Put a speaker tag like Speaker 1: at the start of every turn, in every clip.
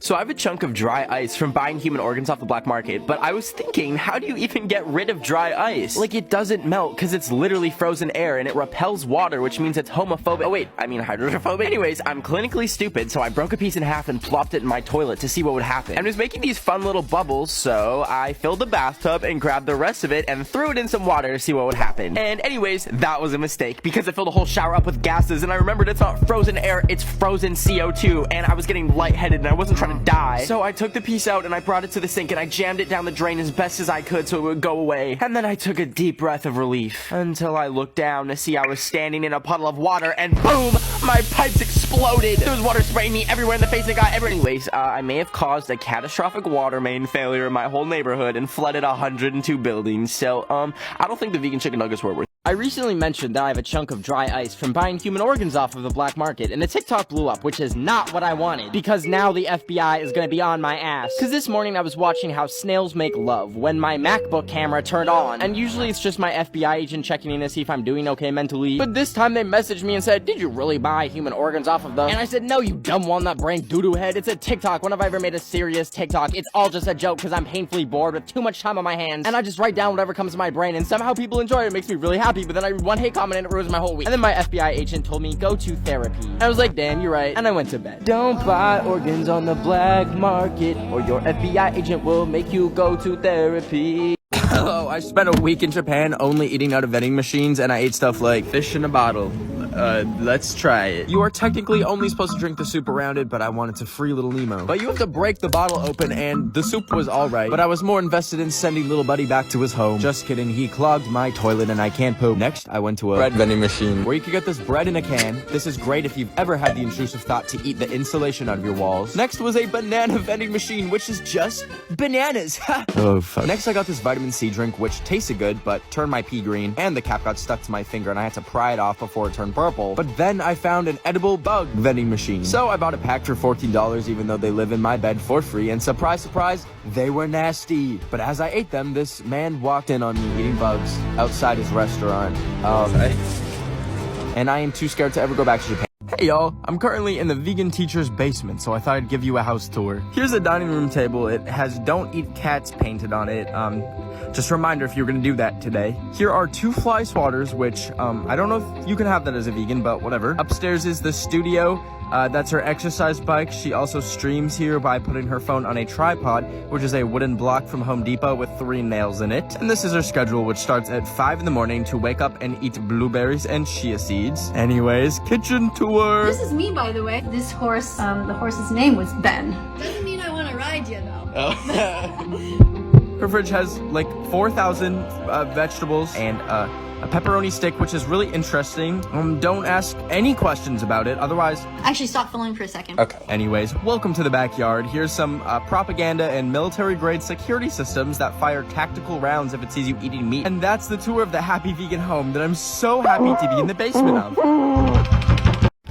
Speaker 1: So I have a chunk of dry ice from buying human organs off the black market, but I was thinking, how do you even get rid of dry ice? Like, it doesn't melt because it's literally frozen air and it repels water, which means it's homophobic. Oh wait, I mean hydrophobic. Anyways, I'm clinically stupid, so I broke a piece in half and plopped it in my toilet to see what would happen. And it was making these fun little bubbles, so I filled the bathtub and grabbed the rest of it and threw it in some water to see what would happen. And anyways, that was a mistake because it filled the whole shower up with gases, and I remembered it's not frozen air, it's frozen CO2, and I was getting lightheaded and I wasn't trying to die. So I took the piece out and I brought it to the sink and I jammed it down the drain as best as I could so it would go away. And then I took a deep breath of relief until I looked down to see I was standing in a puddle of water, and boom, my pipes exploded. There was water spraying me everywhere in the face and got everywhere. Anyways, I may have caused a catastrophic water main failure in my whole neighborhood and flooded 102 buildings. So, I don't think the vegan chicken nuggets were worth it.
Speaker 2: I recently mentioned that I have a chunk of dry ice from buying human organs off of the black market, and the TikTok blew up, which is not what I wanted, because now the FBI is gonna be on my ass. Cause this morning I was watching how snails make love when my MacBook camera turned on, and usually it's just my FBI agent checking in to see if I'm doing okay mentally, but this time they messaged me and said, did you really buy human organs off of them? And I said, no, you dumb walnut brain doo-doo head, it's a TikTok. When have I ever made a serious TikTok? It's all just a joke because I'm painfully bored with too much time on my hands, and I just write down whatever comes to my brain, and somehow people enjoy it. It makes me really happy. But then I read one hate comment and it ruins my whole week. And then my FBI agent told me, go to therapy. And I was like, damn, you're right. And I went to bed. Don't buy organs on the black market, or your FBI agent will make you go to therapy.
Speaker 1: Hello, I spent a week in Japan only eating out of vending machines, and I ate stuff like fish in a bottle. Let's try it. You are technically only supposed to drink the soup around it, but I wanted to free little Nemo. But you have to break the bottle open, and the soup was alright, but I was more invested in sending little buddy back to his home. Just kidding, he clogged my toilet and I can't poop. Next, I went to a bread vending machine where you could get this bread in a can. This is great if you've ever had the intrusive thought to eat the insulation out of your walls. Next was a banana vending machine, which is just bananas. Oh, fuck. Next, I got this vitamin C drink, which tasted good, but turned my pee green, and the cap got stuck to my finger, and I had to pry it off before it turned purple. But then I found an edible bug vending machine. So I bought a pack for $14, even though they live in my bed for free, and surprise, surprise, they were nasty. But as I ate them, this man walked in on me eating bugs outside his restaurant. And I am too scared to ever go back to Japan. Hey y'all, I'm currently in the vegan teacher's basement, so I thought I'd give you a house tour. Here's a dining room table. It has "Don't Eat Cats" painted on it. Just a reminder if you're gonna do that today. Here are 2 fly swatters, which, I don't know if you can have that as a vegan, but whatever. Upstairs is the studio. That's her exercise bike. She also streams here by putting her phone on a tripod, which is a wooden block from Home Depot with 3 nails in it. And this is her schedule, which starts at 5 in the morning to wake up and eat blueberries and chia seeds. Anyways, kitchen tour.
Speaker 3: This is me, by the way. This horse, the horse's name was Ben. Doesn't mean I want to ride you, though.
Speaker 1: Oh. Her fridge has like 4,000 vegetables and a pepperoni stick, which is really interesting. Don't ask any questions about it, otherwise...
Speaker 3: Actually, stop filming for a second.
Speaker 1: Okay. Anyways, welcome to the backyard. Here's some propaganda and military-grade security systems that fire tactical rounds if it sees you eating meat. And that's the tour of the happy vegan home that I'm so happy to be in the basement of.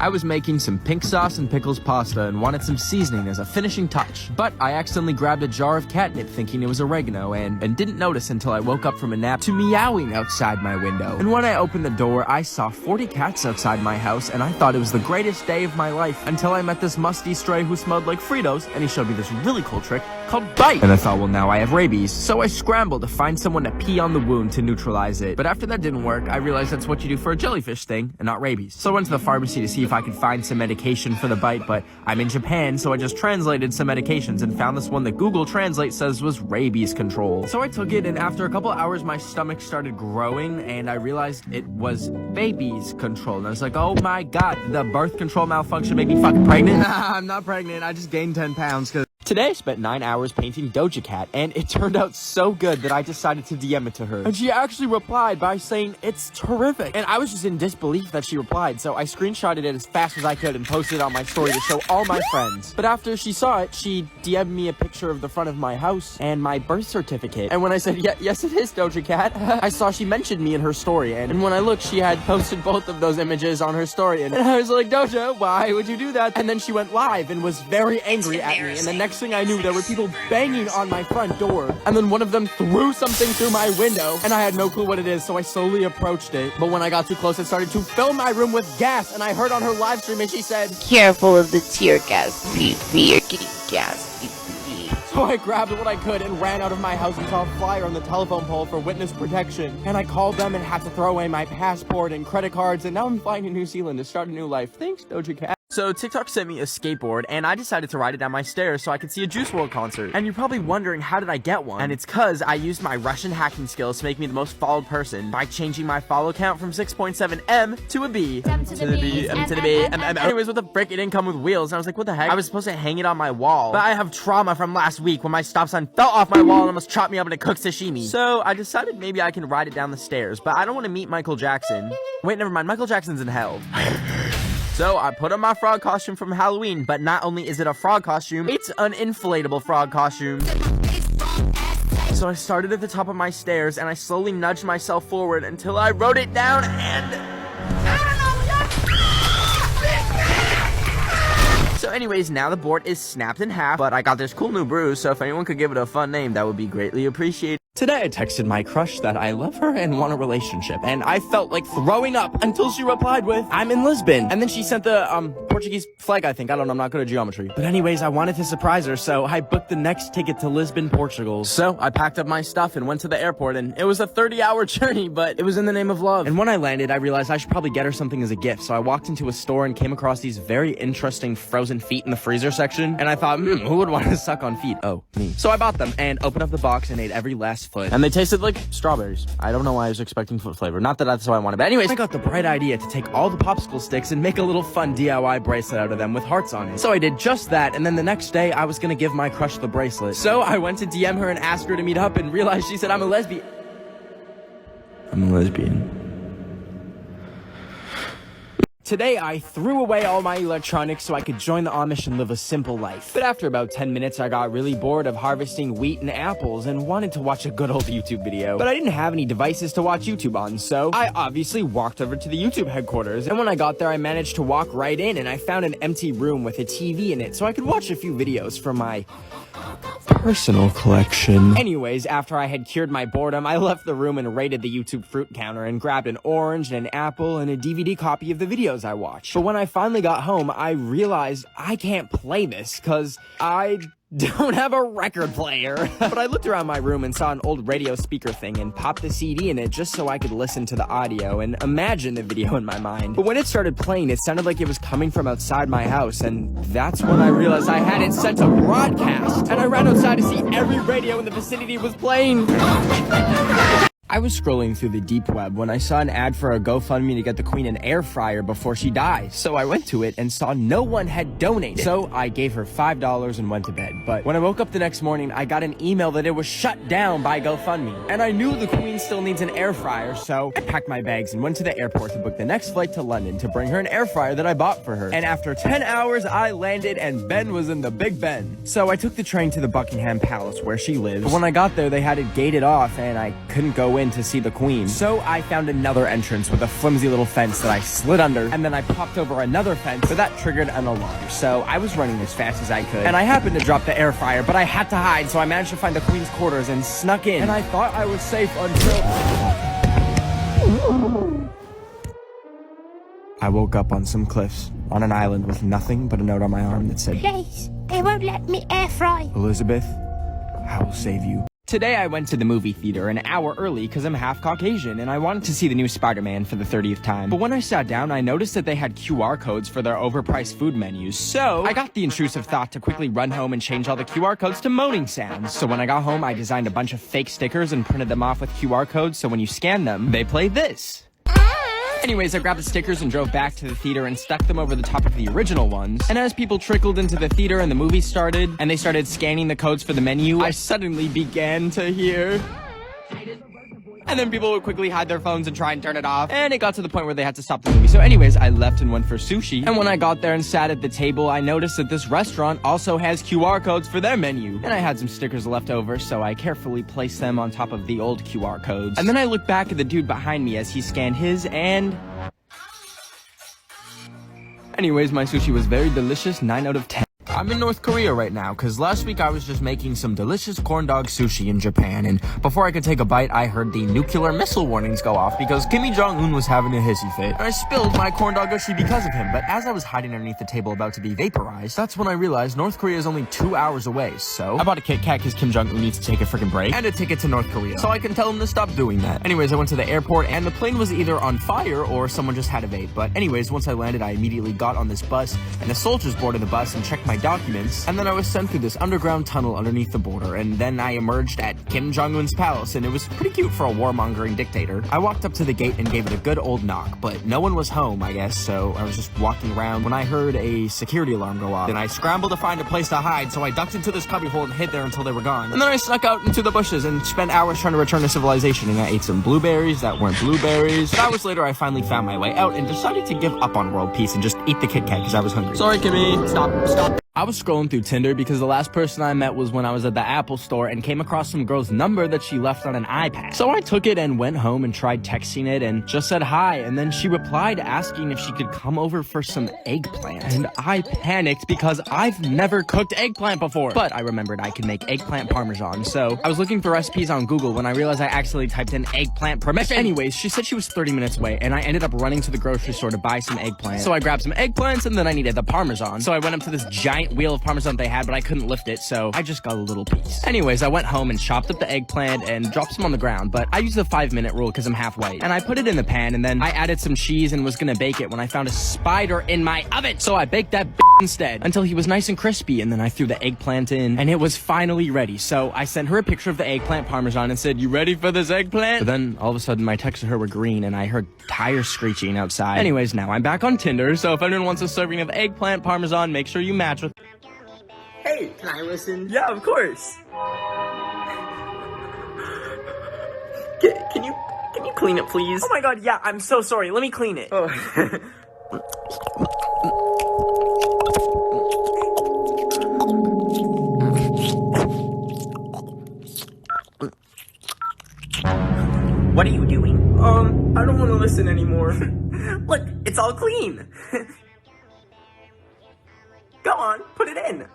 Speaker 1: I was making some pink sauce and pickles pasta and wanted some seasoning as a finishing touch. But I accidentally grabbed a jar of catnip thinking it was oregano and didn't notice until I woke up from a nap to meowing outside my window. And when I opened the door, I saw 40 cats outside my house, and I thought it was the greatest day of my life until I met this musty stray who smelled like Fritos, and he showed me this really cool trick called bite. And I thought, well, now I have rabies. So I scrambled to find someone to pee on the wound to neutralize it. But after that didn't work, I realized that's what you do for a jellyfish sting and not rabies. So I went to the pharmacy to see if I could find some medication for the bite, but I'm in Japan, so I just translated some medications and found this one that Google Translate says was rabies control. So I took it, and after a couple hours, my stomach started growing, and I realized it was babies control. And I was like, oh my god, the birth control malfunction made me fucking pregnant? Nah, I'm not pregnant, I just gained 10 pounds, cause... Today I spent 9 hours painting Doja Cat, and it turned out so good that I decided to DM it to her. And she actually replied by saying, it's terrific. And I was just in disbelief that she replied, so I screenshotted it as fast as I could and posted it on my story to show all my friends. But after she saw it, she DM'd me a picture of the front of my house and my birth certificate. And when I said, yes it is Doja Cat, I saw she mentioned me in her story, and when I looked, she had posted both of those images on her story, and I was like, Doja, why would you do that? And then she went live and was very angry at me, and the next thing I knew, there were people banging on my front door, and then one of them threw something through my window, and I had no clue what it is, so I slowly approached it. But when I got too close, it started to fill my room with gas, and I heard on her live stream, and she said,
Speaker 4: careful of the tear gas, you're getting gas.
Speaker 1: So I grabbed what I could and ran out of my house and saw a flyer on the telephone pole for witness protection. And I called them and had to throw away my passport and credit cards, and now I'm flying to New Zealand to start a new life. Thanks, Doja Cat. So TikTok sent me a skateboard, and I decided to ride it down my stairs so I could see a Juice WRLD concert. And you're probably wondering, how did I get one? And it's cause I used my Russian hacking skills to make me the most followed person by changing my follow count from 6.7 M to a B. M to the B, M to the B, M. Anyways, what the frick, it didn't come with wheels. And I was like, what the heck? I was supposed to hang it on my wall. But I have trauma from last week when my stop sign fell off my wall and almost chopped me up into cooked sashimi. So I decided maybe I can ride it down the stairs, but I don't want to meet Michael Jackson. Wait, never mind, Michael Jackson's in hell. So I put on my frog costume from Halloween, but not only is it a frog costume, it's an inflatable frog costume. So I started at the top of my stairs, and I slowly nudged myself forward until I rode it down, and... So anyways, now the board is snapped in half, but I got this cool new bruise, so if anyone could give it a fun name, that would be greatly appreciated. Today I texted my crush that I love her and want a relationship, and I felt like throwing up until she replied with, I'm in Lisbon. And then she sent the, Portuguese flag, I think. I don't know, I'm not good at geometry. But anyways, I wanted to surprise her, so I booked the next ticket to Lisbon, Portugal. So I packed up my stuff and went to the airport, and it was a 30-hour journey, but it was in the name of love. And when I landed, I realized I should probably get her something as a gift, so I walked into a store and came across these very interesting frozen feet in the freezer section, and I thought, who would want to suck on feet? Oh, me. So I bought them, and opened up the box and ate every last foot. And they tasted like strawberries. I don't know why I was expecting foot flavor. Not that that's what I wanted, but anyways, I got the bright idea to take all the popsicle sticks and make a little fun DIY bracelet out of them with hearts on it. So I did just that, and then the next day, I was gonna give my crush the bracelet. So I went to DM her and asked her to meet up, and realized she said I'm a lesbian. I'm a lesbian. Today, I threw away all my electronics so I could join the Amish and live a simple life. But after about 10 minutes, I got really bored of harvesting wheat and apples and wanted to watch a good old YouTube video. But I didn't have any devices to watch YouTube on, so I obviously walked over to the YouTube headquarters. And when I got there, I managed to walk right in, and I found an empty room with a TV in it so I could watch a few videos from my personal collection. Anyways, after I had cured my boredom, I left the room and raided the YouTube fruit counter and grabbed an orange and an apple and a DVD copy of the videos I watched. But when I finally got home, I realized I can't play this because I don't have a record player. But I looked around my room and saw an old radio speaker thing and popped the CD in it just so I could listen to the audio and imagine the video in my mind. But when it started playing, it sounded like it was coming from outside my house, and that's when I realized I had it set to broadcast. And I ran outside to see every radio in the vicinity was playing. I was scrolling through the deep web when I saw an ad for a GoFundMe to get the Queen an air fryer before she dies. So I went to it and saw no one had donated. So I gave her $5 and went to bed. But when I woke up the next morning, I got an email that it was shut down by GoFundMe. And I knew the Queen still needs an air fryer, so I packed my bags and went to the airport to book the next flight to London to bring her an air fryer that I bought for her. And after 10 hours, I landed and Ben was in the Big Ben. So I took the train to the Buckingham Palace where she lives. But when I got there, they had it gated off and I couldn't go in to see the Queen. So I found another entrance with a flimsy little fence that I slid under, and then I popped over another fence, but that triggered an alarm. So I was running as fast as I could, and I happened to drop the air fryer, but I had to hide, so I managed to find the Queen's quarters and snuck in, and I thought I was safe until I woke up on some cliffs on an island with nothing but a note on my arm that said,
Speaker 4: Please, they won't let me air fry.
Speaker 1: Elizabeth, I will save you. Today I went to the movie theater an hour early because I'm half Caucasian and I wanted to see the new Spider-Man for the 30th time. But when I sat down, I noticed that they had QR codes for their overpriced food menus. So I got the intrusive thought to quickly run home and change all the QR codes to moaning sounds. So when I got home, I designed a bunch of fake stickers and printed them off with QR codes so when you scan them, they play this. Anyways, I grabbed the stickers and drove back to the theater and stuck them over the top of the original ones. And as people trickled into the theater and the movie started, and they started scanning the codes for the menu, I suddenly began to hear... And then people would quickly hide their phones and try and turn it off. And it got to the point where they had to stop the movie. So anyways, I left and went for sushi. And when I got there and sat at the table, I noticed that this restaurant also has QR codes for their menu. And I had some stickers left over, so I carefully placed them on top of the old QR codes. And then I looked back at the dude behind me as he scanned his, and... Anyways, my sushi was very delicious, 9 out of 10. I'm in North Korea right now, because last week I was just making some delicious corn dog sushi in Japan, and before I could take a bite, I heard the nuclear missile warnings go off because Kim Jong-un was having a hissy fit, and I spilled my corn dog sushi because of him. But as I was hiding underneath the table about to be vaporized, that's when I realized North Korea is only 2 hours away, so I bought a Kit Kat because Kim Jong-un needs to take a freaking break, and a ticket to North Korea, so I can tell him to stop doing that. Anyways, I went to the airport, and the plane was either on fire or someone just had a vape. But anyways, once I landed, I immediately got on this bus, and the soldiers boarded the bus and checked my documents, and then I was sent through this underground tunnel underneath the border, and then I emerged at Kim Jong-un's palace, and it was pretty cute for a warmongering dictator. I walked up to the gate and gave it a good old knock, but no one was home, I guess, so I was just walking around when I heard a security alarm go off. Then I scrambled to find a place to hide, so I ducked into this cubbyhole and hid there until they were gone. And then I snuck out into the bushes and spent hours trying to return to civilization, and I ate some blueberries that weren't blueberries. But hours later, I finally found my way out and decided to give up on world peace and just eat the Kit Kat because I was hungry. Sorry, Kimmy. Stop. I was scrolling through Tinder because the last person I met was when I was at the Apple store and came across some girl's number that she left on an iPad. So I took it and went home and tried texting it and just said hi, and then she replied asking if she could come over for some eggplant. And I panicked because I've never cooked eggplant before. But I remembered I could make eggplant parmesan, so I was looking for recipes on Google when I realized I accidentally typed in eggplant permission. Anyways, she said she was 30 minutes away, and I ended up running to the grocery store to buy some eggplant. So I grabbed some eggplants, and then I needed the parmesan. So I went up to this giant wheel of parmesan they had, but I couldn't lift it, so I just got a little piece. Anyways, I went home and chopped up the eggplant and dropped some on the ground, but I used the 5-minute rule because I'm half white. And I put it in the pan, and then I added some cheese and was gonna bake it when I found a spider in my oven. So I baked that instead until he was nice and crispy, and then I threw the eggplant in, and it was finally ready. So I sent her a picture of the eggplant parmesan and said, "You ready for this eggplant?" But then all of a sudden my texts to her were green, and I heard tires screeching outside. Anyways, now I'm back on Tinder, so if anyone wants a serving of eggplant parmesan, make sure you match with.
Speaker 2: Hey, can I listen?
Speaker 1: Yeah, of course.
Speaker 2: Can you clean it, please?
Speaker 1: Oh my god, yeah, I'm so sorry. Let me clean it.
Speaker 2: Oh. What are you doing?
Speaker 1: I don't want to listen anymore.
Speaker 2: Look, it's all clean. Go on, put it in.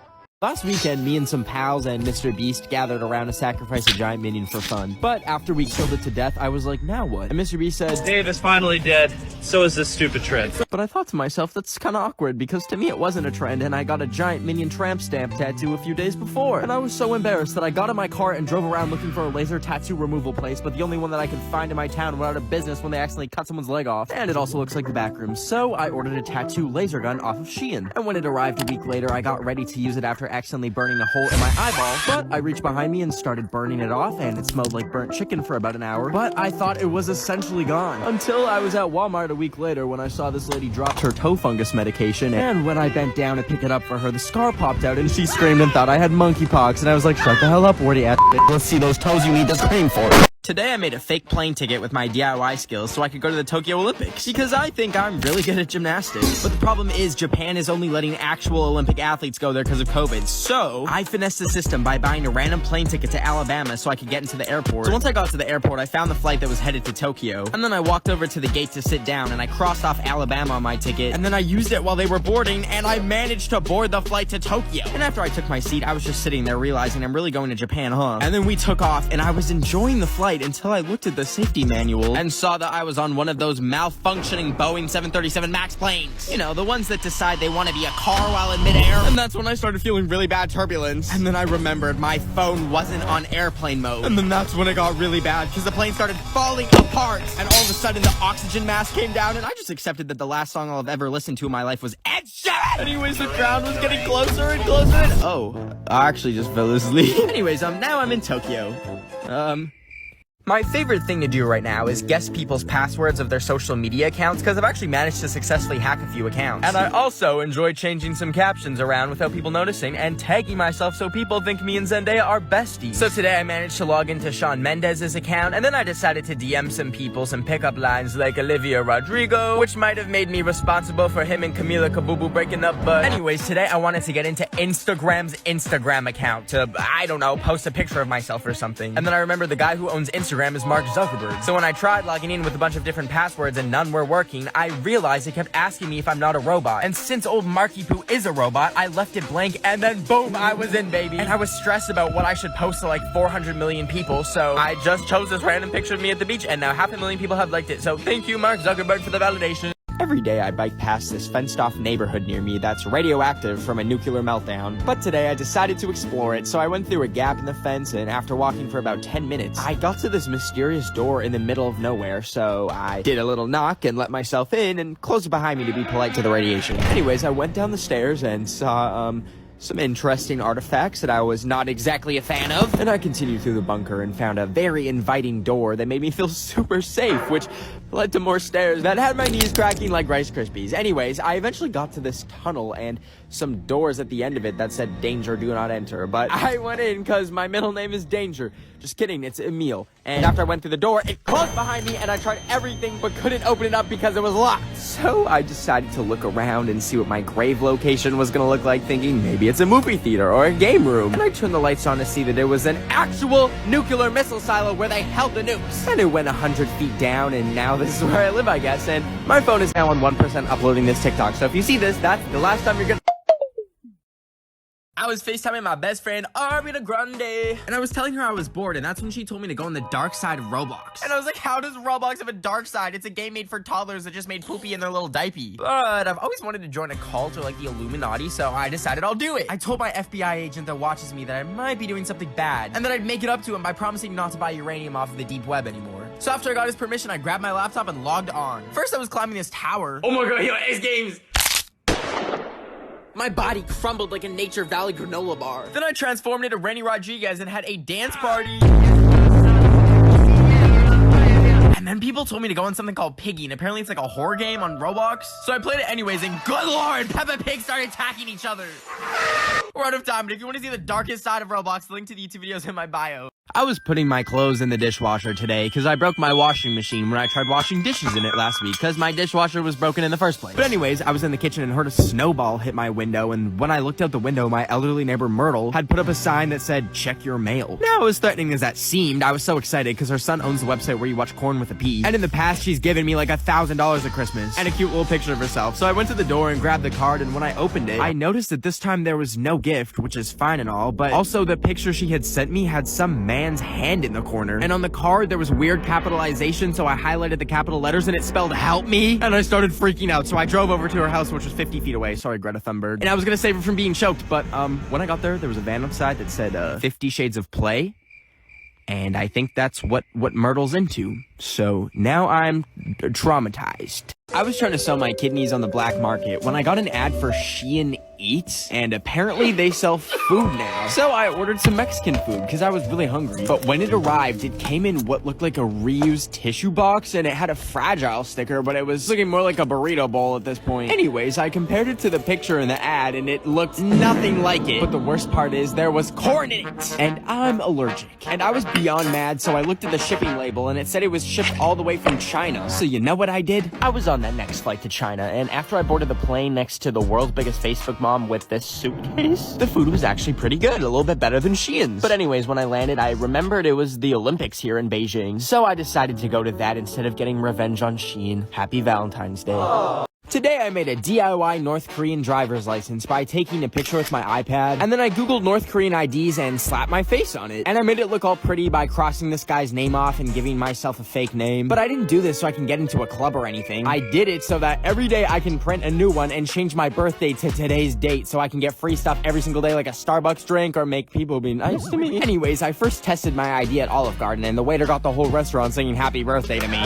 Speaker 2: Last weekend, me and some pals and Mr. Beast gathered around to sacrifice a giant minion for fun. But after we killed it to death, I was like, now what? And Mr. Beast said,
Speaker 5: Dave is finally dead. So is this stupid trend.
Speaker 1: But I thought to myself, that's kind of awkward, because to me it wasn't a trend, and I got a giant minion tramp stamp tattoo a few days before. And I was so embarrassed that I got in my car and drove around looking for a laser tattoo removal place, but the only one that I could find in my town went out of business when they accidentally cut someone's leg off. And it also looks like the back room, so I ordered a tattoo laser gun off of Shein. And when it arrived a week later, I got ready to use it after accidentally burning a hole in my eyeball, but I reached behind me and started burning it off, and it smelled like burnt chicken for about an hour. But I thought it was essentially gone, until I was at Walmart a week later when I saw this lady drop her toe fungus medication, and when I bent down to pick it up for her, the scar popped out and she screamed and thought I had monkeypox, and I was like, shut the hell up, wordy ass bitch. Let's see those toes you need to scream for.
Speaker 2: Today I made a fake plane ticket with my DIY skills so I could go to the Tokyo Olympics, because I think I'm really good at gymnastics. But the problem is Japan is only letting actual Olympic athletes go there because of COVID. So I finessed the system by buying a random plane ticket to Alabama so I could get into the airport. So once I got to the airport, I found the flight that was headed to Tokyo. And then I walked over to the gate to sit down, and I crossed off Alabama on my ticket. And then I used it while they were boarding, and I managed to board the flight to Tokyo. And after I took my seat, I was just sitting there realizing I'm really going to Japan, huh? And then we took off, and I was enjoying the flight until I looked at the safety manual and saw that I was on one of those malfunctioning Boeing 737 MAX planes. You know, the ones that decide they want to be a car while in midair. And that's when I started feeling really bad turbulence. And then I remembered my phone wasn't on airplane mode. And then that's when it got really bad, because the plane started falling apart. And all of a sudden the oxygen mask came down, and I just accepted that the last song I'll have ever listened to in my life was Ed Sheeran. Anyways, the crowd was getting closer and closer, and I actually just fell asleep. Anyways, now I'm in Tokyo. My favorite thing to do right now is guess people's passwords of their social media accounts, because I've actually managed to successfully hack a few accounts. And I also enjoy changing some captions around without people noticing and tagging myself so people think me and Zendaya are besties. So today I managed to log into Shawn Mendes's account, and then I decided to DM some people some pickup lines like Olivia Rodrigo, which might have made me responsible for him and Camila Kabubu breaking up, but anyways, today I wanted to get into Instagram's Instagram account to, I don't know, post a picture of myself or something. And then I remember the guy who owns Instagram
Speaker 1: Instagram is Mark Zuckerberg. So when I tried logging in with a bunch of different passwords and none were working, I realized it kept asking me if I'm not a robot. And since old Marky Poo is a robot, I left it blank and then boom, I was in, baby. And I was stressed about what I should post to like 400 million people, so I just chose this random picture of me at the beach and now 500,000 people have liked it. So thank you, Mark Zuckerberg, for the validation.
Speaker 2: Every day I bike past this fenced-off neighborhood near me that's radioactive from a nuclear meltdown. But today I decided to explore it, so I went through a gap in the fence, and after walking for about 10 minutes, I got to this mysterious door in the middle of nowhere, so I did a little knock and let myself in and closed it behind me to be polite to the radiation. Anyways, I went down the stairs and saw, some interesting artifacts that I was not exactly a fan of. And I continued through the bunker and found a very inviting door that made me feel super safe, which led to more stairs that had my knees cracking like Rice Krispies. Anyways, I eventually got to this tunnel and some doors at the end of it that said danger, do not enter. But I went in because my middle name is Danger. Just kidding, it's Emil. And after I went through the door, it closed behind me and I tried everything but couldn't open it up because it was locked. So I decided to look around and see what my grave location was gonna look like, thinking maybe it's a movie theater or a game room. And I turned the lights on to see that there was an actual nuclear missile silo where they held the nukes. And it went 100 feet down, and now this is where I live, I guess. And my phone is now on 1% uploading this TikTok. So if you see this, that's the last time you're gonna... I was FaceTiming my best friend, Ariana Grande, and I was telling her I was bored, and that's when she told me to go on the dark side of Roblox. And I was like, how does Roblox have a dark side? It's a game made for toddlers that just made poopy in their little diaper. But I've always wanted to join a cult or like the Illuminati, so I decided I'll do it. I told my FBI agent that watches me that I might be doing something bad, and that I'd make it up to him by promising not to buy uranium off of the deep web anymore. So after I got his permission, I grabbed my laptop and logged on. First, I was climbing this tower. Oh my god, yo, X Games! My body crumbled like a Nature Valley granola bar. Then I transformed into Rennie Rodriguez and had a dance party. And then people told me to go on something called Piggy, and apparently it's like a horror game on Roblox. So I played it anyways, and good lord, Peppa Pig started attacking each other. We're out of time, but if you want to see the darkest side of Roblox, the link to the YouTube video is in my bio. I was putting my clothes in the dishwasher today because I broke my washing machine when I tried washing dishes in it last week because my dishwasher was broken in the first place. But anyways, I was in the kitchen and heard a snowball hit my window, and when I looked out the window, my elderly neighbor Myrtle had put up a sign that said, check your mail. Now, as threatening as that seemed, I was so excited because her son owns the website where you watch Corn with a P. And in the past, she's given me like $1,000 at Christmas and a cute little picture of herself. So I went to the door and grabbed the card, and when I opened it, I noticed that this time there was no gift, which is fine and all, but also the picture she had sent me had some man's hand in the corner. And on the card, there was weird capitalization, so I highlighted the capital letters and it spelled help me. And I started freaking out, so I drove over to her house, which was 50 feet away. Sorry, Greta Thunberg. And I was gonna save her from being choked, but when I got there was a van outside that said 50 Shades of Play. And I think that's what Myrtle's into. So now I'm traumatized. I was trying to sell my kidneys on the black market when I got an ad for Shein Eats, and apparently they sell food now. So I ordered some Mexican food because I was really hungry. But when it arrived, it came in what looked like a reused tissue box, and it had a fragile sticker, but it was looking more like a burrito bowl at this point. Anyways, I compared it to the picture in the ad, and it looked nothing like it. But the worst part is there was corn in it, and I'm allergic. And I was beyond mad, so I looked at the shipping label, and it said it was shipped all the way from China. So you know what I did? I was on that next flight to China, and after I boarded the plane next to the world's biggest Facebook mom with this suitcase, the food was actually pretty good, a little bit better than Shein's. But anyways, when I landed, I remembered it was the Olympics here in Beijing, so I decided to go to that instead of getting revenge on Shein. Happy Valentine's Day. Aww. Today I made a DIY North Korean driver's license by taking a picture with my iPad, and then I googled North Korean IDs and slapped my face on it. And I made it look all pretty by crossing this guy's name off and giving myself a fake name. But I didn't do this so I can get into a club or anything. I did it so that every day I can print a new one and change my birthday to today's date so I can get free stuff every single day, like a Starbucks drink or make people be nice to me. Anyways, I first tested my ID at Olive Garden, and the waiter got the whole restaurant singing happy birthday to me.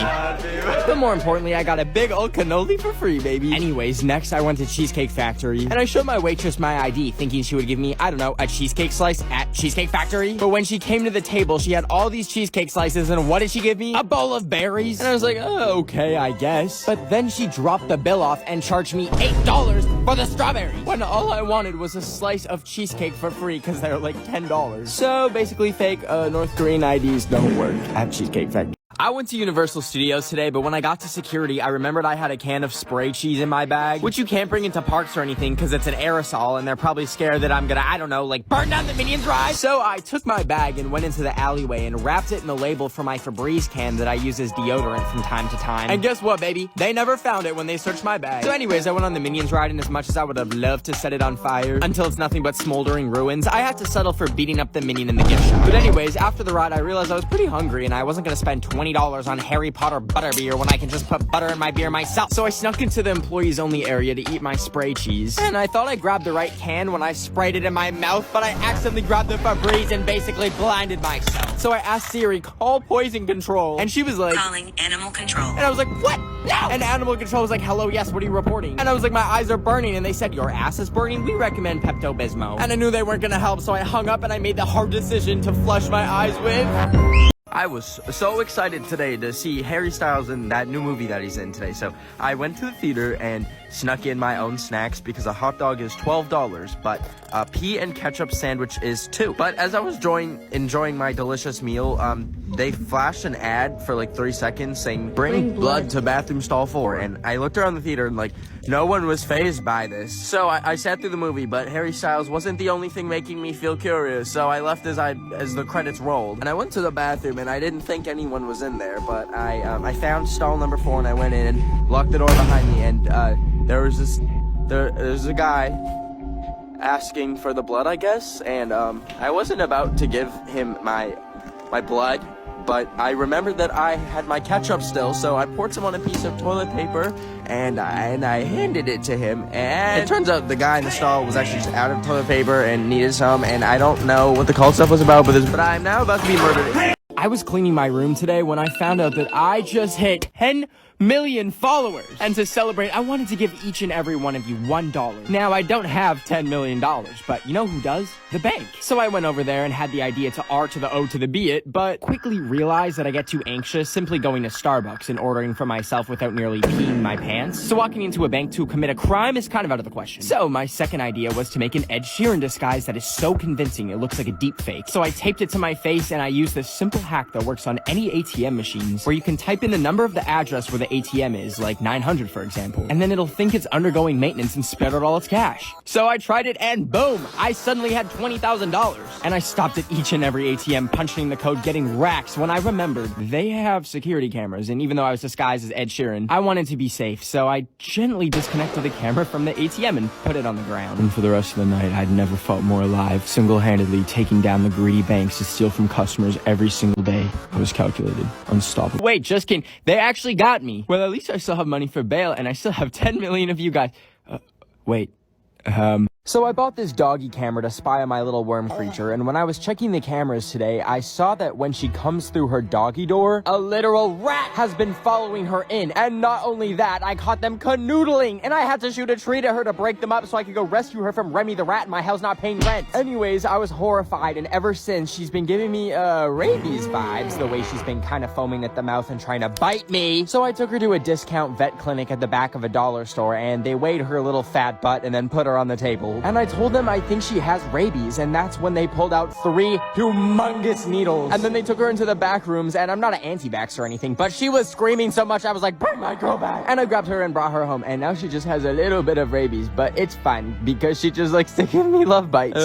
Speaker 2: But more importantly, I got a big old cannoli for free, baby. Anyways, next I went to Cheesecake Factory, and I showed my waitress my ID, thinking she would give me, I don't know, a cheesecake slice at Cheesecake Factory. But when she came to the table, she had all these cheesecake slices, and what did she give me? A bowl of berries. And I was like, oh, okay, I guess. But then she dropped the bill off and charged me $8 for the strawberries, when all I wanted was a slice of cheesecake for free because they're like $10. So basically fake North Korean IDs don't work at Cheesecake Factory. I went to Universal Studios today, but when I got to security, I remembered I had a can of spray cheese in my bag, which you can't bring into parks or anything because it's an aerosol, and they're probably scared that I'm gonna, I don't know, like burn down the Minions ride. So I took my bag and went into the alleyway and wrapped it in the label for my Febreze can that I use as deodorant from time to time. And guess what, baby? They never found it when they searched my bag. So anyways, I went on the Minions ride, and as much as I would have loved to set it on fire until it's nothing but smoldering ruins, I had to settle for beating up the Minion in the gift shop. But anyways, after the ride, I realized I was pretty hungry, and I wasn't gonna spend $20 on Harry Potter butterbeer when I can just put butter in my beer myself. So I snuck into the employees only area to eat my spray cheese. And I thought I grabbed the right can when I sprayed it in my mouth, but I accidentally grabbed the Febreze and basically blinded myself. So I asked Siri, call poison control. And she was like,
Speaker 6: calling animal control.
Speaker 2: And I was like, what? No! And animal control was like, hello, yes, what are you reporting? And I was like, my eyes are burning. And they said, your ass is burning? We recommend Pepto-Bismol. And I knew they weren't gonna help, so I hung up and I made the hard decision to flush my eyes with...
Speaker 1: I was so excited today to see Harry Styles in that new movie that he's in today. So I went to the theater and snuck in my own snacks because a hot dog is $12, but a pea and ketchup sandwich is $2. But as I was enjoying my delicious meal, they flashed an ad for like 3 seconds saying, bring blood to bathroom stall 4. And I looked around the theater and like, no one was fazed by this. So I sat through the movie, but Harry Styles wasn't the only thing making me feel curious. So I left as the credits rolled. And I went to the bathroom and I didn't think anyone was in there, but I found stall number 4 and I went in and locked the door behind me, and there's a guy asking for the blood, I guess, and I wasn't about to give him my blood, but I remembered that I had my ketchup still, so I poured some on a piece of toilet paper and I handed it to him, and it turns out the guy in the stall was actually just out of toilet paper and needed some, and I don't know what the cult stuff was about, but I'm now about to be murdered.
Speaker 2: I was cleaning my room today when I found out that I just hit 10 million followers. And to celebrate, I wanted to give each and every one of you $1. Now, I don't have $10 million, but you know who does? The bank. So I went over there and had the idea to R to the O to the B it, but quickly realized that I get too anxious simply going to Starbucks and ordering for myself without nearly peeing my pants. So walking into a bank to commit a crime is kind of out of the question. So my second idea was to make an Ed Sheeran disguise that is so convincing it looks like a deep fake. So I taped it to my face and I used this simple hack that works on any ATM machines where you can type in the number of the address where the ATM is, like 900 for example, and then it'll think it's undergoing maintenance and spit out all its cash. So I tried it and boom, I suddenly had $20,000. And I stopped at each and every ATM punching the code getting racks when I remembered they have security cameras, and even though I was disguised as Ed Sheeran, I wanted to be safe, so I gently disconnected the camera from the ATM and put it on the ground. And for the rest of the night, I'd never felt more alive, single-handedly taking down the greedy banks to steal from customers every single day. I was calculated, unstoppable. Wait, just kidding. They actually got me. Well, at least I still have money for bail, and I still have 10 million of you guys. So I bought this doggy camera to spy on my little worm creature, and when I was checking the cameras today, I saw that when she comes through her doggy door, a literal rat has been following her in. And not only that, I caught them canoodling, and I had to shoot a tree to her to break them up so I could go rescue her from Remy the rat in my house not paying rent. Anyways, I was horrified, and ever since, she's been giving me, rabies vibes, the way she's been kind of foaming at the mouth and trying to bite me. So I took her to a discount vet clinic at the back of a dollar store, and they weighed her little fat butt and then put her on the table. And I told them I think she has rabies, and that's when they pulled out 3 humongous needles. And then they took her into the back rooms, and I'm not an anti-vax or anything, but she was screaming so much I was like, bring my girl back. And I grabbed her and brought her home, and now she just has a little bit of rabies, but it's fine because she just likes to give me love bites.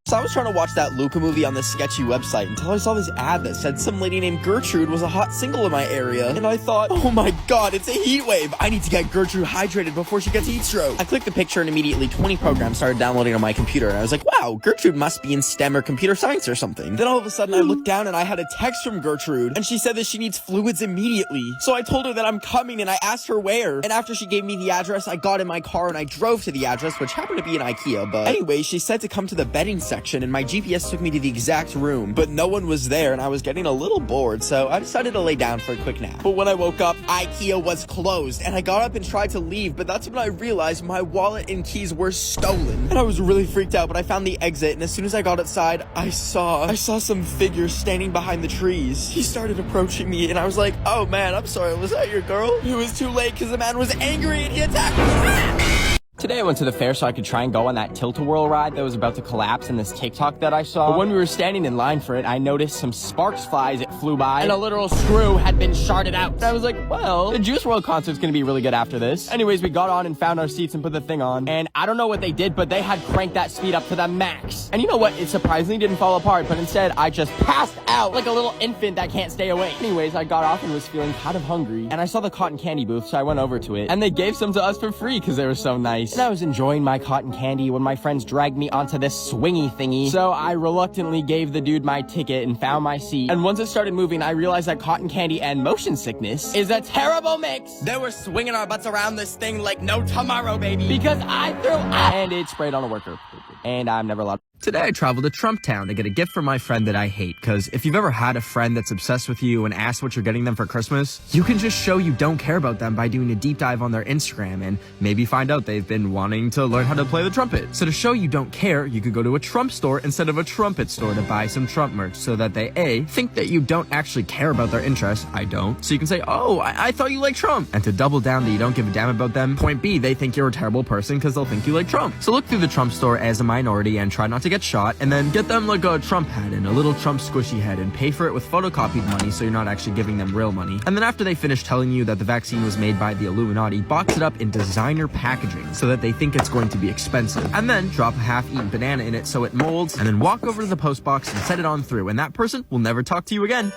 Speaker 1: So I was trying to watch that Luca movie on this sketchy website until I saw this ad that said some lady named Gertrude was a hot single in my area. And I thought, oh my god, it's a heat wave. I need to get Gertrude hydrated before she gets heat stroke. I clicked the picture and immediately 20 programs started downloading on my computer. And I was like, wow, Gertrude must be in STEM or computer science or something. Then all of a sudden I looked down and I had a text from Gertrude and she said that she needs fluids immediately. So I told her that I'm coming and I asked her where. And after she gave me the address, I got in my car and I drove to the address, which happened to be an IKEA. But anyway, she said to come to the bedding section and my GPS took me to the exact room, but no one was there and I was getting a little bored, so I decided to lay down for a quick nap. But when I woke up, IKEA was closed and I got up and tried to leave, but that's when I realized my wallet and keys were stolen. And I was really freaked out, but I found the exit, and as soon as I got outside, I saw some figure standing behind the trees. He started approaching me and I was like, oh man, I'm sorry, was that your girl? It was too late because the man was angry and he attacked me.
Speaker 2: Today I went to the fair so I could try and go on that tilt-a-whirl ride that was about to collapse in this TikTok that I saw. But when we were standing in line for it, I noticed some sparks fly as it flew by, and a literal screw had been sharded out. And I was like, well, the Juice WRLD concert's gonna be really good after this. Anyways, we got on and found our seats and put the thing on, and I don't know what they did, but they had cranked that speed up to the max. And you know what? It surprisingly didn't fall apart, but instead I just passed out like a little infant that can't stay awake. Anyways, I got off and was feeling kind of hungry, and I saw the cotton candy booth, so I went over to it, and they gave some to us for free because they were so nice. And I was enjoying my cotton candy when my friends dragged me onto this swingy thingy, so I reluctantly gave the dude my ticket and found my seat. And once it started moving, I realized that cotton candy and motion sickness is a terrible mix. They were swinging our butts around this thing like no tomorrow, baby, because I threw up, and it sprayed on a worker, and I'm never allowed.
Speaker 1: Today I traveled to Trump Town to get a gift for my friend that I hate, because if you've ever had a friend that's obsessed with you and asks what you're getting them for Christmas, you can just show you don't care about them by doing a deep dive on their Instagram and maybe find out they've been wanting to learn how to play the trumpet. So to show you don't care, you could go to a Trump store instead of a trumpet store to buy some Trump merch so that they A, think that you don't actually care about their interests, I don't, so you can say, oh, I thought you liked Trump, and to double down that you don't give a damn about them, point B, they think you're a terrible person because they'll think you like Trump. So look through the Trump store as a minority and try not to get shot, and then get them like a Trump hat and a little Trump squishy head and pay for it with photocopied money so you're not actually giving them real money. And then after they finish telling you that the vaccine was made by the Illuminati, box it up in designer packaging so that they think it's going to be expensive. And then drop a half-eaten banana in it so it molds, and then walk over to the post box and set it on through, and that person will never talk to you again.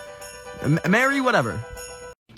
Speaker 1: Mary whatever.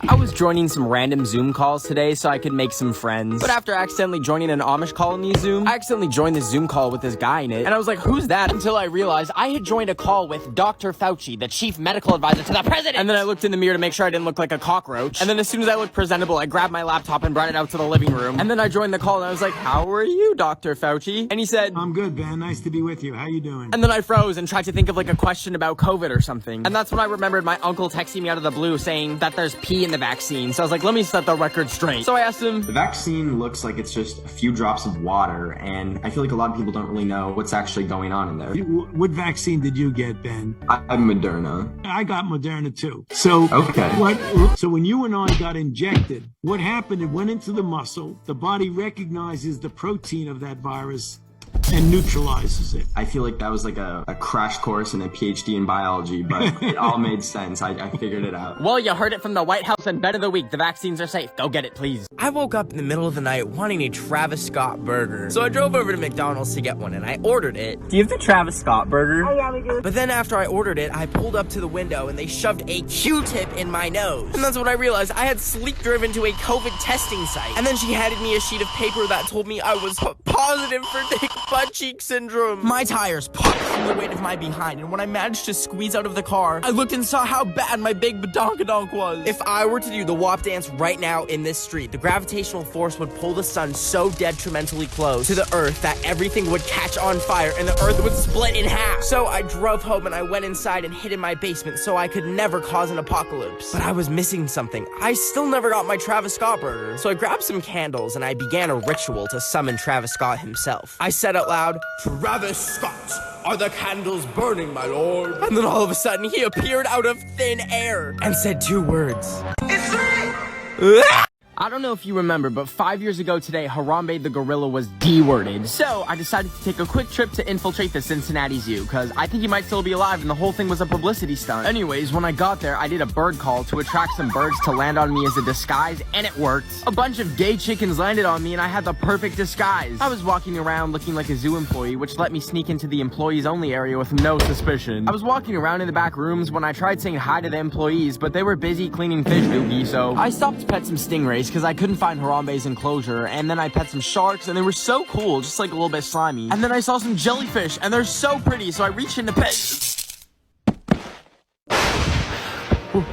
Speaker 2: I was joining some random Zoom calls today so I could make some friends. But after accidentally joining an Amish colony Zoom, I accidentally joined this Zoom call with this guy in it. And I was like, who's that? Until I realized I had joined a call with Dr. Fauci, the chief medical advisor to the president. And then I looked in the mirror to make sure I didn't look like a cockroach. And then as soon as I looked presentable, I grabbed my laptop and brought it out to the living room. And then I joined the call and I was like, how are you, Dr. Fauci? And he said,
Speaker 6: I'm good, Ben. Nice to be with you. How you doing?
Speaker 2: And then I froze and tried to think of like a question about COVID or something. And that's when I remembered my uncle texting me out of the blue saying that there's pee in the vaccine. So I was like, let me set the record straight. So I asked him,
Speaker 7: the vaccine looks like it's just a few drops of water, and I feel like a lot of people don't really know what's actually going on in there.
Speaker 6: What vaccine did you get, Ben?
Speaker 7: I'm Moderna.
Speaker 6: I got Moderna too. So,
Speaker 7: okay.
Speaker 6: So when you and I got injected, what happened? It went into the muscle. The body recognizes the protein of that virus and neutralizes it.
Speaker 7: I feel like that was like a crash course and a PhD in biology, but it all made sense. I figured it out.
Speaker 2: Well, you heard it from the White House and Bet of the Week. The vaccines are safe. Go get it, please. I woke up in the middle of the night wanting a Travis Scott burger. So I drove over to McDonald's to get one, and I ordered it. Do you have the Travis Scott burger? Oh, yeah, we do. But then after I ordered it, I pulled up to the window, and they shoved a Q-tip in my nose. And that's when I realized I had sleep-driven to a COVID testing site. And then she handed me a sheet of paper that told me I was positive for thick butt cheek syndrome. My tires popped from the weight of my behind, and when I managed to squeeze out of the car, I looked and saw how bad my big badonkadonk was. If I were to do the WAP dance right now in this street, the gravitational force would pull the sun so detrimentally close to the earth that everything would catch on fire and the earth would split in half. So I drove home and I went inside and hid in my basement so I could never cause an apocalypse. But I was missing something. I still never got my Travis Scott burger. So I grabbed some candles and I began a ritual to summon Travis Scott himself. I said out loud, "Travis Scott, are the candles burning, my lord?" And then all of a sudden, he appeared out of thin air and said 2 words. It's me! I don't know if you remember, but 5 years ago today, Harambe the gorilla was D-worded. So I decided to take a quick trip to infiltrate the Cincinnati Zoo, because I think he might still be alive and the whole thing was a publicity stunt. Anyways, when I got there, I did a bird call to attract some birds to land on me as a disguise, and it worked. A bunch of gay chickens landed on me and I had the perfect disguise. I was walking around looking like a zoo employee, which let me sneak into the employees only area with no suspicion. I was walking around in the back rooms when I tried saying hi to the employees, but they were busy cleaning fish doogie, so I stopped to pet some stingrays because I couldn't find Harambe's enclosure, and then I pet some sharks and they were so cool, just like a little bit slimy. And then I saw some jellyfish and they're so pretty, so I reached in to pet.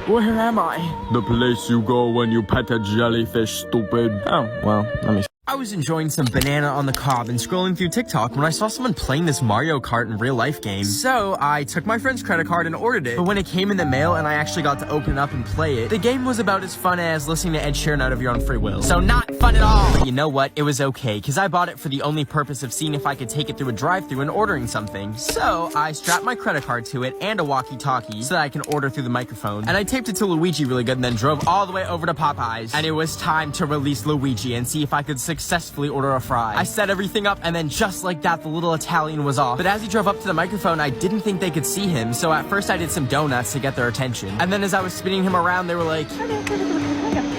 Speaker 2: Where am I?
Speaker 1: The place you go when you pet a jellyfish, stupid. Oh, well, let me... I was enjoying some banana on the cob and scrolling through TikTok when I saw someone playing this Mario Kart in real life game. So I took my friend's credit card and ordered it, but when it came in the mail and I actually got to open it up and play it, the game was about as fun as listening to Ed Sheeran out of your own free will. So not fun at all! But you know what? It was okay, because I bought it for the only purpose of seeing if I could take it through a drive-thru and ordering something. So I strapped my credit card to it and a walkie-talkie so that I can order through the microphone. And I taped it to Luigi really good and then drove all the way over to Popeyes. And it was time to release Luigi and see if I could succeed successfully order a fry. I set everything up, and then just like that, the little Italian was off. But as he drove up to the microphone, I didn't think they could see him, so at first I did some donuts to get their attention. And then as I was spinning him around, they were like...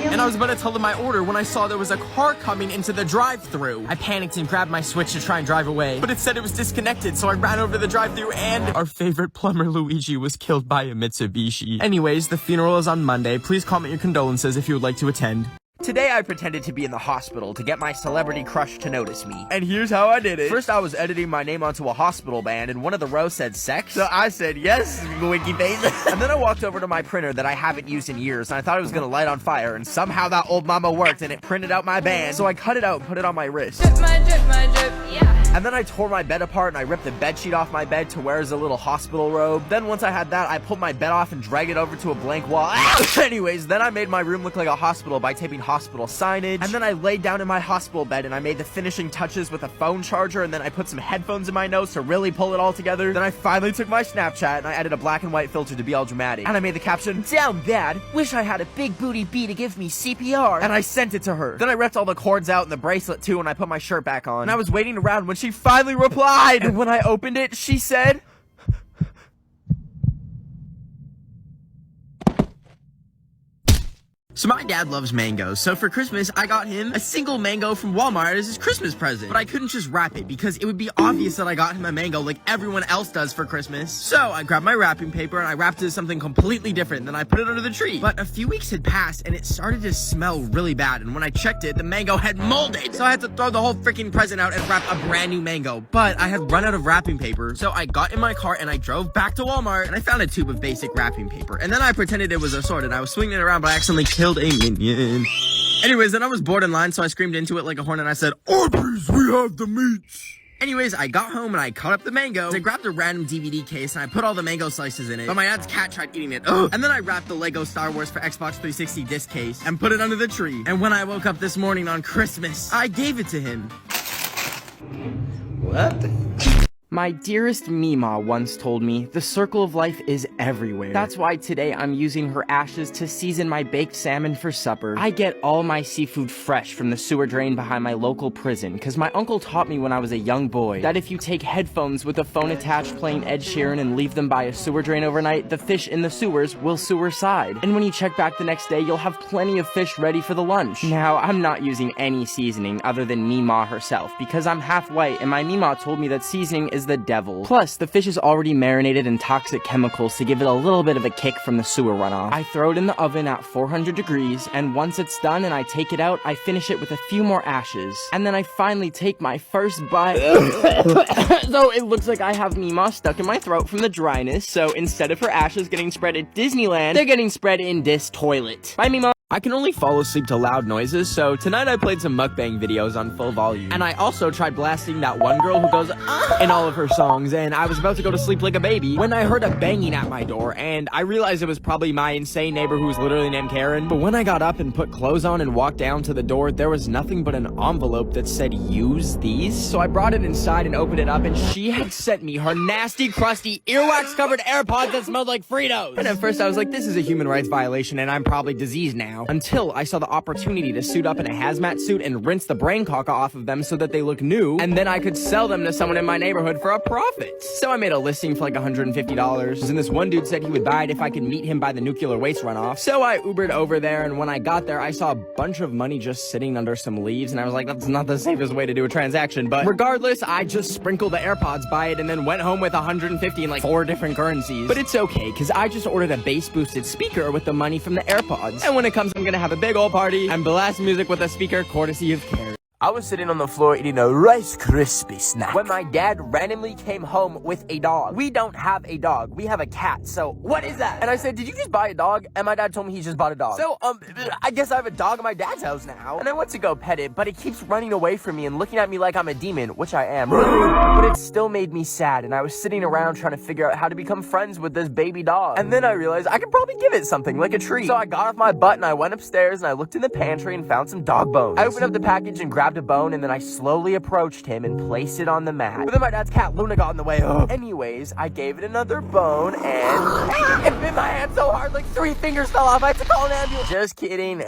Speaker 1: And I was about to tell them my order when I saw there was a car coming into the drive-thru. I panicked and grabbed my Switch to try and drive away, but it said it was disconnected, so I ran over to the drive-thru and our favorite plumber Luigi was killed by a Mitsubishi. Anyways, the funeral is on Monday. Please comment your condolences if you would like to attend.
Speaker 2: Today I pretended to be in the hospital to get my celebrity crush to notice me.
Speaker 1: And here's how I did it.
Speaker 2: First I was editing my name onto a hospital band and one of the rows said sex.
Speaker 1: So I said, yes, wiki face.
Speaker 2: And then I walked over to my printer that I haven't used in years and I thought it was gonna light on fire and somehow that old mama worked and it printed out my band. So I cut it out and put it on my wrist.
Speaker 8: Drip, my drip, yeah.
Speaker 2: And then I tore my bed apart and I ripped the bed sheet off my bed to wear as a little hospital robe. Then once I had that, I pulled my bed off and dragged it over to a blank wall. Anyways, then I made my room look like a hospital by taping hospital signage. And then I laid down in my hospital bed and I made the finishing touches with a phone charger and then I put some headphones in my nose to really pull it all together. Then I finally took my Snapchat and I added a black and white filter to be all dramatic. And I made the caption, "Down bad, wish I had a big booty bee to give me CPR." And I sent it to her. Then I ripped all the cords out and the bracelet too and I put my shirt back on. And I was waiting around when she finally replied. And when I opened it, she said...
Speaker 1: So my dad loves mangoes, so for Christmas, I got him a single mango from Walmart as his Christmas present. But I couldn't just wrap it, because it would be obvious that I got him a mango like everyone else does for Christmas. So I grabbed my wrapping paper and I wrapped it as something completely different, then I put it under the tree. But a few weeks had passed and it started to smell really bad, and when I checked it, the mango had molded. So I had to throw the whole freaking present out and wrap a brand new mango. But I had run out of wrapping paper, so I got in my car and I drove back to Walmart and I found a tube of basic wrapping paper. And then I pretended it was a sword and I was swinging it around, but I accidentally killed a minion. Anyways, then I was bored in line, so I screamed into it like a horn and I said, "Arby's, we have the meats." Anyways, I got home and I cut up the mango. I grabbed a random DVD case and I put all the mango slices in it. But my dad's cat tried eating it. Ugh. And then I wrapped the Lego Star Wars for Xbox 360 disc case and put it under the tree. And when I woke up this morning on Christmas, I gave it to him.
Speaker 2: What? My dearest Mima once told me, the circle of life is everywhere. That's why today I'm using her ashes to season my baked salmon for supper. I get all my seafood fresh from the sewer drain behind my local prison, because my uncle taught me when I was a young boy that if you take headphones with a phone attached playing Ed Sheeran and leave them by a sewer drain overnight, the fish in the sewers will sewer side. And when you check back the next day, you'll have plenty of fish ready for the lunch. Now, I'm not using any seasoning other than Mima herself, because I'm half white and my Mima told me that seasoning is the devil. Plus, the fish is already marinated in toxic chemicals to give it a little bit of a kick from the sewer runoff. I throw it in the oven at 400 degrees, and once it's done and I take it out, I finish it with a few more ashes. And then I finally take my first bite. So it looks like I have Mima stuck in my throat from the dryness, so instead of her ashes getting spread at Disneyland, they're getting spread in this toilet. Bye, Mima!
Speaker 1: I can only fall asleep to loud noises, so tonight I played some mukbang videos on full volume. And I also tried blasting that one girl who goes, in all of her songs, and I was about to go to sleep like a baby when I heard a banging at my door, and I realized it was probably my insane neighbor who was literally named Karen. But when I got up and put clothes on and walked down to the door, there was nothing but an envelope that said, "Use these." So I brought it inside and opened it up, and she had sent me her nasty, crusty, earwax-covered AirPods that smelled like Fritos. And at first I was like, this is a human rights violation, and I'm probably diseased now. Until I saw the opportunity to suit up in a hazmat suit and rinse the brain caca off of them so that they look new, and then I could sell them to someone in my neighborhood for a profit. So I made a listing for like $150, and this one dude said he would buy it if I could meet him by the nuclear waste runoff. So I Ubered over there, and when I got there, I saw a bunch of money just sitting under some leaves, and I was like, that's not the safest way to do a transaction. But regardless, I just sprinkled the AirPods by it and then went home with 150 in like 4 different currencies. But it's okay, because I just ordered a bass boosted speaker with the money from the AirPods. And when it comes, I'm gonna have a big old party and blast music with a speaker courtesy of Karen. I was sitting on the floor eating a Rice Krispie snack when my dad randomly came home with a dog. We don't have a dog. We have a cat. So what is that? And I said, did you just buy a dog? And my dad told me he just bought a dog. So, I guess I have a dog at my dad's house now. And I went to go pet it, but it keeps running away from me and looking at me like I'm a demon, which I am. But it still made me sad. And I was sitting around trying to figure out how to become friends with this baby dog. And then I realized I could probably give it something, like a treat. So I got off my butt and I went upstairs and I looked in the pantry and found some dog bones. I opened up the package and grabbed
Speaker 2: grabbed a bone, and then I slowly approached him and placed it on the mat. But then my dad's cat, Luna, got in the way. Anyways, I gave it another bone, and it bit my hand so hard, like 3 fingers fell off. I had to call an ambulance. Just kidding.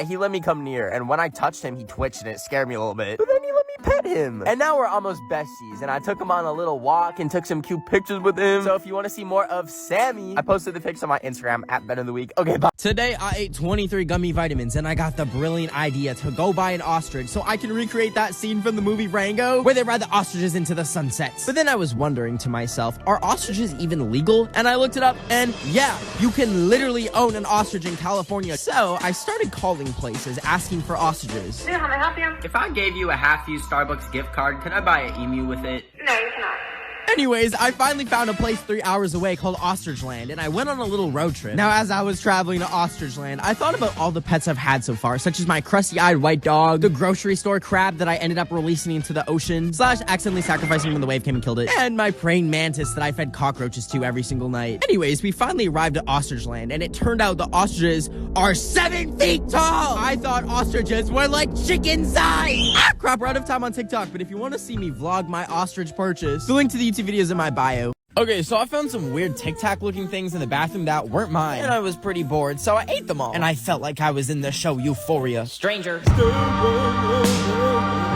Speaker 2: He let me come near, and when I touched him, he twitched, and it scared me a little bit. But then he let me pet him. And now we're almost besties, and I took him on a little walk and took some cute pictures with him. So if you want to see more of Sammy, I posted the pics on my Instagram at Ben of the Week. Okay, bye. Today, I ate 23 gummy vitamins, and I got the brilliant idea to go buy an ostrich so I can recreate that scene from the movie Rango where they ride the ostriches into the sunsets. But then I was wondering to myself, are ostriches even legal? And I looked it up, and yeah, you can literally own an ostrich in California. So I started calling places asking for ostriches.
Speaker 8: How may I help you?
Speaker 2: If I gave you a half-used Starbucks gift card, could I buy an emu with it?
Speaker 8: No, you cannot.
Speaker 2: Anyways, I finally found a place 3 hours away called Ostrich Land, and I went on a little road trip. Now, as I was traveling to Ostrich Land, I thought about all the pets I've had so far, such as my crusty-eyed white dog, the grocery store crab that I ended up releasing into the ocean, / accidentally sacrificing when the wave came and killed it, and my praying mantis that I fed cockroaches to every single night. Anyways, we finally arrived at Ostrich Land, and it turned out the ostriches are 7 feet tall! I thought ostriches were like chicken size! Crap, we're out of time on TikTok, but if you want to see me vlog my ostrich purchase, the link to the YouTube video is in my bio. Okay, so I found some weird Tic Tac looking things in the bathroom that weren't mine, and I was pretty bored, so I ate them all. And I felt like I was in the show Euphoria. Stranger.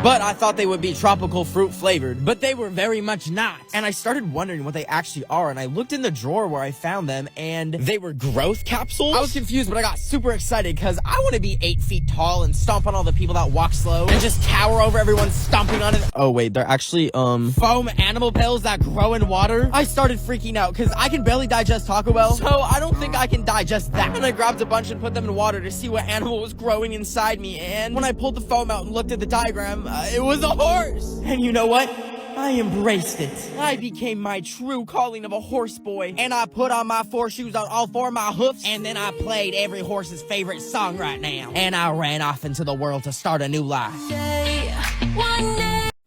Speaker 2: But I thought they would be tropical fruit flavored, but they were very much not. And I started wondering what they actually are, and I looked in the drawer where I found them, and they were growth capsules. I was confused, but I got super excited because I want to be 8 feet tall and stomp on all the people that walk slow and just tower over everyone stomping on it. Oh wait, they're actually foam animal pills that grow in water. I started freaking out because I can barely digest Taco Bell, so I don't think I can digest that. And I grabbed a bunch and put them in water to see what animal was growing inside me, and when I pulled the foam out and looked at the diagram, it was a horse! And you know what? I embraced it. I became my true calling of a horse boy, and I put on my 4 shoes on all 4 of my hoofs, and then I played every horse's favorite song right now. And I ran off into the world to start a new life.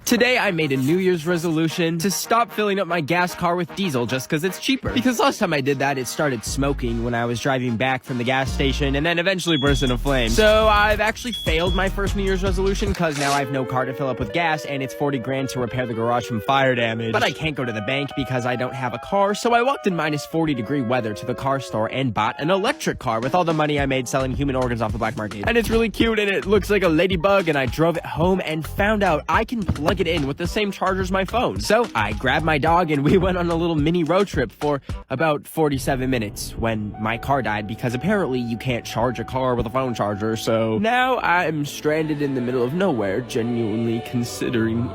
Speaker 2: Today, I made a New Year's resolution to stop filling up my gas car with diesel just because it's cheaper. Because last time I did that, it started smoking when I was driving back from the gas station and then eventually burst into flames. So I've actually failed my first New Year's resolution because now I have no car to fill up with gas and it's 40 grand to repair the garage from fire damage. But I can't go to the bank because I don't have a car, so I walked in minus 40-degree weather to the car store and bought an electric car with all the money I made selling human organs off the black market. And it's really cute and it looks like a ladybug, and I drove it home and found out I can plug it in with the same charger as my phone. So I grabbed my dog and we went on a little mini road trip for about 47 minutes when my car died, because apparently you can't charge a car with a phone charger. So now I'm stranded in the middle of nowhere, genuinely considering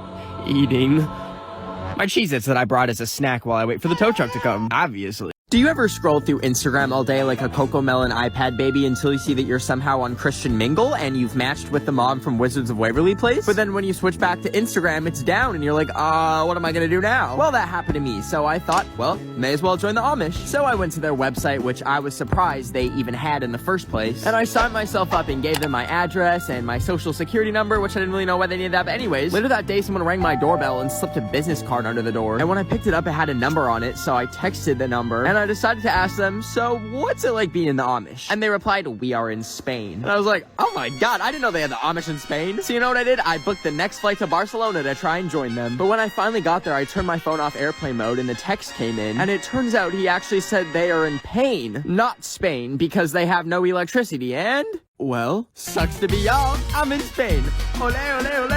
Speaker 2: eating my Cheez-Its that I brought as a snack while I wait for the tow truck to come, obviously. Do you ever scroll through Instagram all day like a Cocomelon iPad baby until you see that you're somehow on Christian Mingle and you've matched with the mom from Wizards of Waverly Place? But then when you switch back to Instagram, it's down and you're like, what am I gonna do now? Well, that happened to me, so I thought, well, may as well join the Amish. So I went to their website, which I was surprised they even had in the first place, and I signed myself up and gave them my address and my social security number, which I didn't really know why they needed that, but anyways, later that day someone rang my doorbell and slipped a business card under the door, and when I picked it up, it had a number on it, so I texted the number, and I decided to ask them, so what's it like being in the Amish? And they replied, we are in Spain. And I was like, oh my god, I didn't know they had the Amish in Spain. So you know what I did? I booked the next flight to Barcelona to try and join them. But when I finally got there, I turned my phone off airplane mode and the text came in, and it turns out he actually said they are in Pain, not Spain, because they have no electricity, and well, sucks to be y'all, I'm in Spain. Ole, ole, ole,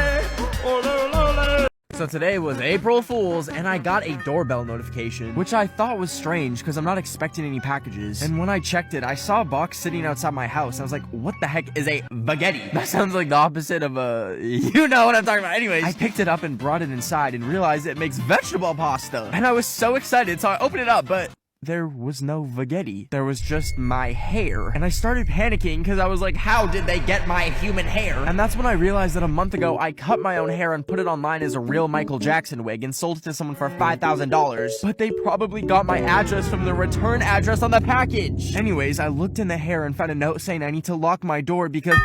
Speaker 2: ole, ole, ole. So today was April Fool's, and I got a doorbell notification, which I thought was strange because I'm not expecting any packages. And when I checked it, I saw a box sitting outside my house. I was like, what the heck is a baguette? That sounds like the opposite of a... You know what I'm talking about. Anyways, I picked it up and brought it inside and realized it makes vegetable pasta. And I was so excited, so I opened it up, but... there was no spaghetti. There was just my hair. And I started panicking because I was like, how did they get my human hair? And that's when I realized that a month ago, I cut my own hair and put it online as a real Michael Jackson wig and sold it to someone for $5,000. But they probably got my address from the return address on the package. Anyways, I looked in the hair and found a note saying I need to lock my door because...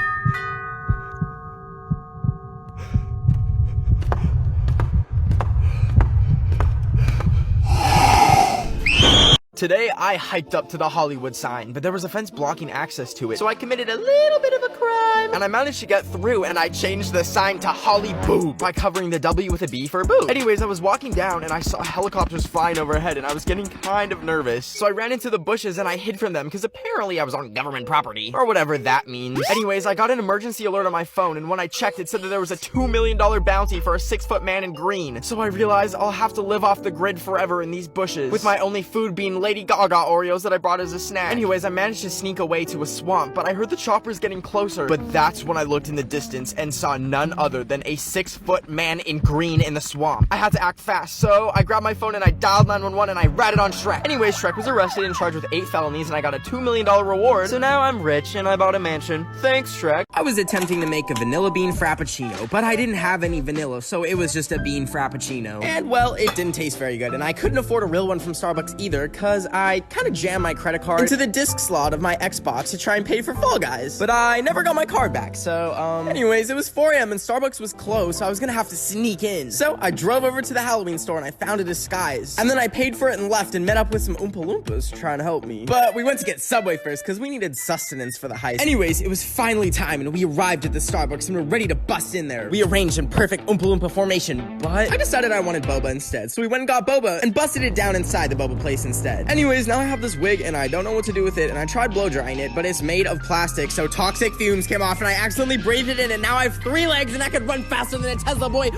Speaker 1: Today, I hiked up to the Hollywood sign, but there was a fence blocking access to it, so I committed a little bit of a crime. And I managed to get through, and I changed the sign to Holly Boob by covering the W with a B for boob. Anyways, I was walking down, and I saw helicopters flying overhead, and I was getting kind of nervous. So I ran into the bushes, and I hid from them, because apparently I was on government property, or whatever that means. Anyways, I got an emergency alert on my phone, and when I checked, it said that there was a $2 million bounty for a 6-foot man in green. So I realized I'll have to live off the grid forever in these bushes, with my only food being Lady Gaga Oreos that I brought as a snack. Anyways, I managed to sneak away to a swamp, but I heard the choppers getting closer. But that's when I looked in the distance and saw none other than a 6-foot man in green in the swamp. I had to act fast, so I grabbed my phone and I dialed 911 and I ratted on Shrek. Anyways, Shrek was arrested and charged with 8 felonies, and I got a $2 million reward. So now I'm rich and I bought a mansion. Thanks, Shrek.
Speaker 2: I was attempting to make a vanilla bean frappuccino, but I didn't have any vanilla, so it was just a bean frappuccino. And well, it didn't taste very good, and I couldn't afford a real one from Starbucks either, cause I kind of jammed my credit card into the disc slot of my Xbox to try and pay for Fall Guys. But I never got my card back, so, anyways, it was 4 a.m. and Starbucks was closed, so I was gonna have to sneak in. So I drove over to the Halloween store and I found a disguise. And then I paid for it and left and met up with some Oompa Loompas trying to help me. But we went to get Subway first, cause we needed sustenance for the heist. Anyways, it was finally time, and we arrived at the Starbucks and were ready to bust in there. We arranged in perfect Oompa Loompa formation, but I decided I wanted boba instead, so we went and got boba and busted it down inside the boba place instead. Anyways, now I have this wig and I don't know what to do with it, and I tried blow drying it, but it's made of plastic, so toxic fumes came off and I accidentally breathed it in, and now I have 3 legs and I could run faster than a Tesla boy.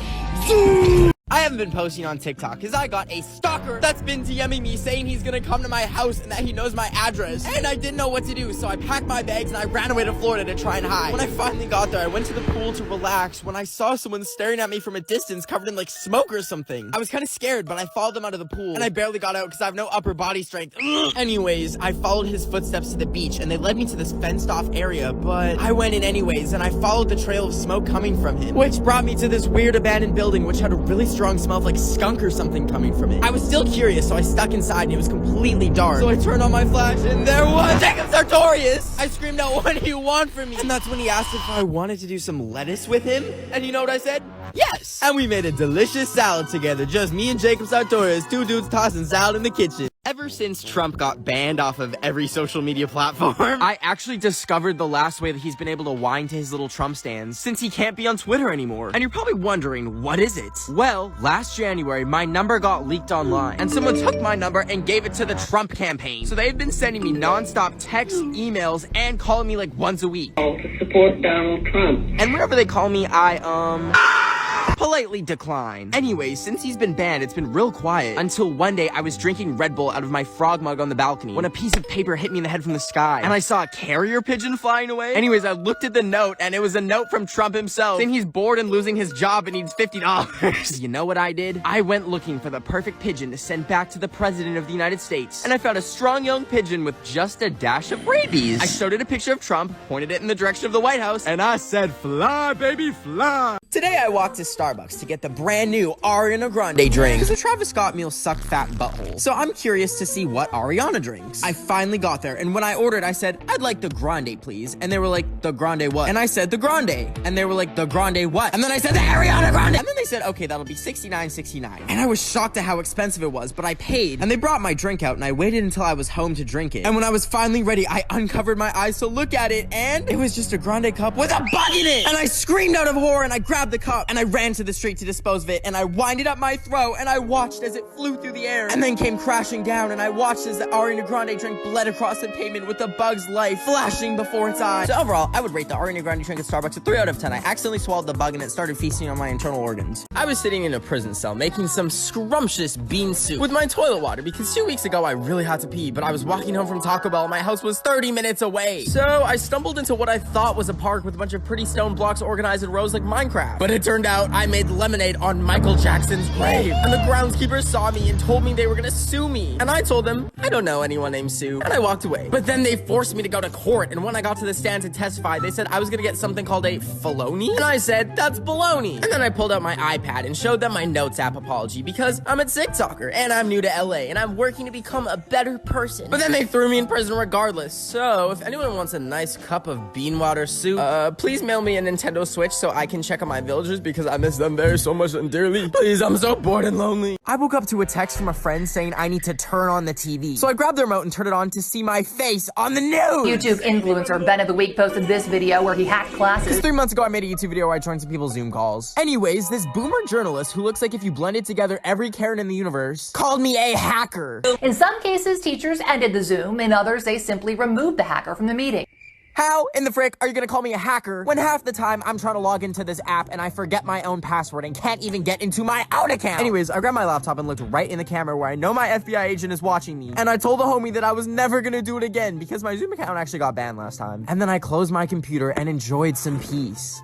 Speaker 2: Zoom! I haven't been posting on TikTok because I got a stalker that's been DMing me saying he's gonna come to my house and that he knows my address. And I didn't know what to do, so I packed my bags and I ran away to Florida to try and hide. When I finally got there, I went to the pool to relax when I saw someone staring at me from a distance covered in like smoke or something. I was kind of scared, but I followed them out of the pool and I barely got out because I have no upper body strength. Anyways, I followed his footsteps to the beach and they led me to this fenced off area, but I went in anyways and I followed the trail of smoke coming from him, which brought me to this weird abandoned building which had a really strong smell of like skunk or something coming from it. I was still curious, so I stuck inside and it was completely dark. So I turned on my flash and there was Jacob Sartorius! I screamed out, "What do you want from me?" And that's when he asked if I wanted to do some lettuce with him. And you know what I said? Yes! And we made a delicious salad together, just me and Jacob Sartorius, 2 dudes tossing salad in the kitchen. Ever since Trump got banned off of every social media platform, I actually discovered the last way that he's been able to whine to his little Trump stands, since he can't be on Twitter anymore. And you're probably wondering, what is it? Well, last January, my number got leaked online, and someone took my number and gave it to the Trump campaign. So they've been sending me non-stop texts, emails, and calling me like once a week.
Speaker 9: To support Donald Trump.
Speaker 2: And whenever they call me, I, politely decline. Anyways, since he's been banned, it's been real quiet until one day I was drinking Red Bull out of my frog mug on the balcony when a piece of paper hit me in the head from the sky and I saw a carrier pigeon flying away. Anyways, I looked at the note and it was a note from Trump himself saying he's bored and losing his job and needs $50. You know what I did? I went looking for the perfect pigeon to send back to the president of the United States, and I found a strong young pigeon with just a dash of rabies. I showed it a picture of Trump, pointed it in the direction of the White House, and I said, "Fly, baby, fly." Today I walked to Starbucks to get the brand new Ariana Grande drink, because the Travis Scott meal sucked fat butthole. So I'm curious to see what Ariana drinks. I finally got there, and when I ordered, I said, "I'd like the Grande, please." And they were like, "The Grande what?" And I said, "The Grande." And they were like, "The Grande what?" And then I said, "The Ariana Grande." And then they said, "Okay, that'll be $69.69. And I was shocked at how expensive it was, but I paid. And they brought my drink out, and I waited until I was home to drink it. And when I was finally ready, I uncovered my eyes to look at it, and it was just a Grande cup with a bug in it. And I screamed out of horror, and I grabbed the cup, and I ran to the street to dispose of it, and I wound it up my throat, and I watched as it flew through the air, and then came crashing down, and I watched as the Ariana Grande drink bled across the pavement with the bug's life flashing before its eyes. So overall, I would rate the Ariana Grande drink at Starbucks a 3 out of 10. I accidentally swallowed the bug, and it started feasting on my internal organs. I was sitting in a prison cell making some scrumptious bean soup with my toilet water, because 2 weeks ago I really had to pee, but I was walking home from Taco Bell, and my house was 30 minutes away. So I stumbled into what I thought was a park with a bunch of pretty stone blocks organized in rows like Minecraft. But it turned out I made lemonade on Michael Jackson's grave. And the groundskeeper saw me and told me they were gonna sue me. And I told them, I don't know anyone named Sue. And I walked away. But then they forced me to go to court. And when I got to the stand to testify, they said I was gonna get something called a felony. And I said, that's baloney. And then I pulled out my iPad and showed them my Notes app apology because I'm a TikToker and I'm new to LA and I'm working to become a better person. But then they threw me in prison regardless. So if anyone wants a nice cup of bean water soup, please mail me a Nintendo Switch so I can check on my
Speaker 1: my villagers because I miss them very so much and dearly. Please, I'm so bored and lonely. I woke up to a text from a friend saying I need to turn on the TV. So I grabbed the remote and turned it on to see my face on the news.
Speaker 10: YouTube influencer Ben of the Week posted this video where he hacked classes.
Speaker 1: 3 months ago, I made a YouTube video where I joined some people's Zoom calls. Anyways, this boomer journalist who looks like if you blended together every Karen in the universe called me a hacker.
Speaker 10: In some cases, teachers ended the Zoom. In others, they simply removed the hacker from the meeting.
Speaker 1: How in the frick are you gonna call me a hacker when half the time I'm trying to log into this app and I forget my own password and can't even get into my own account? Anyways, I grabbed my laptop and looked right in the camera where I know my FBI agent is watching me. And I told the homie that I was never gonna do it again because my Zoom account actually got banned last time. And then I closed my computer and enjoyed some peace.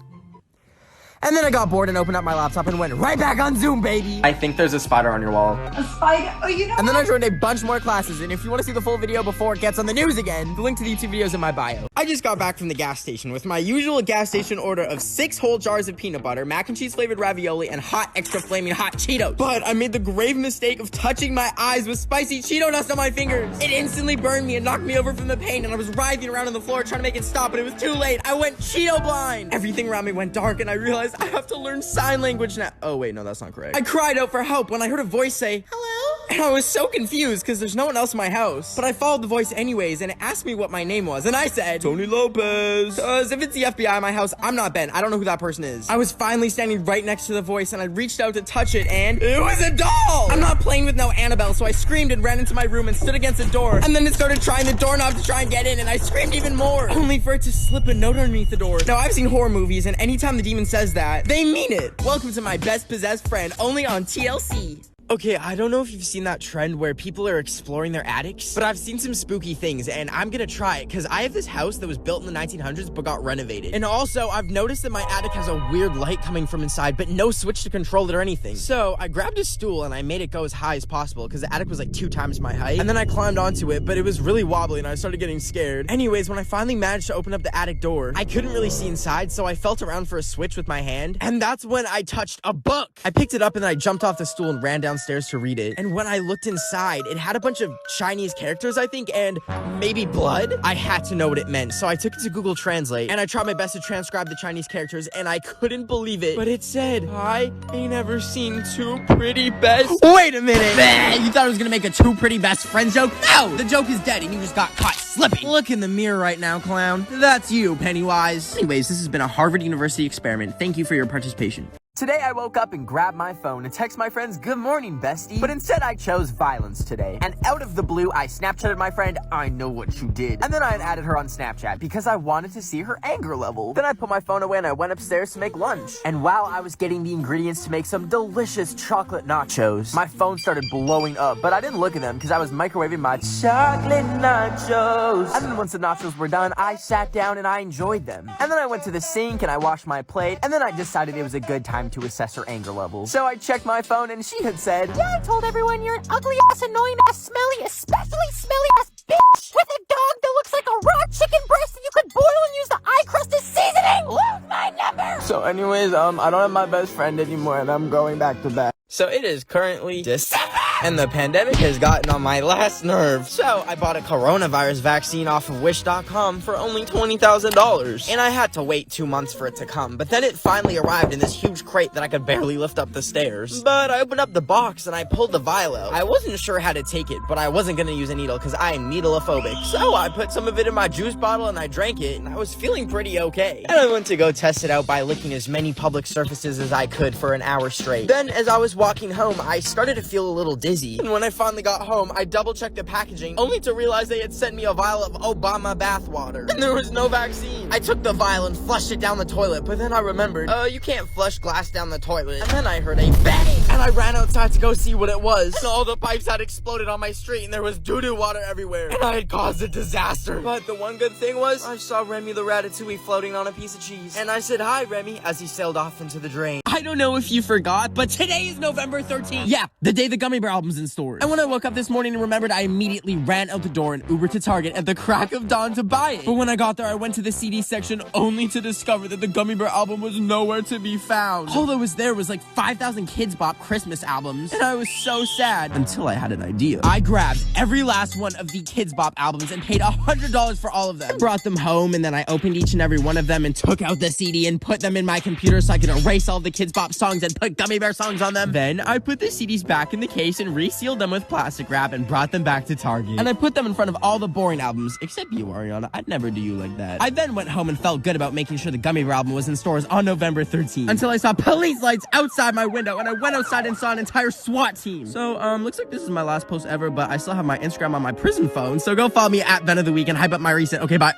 Speaker 1: And then I got bored and opened up my laptop and went right back on Zoom, baby. I think there's a spider on your wall.
Speaker 3: A spider? Oh, you know.
Speaker 1: And then I joined a bunch more classes, and if you want to see the full video before it gets on the news again, the link to the YouTube video is in my bio. I just got back from the gas station with my usual gas station order of 6 whole jars of peanut butter, mac and cheese flavored ravioli, and hot extra flaming hot Cheetos. But I made the grave mistake of touching my eyes with spicy Cheeto dust on my fingers. It instantly burned me and knocked me over from the pain, and I was writhing around on the floor trying to make it stop, but it was too late. I went Cheeto blind. Everything around me went dark, and I realized I have to learn sign language now. Oh wait, no, that's not correct. I cried out for help when I heard a voice say, "Hello?" And I was so confused because there's no one else in my house. But I followed the voice anyways, and it asked me what my name was, and I said, Tony Lopez. Because if it's the FBI in my house, I'm not Ben. I don't know who that person is. I was finally standing right next to the voice, and I reached out to touch it, and it was a doll! I'm not playing with no Annabelle, so I screamed and ran into my room and stood against the door, and then it started trying the doorknob to try and get in, and I screamed even more, only for it to slip a note underneath the door. Now, I've seen horror movies, and anytime the demon says that, they mean it. Welcome to my best possessed friend, only on TLC. Okay, I don't know if you've seen that trend where people are exploring their attics, but I've seen some spooky things, and I'm gonna try it, because I have this house that was built in the 1900s but got renovated. And also, I've noticed that my attic has a weird light coming from inside, but no switch to control it or anything. So, I grabbed a stool and I made it go as high as possible, because the attic was like 2 times my height. And then I climbed onto it, but it was really wobbly, and I started getting scared. Anyways, when I finally managed to open up the attic door, I couldn't really see inside, so I felt around for a switch with my hand, and that's when I touched a book. I picked it up, and then I jumped off the stool and ran downstairs to read it. And when I looked inside, it had a bunch of Chinese characters, I think, and maybe blood. I had to know what it meant, so I took it to Google Translate, and I tried my best to transcribe the Chinese characters, and I couldn't believe it. But it said, I ain't never seen 2 pretty best. Wait a minute. Man, you thought I was gonna make a 2 pretty best friends joke? No, the joke is dead, and you just got caught slipping. Look in the mirror right now, clown. That's you, Pennywise. Anyways, this has been a Harvard University experiment. Thank you for your participation. Today I woke up and grabbed my phone and text my friends, "Good morning, bestie." But instead I chose violence today. And out of the blue, I Snapchatted my friend, "I know what you did." And then I added her on Snapchat because I wanted to see her anger level. Then I put my phone away and I went upstairs to make lunch. And while I was getting the ingredients to make some delicious chocolate nachos, my phone started blowing up. But I didn't look at them because I was microwaving my chocolate nachos. And then once the nachos were done, I sat down and I enjoyed them. And then I went to the sink and I washed my plate. And then I decided it was a good time to assess her anger level. So I checked my phone and she had said,
Speaker 4: Yeah, I told everyone you're an ugly ass, annoying ass, smelly, especially smelly ass bitch with a dog that looks like a raw chicken breast that you could boil and use the eye crust as seasoning. Lose my number.
Speaker 1: So anyways, I don't have my best friend anymore and I'm going back to bed. So it is currently December, and the pandemic has gotten on my last nerve. So I bought a coronavirus vaccine off of Wish.com for only $20,000. And I had to wait 2 months for it to come, but then it finally arrived in this huge crate that I could barely lift up the stairs. But I opened up the box and I pulled the vial out. I wasn't sure how to take it, but I wasn't gonna use a needle because I am needleophobic. So I put some of it in my juice bottle and I drank it, and I was feeling pretty okay. And I went to go test it out by licking as many public surfaces as I could for an hour straight. Then as I was walking home, I started to feel a little dizzy. And when I finally got home, I double-checked the packaging, only to realize they had sent me a vial of Obama bathwater. And there was no vaccine. I took the vial and flushed it down the toilet, but then I remembered, you can't flush glass down the toilet. And then I heard a bang! And I ran outside to go see what it was. And all the pipes had exploded on my street, and there was doo-doo water everywhere. And I had caused a disaster. But the one good thing was, I saw Remy the Ratatouille floating on a piece of cheese. And I said, "Hi, Remy," as he sailed off into the drain.
Speaker 2: I don't know if you forgot, but today is November 13th. Yeah, the day the Gummy Bear album's in stores. And when I woke up this morning and remembered, I immediately ran out the door and Ubered to Target at the crack of dawn to buy it. But when I got there, I went to the CD section only to discover that the Gummy Bear album was nowhere to be found. All that was there was like 5,000 Kids Bop Christmas albums, and I was so sad until I had an idea. I grabbed every last one of the Kids Bop albums and paid $100 for all of them. I brought them home, and then I opened each and every one of them and took out the CD and put them in my computer so I could erase all the Kids Bop songs and put Gummy Bear songs on them. Then I put the CDs back in the case and resealed them with plastic wrap and brought them back to Target. And I put them in front of all the boring albums, except you, Ariana. I'd never do you like that. I then went home and felt good about making sure the Gummy Bear album was in stores on November 13th. Until I saw police lights outside my window, and I went outside and saw an entire SWAT team. So, looks like this is my last post ever, but I still have my Instagram on my prison phone, so go follow me at Ben of the Week and hype up my recent. Okay, bye.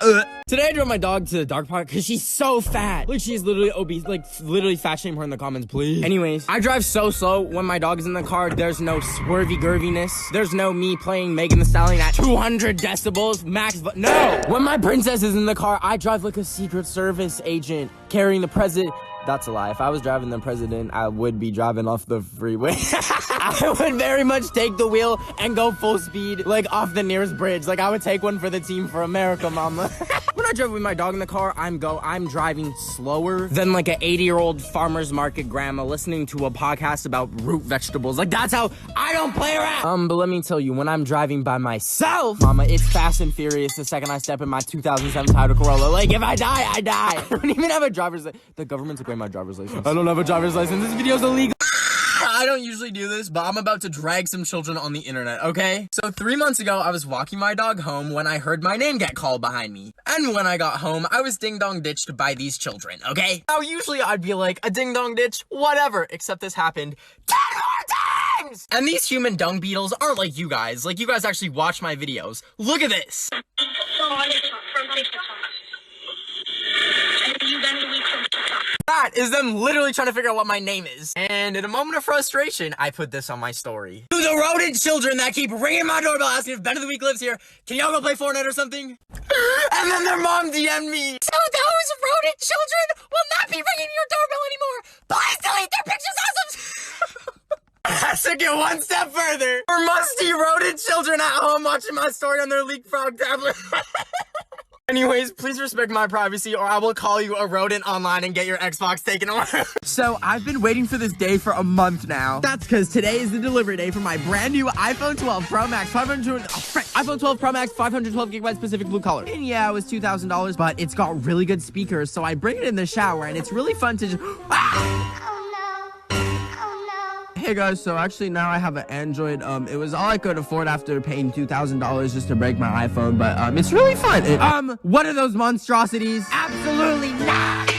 Speaker 2: Today I drove my dog to the dog park because she's so fat. Like, she's literally obese. Like, literally fat shame her in the comments, please. Anyways, I drive so slow when my dog is in the car. There's no swervy-gerviness. There's no me playing Megan Thee Stallion at 200 decibels max. But no! When my princess is in the car, I drive like a Secret Service agent carrying the president. That's a lie. If I was driving the president, I would be driving off the freeway. I would very much take the wheel and go full speed, like off the nearest bridge. Like, I would take one for the team for America, mama. When I drove with my dog in the car, I'm driving slower than like an 80-year-old farmer's market grandma listening to a podcast about root vegetables. Like, that's how I don't play around. But let me tell you, when I'm driving by myself, mama, it's fast and furious the second I step in my 2007 Toyota Corolla. Like, if I die, I die. I don't even have a driver's license. The government took away my driver's license. I don't have a driver's license. This video's illegal. I don't usually do this, but I'm about to drag some children on the internet, okay? So 3 months ago, I was walking my dog home when I heard my name get called behind me. And when I got home, I was ding-dong ditched by these children, okay? Now, usually I'd be like, a ding-dong ditch, whatever, except this happened 10 more times! And these human dung beetles aren't like you guys. Like, you guys actually watch my videos. Look at this. That is them literally trying to figure out what my name is. And in a moment of frustration, I put this on my story. To the rodent children that keep ringing my doorbell asking if Ben of the Week lives here, can y'all go play Fortnite or something? And then their mom DM'd me. So those rodent children will not be ringing your doorbell anymore. Please delete their pictures as of... I took it one step further. For musty rodent children at home watching my story on their Leak Frog tablet. Anyways, please respect my privacy or I will call you a rodent online and get your Xbox taken away. So, I've been waiting for this day for a month now. That's because today is the delivery day for my brand new iPhone 12 Pro Max iPhone 12 Pro Max 512 gigabytes Pacific Blue color. And yeah, it was $2,000, but it's got really good speakers, so I bring it in the shower and it's really fun to just... Hey guys, so actually now I have an Android. It was all I could afford after paying $2,000 just to break my iPhone, but it's really fun. What are those monstrosities? Absolutely not!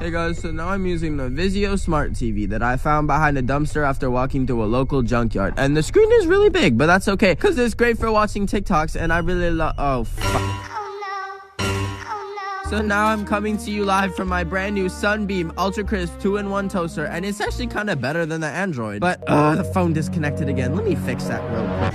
Speaker 2: Hey guys, so now I'm using the Vizio Smart TV that I found behind a dumpster after walking through a local junkyard. And the screen is really big, but that's okay, because it's great for watching TikToks, and I really love... Oh, fuck. So now I'm coming to you live from my brand new Sunbeam Ultra Crisp 2-in-1 toaster, and it's actually kind of better than the Android. But, the phone disconnected again. Let me fix that real quick.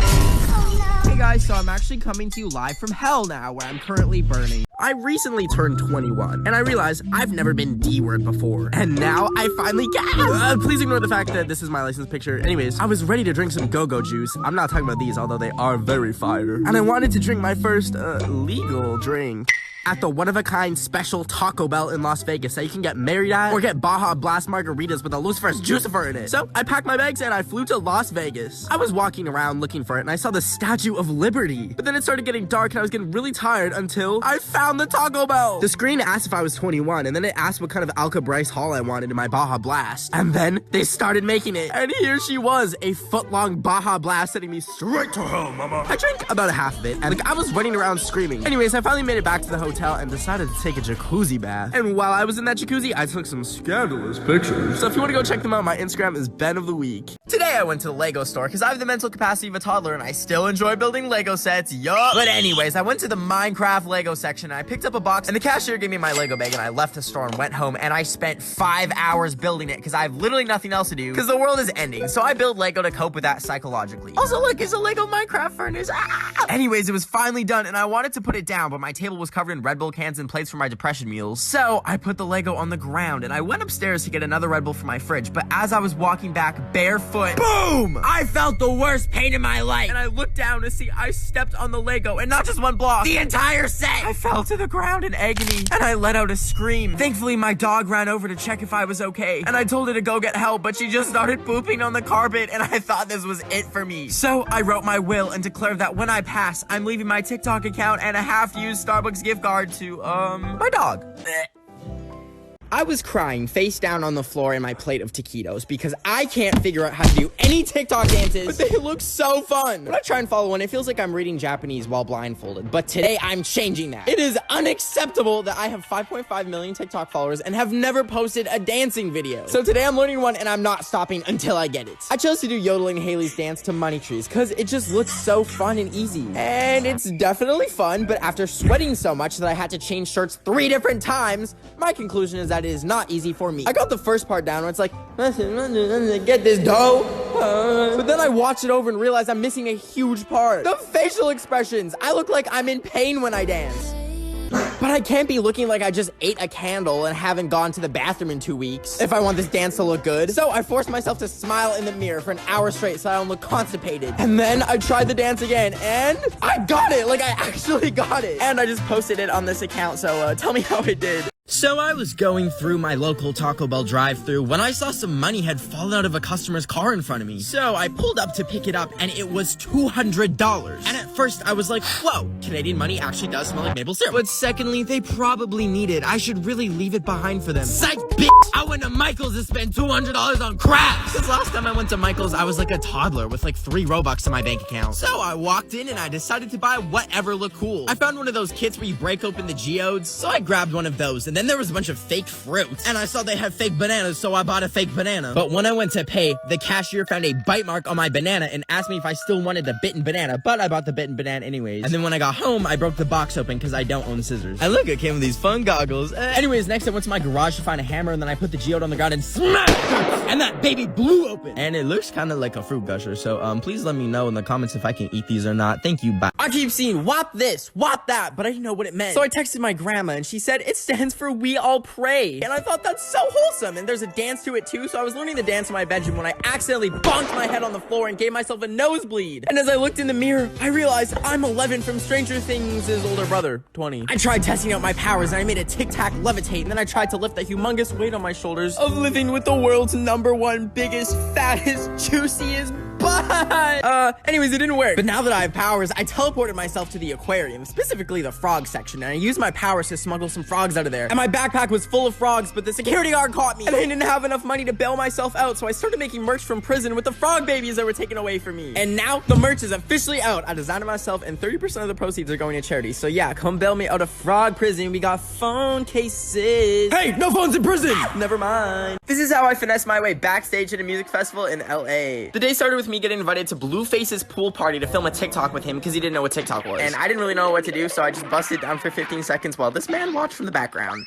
Speaker 2: Hey guys, so I'm actually coming to you live from hell now, where I'm currently burning. I recently turned 21, and I realized I've never been D-word before. And now I finally can! Please ignore the fact that this is my license picture. Anyways, I was ready to drink some go-go juice. I'm not talking about these, although they are very fire. And I wanted to drink my first, legal drink at the one-of-a-kind special Taco Bell in Las Vegas that you can get married at or get Baja Blast margaritas with a Lucifer's Jucifer in it. So I packed my bags and I flew to Las Vegas. I was walking around looking for it and I saw the Statue of Liberty. But then it started getting dark and I was getting really tired until I found the Taco Bell. The screen asked if I was 21 and then it asked what kind of Alka Bryce Hall I wanted in my Baja Blast. And then they started making it. And here she was, a foot-long Baja Blast sending me straight to hell, mama. I drank about a half of it and I was running around screaming. Anyways, I finally made it back to the hotel and decided to take a jacuzzi bath. And while I was in that jacuzzi, I took some scandalous pictures. So if you want to go check them out, my Instagram is Ben of the Week. Today I went to the Lego store because I have the mental capacity of a toddler and I still enjoy building Lego sets, yup. But anyways, I went to the Minecraft Lego section and I picked up a box and the cashier gave me my Lego bag and I left the store and went home and I spent 5 hours building it because I have literally nothing else to do because the world is ending. So I build Lego to cope with that psychologically. Also, look, it's a Lego Minecraft furnace. Ah! Anyways, it was finally done and I wanted to put it down, but my table was covered in
Speaker 1: and Red Bull cans and plates for my depression meals. So I put the Lego on the ground and I went upstairs to get another Red Bull for my fridge. But as I was walking back barefoot, boom! I felt the worst pain in my life. And I looked down to see I stepped on the Lego, and not just one block, the entire set. I fell to the ground in agony and I let out a scream. Thankfully, my dog ran over to check if I was okay. And I told her to go get help, but she just started pooping on the carpet and I thought this was it for me. So I wrote my will and declared that when I pass, I'm leaving my TikTok account and a half-used Starbucks gift card to, my dog. I was crying face down on the floor in my plate of taquitos because I can't figure out how to do any TikTok dances, but they look so fun. When I try and follow one, it feels like I'm reading Japanese while blindfolded, but today I'm changing that. It is unacceptable that I have 5.5 million TikTok followers and have never posted a dancing video. So today I'm learning one and I'm not stopping until I get it. I chose to do yodeling Haley's dance to money trees because it just looks so fun and easy. And it's definitely fun, but after sweating so much that I had to change shirts 3 different times, my conclusion is that it is not easy for me. I got the first part down where it's like, get this dough. But then I watched it over and realized I'm missing a huge part. The facial expressions. I look like I'm in pain when I dance. But I can't be looking like I just ate a candle and haven't gone to the bathroom in 2 weeks if I want this dance to look good. So I forced myself to smile in the mirror for an hour straight so I don't look constipated. And then I tried the dance again and I got it. Like, I actually got it. And I just posted it on this account, so tell me how it did. So I was going through my local Taco Bell drive-thru when I saw some money had fallen out of a customer's car in front of me. So I pulled up to pick it up and it was $200. And at first I was like, whoa, Canadian money actually does smell like maple syrup. But secondly, they probably need it. I should really leave it behind for them. Psych, bitch! I went to Michael's to spend $200 on crap! Because last time I went to Michael's, I was like a toddler with like 3 Robux in my bank account. So I walked in and I decided to buy whatever looked cool. I found one of those kits where you break open the geodes, so I grabbed one of those, and then there was a bunch of fake fruit. And I saw they had fake bananas, so I bought a fake banana. But when I went to pay, the cashier found a bite mark on my banana and asked me if I still wanted the bitten banana, but I bought the bitten banana anyways. And then when I got home, I broke the box open because I don't own scissors. And look, it came with these fun goggles. Anyways, next I went to my garage to find a hammer, and then I put the geode on the ground and smashed it! And that baby blew open! And it looks kind of like a fruit gusher, so please let me know in the comments if I can eat these or not. Thank you, bye. I keep seeing "wop this, wop that," but I didn't know what it meant. So I texted my grandma, and she said it stands for "we all pray." And I thought that's so wholesome, and there's a dance to it too, so I was learning the dance in my bedroom when I accidentally bonked my head on the floor and gave myself a nosebleed. And as I looked in the mirror, I realized I'm 11 from Stranger Things' older brother, 20. I tried testing out my powers, and I made a tic-tac levitate, and then I tried to lift the humongous weight on my shoulders of living with the world's #1 biggest, fattest, juiciest butt. Anyways, it didn't work. But now that I have powers, I teleported myself to the aquarium, specifically the frog section, and I used my powers to smuggle some frogs out of there. And my backpack was full of frogs, but the security guard caught me, and I didn't have enough money to bail myself out, so I started making merch from prison with the frog babies that were taken away from me. And now, the merch is officially out. I designed it myself, and 30% of the proceeds are going to charity. So yeah, come bail me out of frog prison. We got phone cases. Hey, no phones in prison! Never mind. This is how I finessed my way backstage at a music festival in LA. The day started with me getting invited to Blueface's pool party to film a TikTok with him because he didn't know what TikTok was. And I didn't really know what to do, so I just busted down for 15 seconds while this man watched from the background.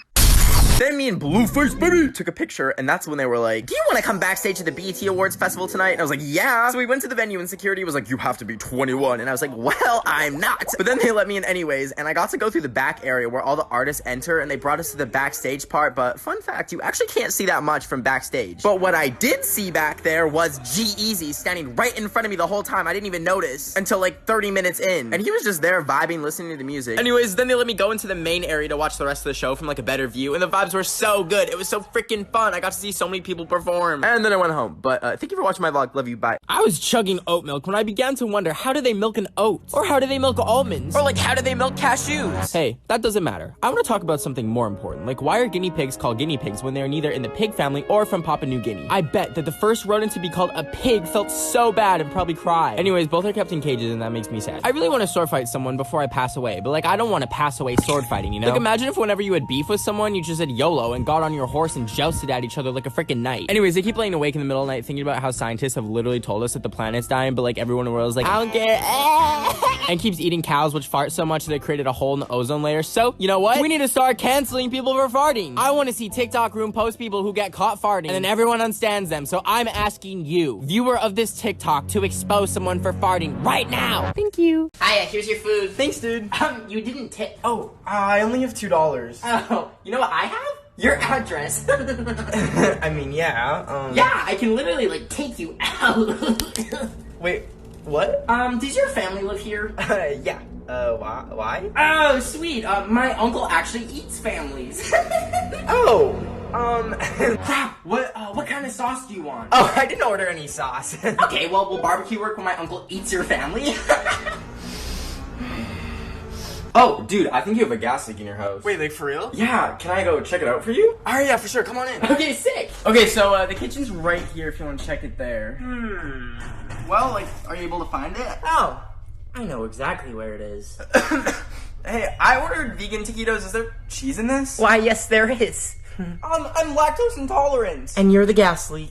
Speaker 1: Then me and Blueface, baby, took a picture, and that's when they were like, do you want to come backstage to the BET Awards Festival tonight? And I was like, yeah. So we went to the venue, and security was like, you have to be 21. And I was like, well, I'm not. But then they let me in anyways, and I got to go through the back area where all the artists enter, and they brought us to the backstage part. But fun fact, you actually can't see that much from backstage. But what I did see back there was G-Eazy standing right in front of me the whole time. I didn't even notice until like 30 minutes in. And he was just there vibing, listening to the music. Anyways, then they let me go into the main area to watch the rest of the show from like a better view, and the vibes were so good. It was so freaking fun. I got to see so many people perform. And then I went home. But thank you for watching my vlog. Love you. Bye. I was chugging oat milk when I began to wonder, how do they milk an oat? Or how do they milk almonds? Or like, how do they milk cashews? Hey, that doesn't matter. I want to talk about something more important. Like, why are guinea pigs called guinea pigs when they're neither in the pig family or from Papua New Guinea? I bet that the first rodent to be called a pig felt so bad and probably cried. Anyways, both are kept in cages, and that makes me sad. I really want to sword fight someone before I pass away, but like, I don't want to pass away sword fighting, you know? Like, imagine if whenever you had beef with someone, you just said YOLO and got on your horse and jousted at each other like a freaking knight. Anyways, they keep laying awake in the middle of the night thinking about how scientists have literally told us that the planet's dying, but like everyone in the world is like, I don't care.
Speaker 2: and keeps eating cows which fart so much that it created a hole in the ozone layer. So, you know what? We need to start canceling people for farting. I want to see TikTok Room post people who get caught farting, and then everyone unstands them. So I'm asking you, viewer of this TikTok, to expose someone for farting right now. Thank you. Hiya, here's your food.
Speaker 1: Thanks, dude.
Speaker 2: You didn't tip.
Speaker 1: Oh, I only have $2.
Speaker 2: Oh, you know what I have? Your address.
Speaker 1: I mean, yeah.
Speaker 2: Yeah, I can literally, like, take you out.
Speaker 1: Wait, what?
Speaker 2: Does your family live here?
Speaker 1: Yeah. Why?
Speaker 2: Oh, sweet. My uncle actually eats families.
Speaker 1: Oh,
Speaker 2: Crap, what kind of sauce do you want?
Speaker 1: Oh, I didn't order any sauce.
Speaker 2: Okay, well, will barbecue work when my uncle eats your family?
Speaker 1: Oh, dude, I think you have a gas leak in your house.
Speaker 2: Wait, like, for real?
Speaker 1: Yeah, can I go check it out for you?
Speaker 2: Alright, yeah, for sure, come on in. Okay, sick.
Speaker 1: Okay, so, the kitchen's right here if you want to check it there.
Speaker 2: Well, like, are you able to find it?
Speaker 1: Oh,
Speaker 2: I know exactly where it is.
Speaker 1: hey, I ordered vegan taquitos. Is there cheese in this?
Speaker 2: Why, yes, there is.
Speaker 1: I'm lactose intolerant.
Speaker 2: And you're the gas leak.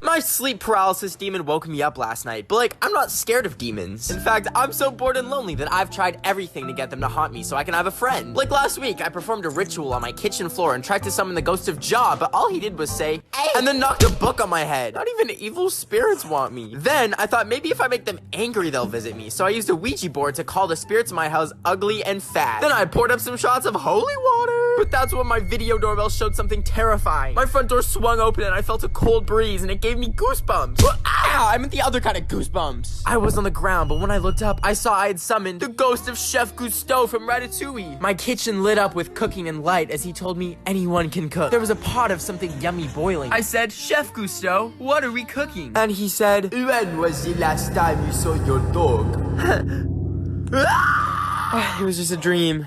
Speaker 1: My sleep paralysis demon woke me up last night, but like, I'm not scared of demons. In fact, I'm so bored and lonely that I've tried everything to get them to haunt me so I can have a friend. Like last week, I performed a ritual on my kitchen floor and tried to summon the ghost of Ja, but all he did was say, "Hey," and then knocked a book on my head. Not even evil spirits want me. Then, I thought maybe if I make them angry, they'll visit me, so I used a Ouija board to call the spirits in my house ugly and fat. Then I poured up some shots of holy water. But that's when my video doorbell showed something terrifying. My front door swung open and I felt a cold breeze and it gave me goosebumps. Ow, I meant the other kind of goosebumps. I was on the ground, but when I looked up, I saw I had summoned the ghost of Chef Gusteau from Ratatouille. My kitchen lit up with cooking and light as he told me anyone can cook. There was a pot of something yummy boiling. I said, "Chef Gusteau, what are we cooking?" And he said, "When was the last time you saw your dog?" It was just a dream.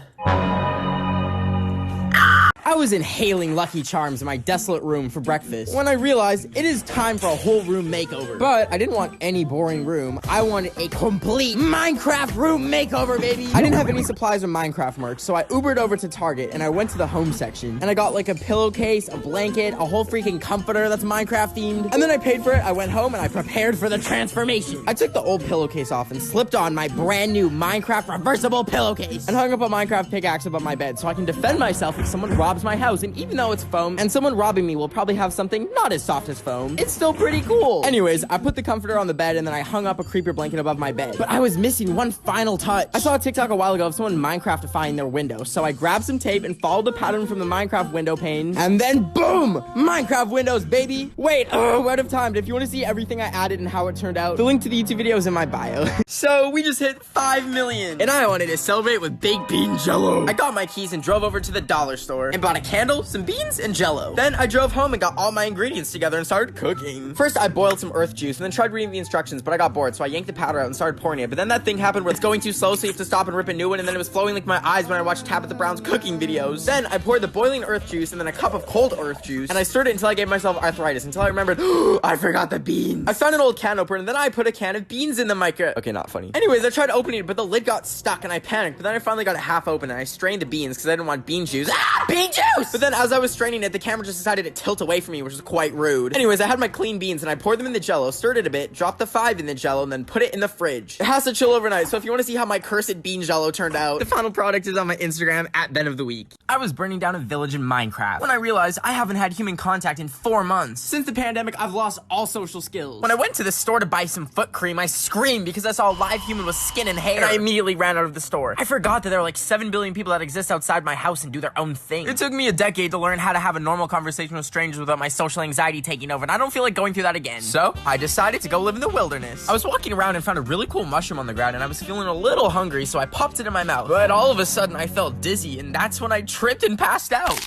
Speaker 2: I was inhaling Lucky Charms in my desolate room for breakfast when I realized it is time for a whole room makeover. But I didn't want any boring room. I wanted a complete Minecraft room makeover, baby. I didn't have any supplies of Minecraft merch, so I Ubered over to Target and I went to the home section. And I got like a pillowcase, a blanket, a whole freaking comforter that's Minecraft themed. And then I paid for it, I went home and I prepared for the transformation. I took the old pillowcase off and slipped on my brand new Minecraft reversible pillowcase and hung up a Minecraft pickaxe above my bed so I can defend myself if someone robs my house. And even though it's foam and someone robbing me will probably have something not as soft as foam, it's still pretty cool. Anyways, I put the comforter on the bed and then I hung up a creeper blanket above my bed. But I was missing one final touch. I saw a TikTok a while ago of someone Minecraftifying their window, so I grabbed some tape and followed the pattern from the Minecraft window pane, and then boom! Minecraft windows, baby! Wait, we're out of time. If you want to see everything I added and how it turned out, the link to the YouTube video is in my bio. So we just hit 5 million, and I wanted to celebrate with baked bean jello. I got my keys and drove over to the dollar store and bought a candle, some beans, and jello. Then I drove home and got all my ingredients together and started cooking. First, I boiled some earth juice and then tried reading the instructions, but I got bored, so I yanked the powder out and started pouring it. But then that thing happened where it's going too slow, so you have to stop and rip a new one, and then it was flowing like my eyes when I watched Tabitha Brown's cooking videos. Then I poured the boiling earth juice and then a cup of cold earth juice, and I stirred it until I gave myself arthritis, until I remembered, I forgot the beans. I found an old can opener, and then I put a can of beans in the micro. Okay, not funny. Anyways, I tried opening it, but the lid got stuck, and I panicked, but then I finally got it half open, and I strained the beans, because I didn't want bean juice. Bean juice! But then as I was straining it, the camera just decided to tilt away from me, which was quite rude. Anyways, I had my clean beans, and I poured them in the jello, stirred it a bit, dropped the 5 in the jello, and then put it in the fridge. It has to chill overnight, so if you want to see how my cursed bean jello turned out, the final product is on my Instagram, @BenOfTheWeek. I was burning down a village in Minecraft when I realized I haven't had human contact in 4 months. Since the pandemic, I've lost all social skills. When I went to the store to buy some foot cream, I screamed because I saw a live human with skin and hair, and I immediately ran out of the store. I forgot that there are like 7 billion people that exist outside my house and do their own thing. It took me a decade to learn how to have a normal conversation with strangers without my social anxiety taking over, and I don't feel like going through that again. So, I decided to go live in the wilderness. I was walking around and found a really cool mushroom on the ground, and I was feeling a little hungry, so I popped it in my mouth. But all of a sudden, I felt dizzy, and that's when I tripped and passed out.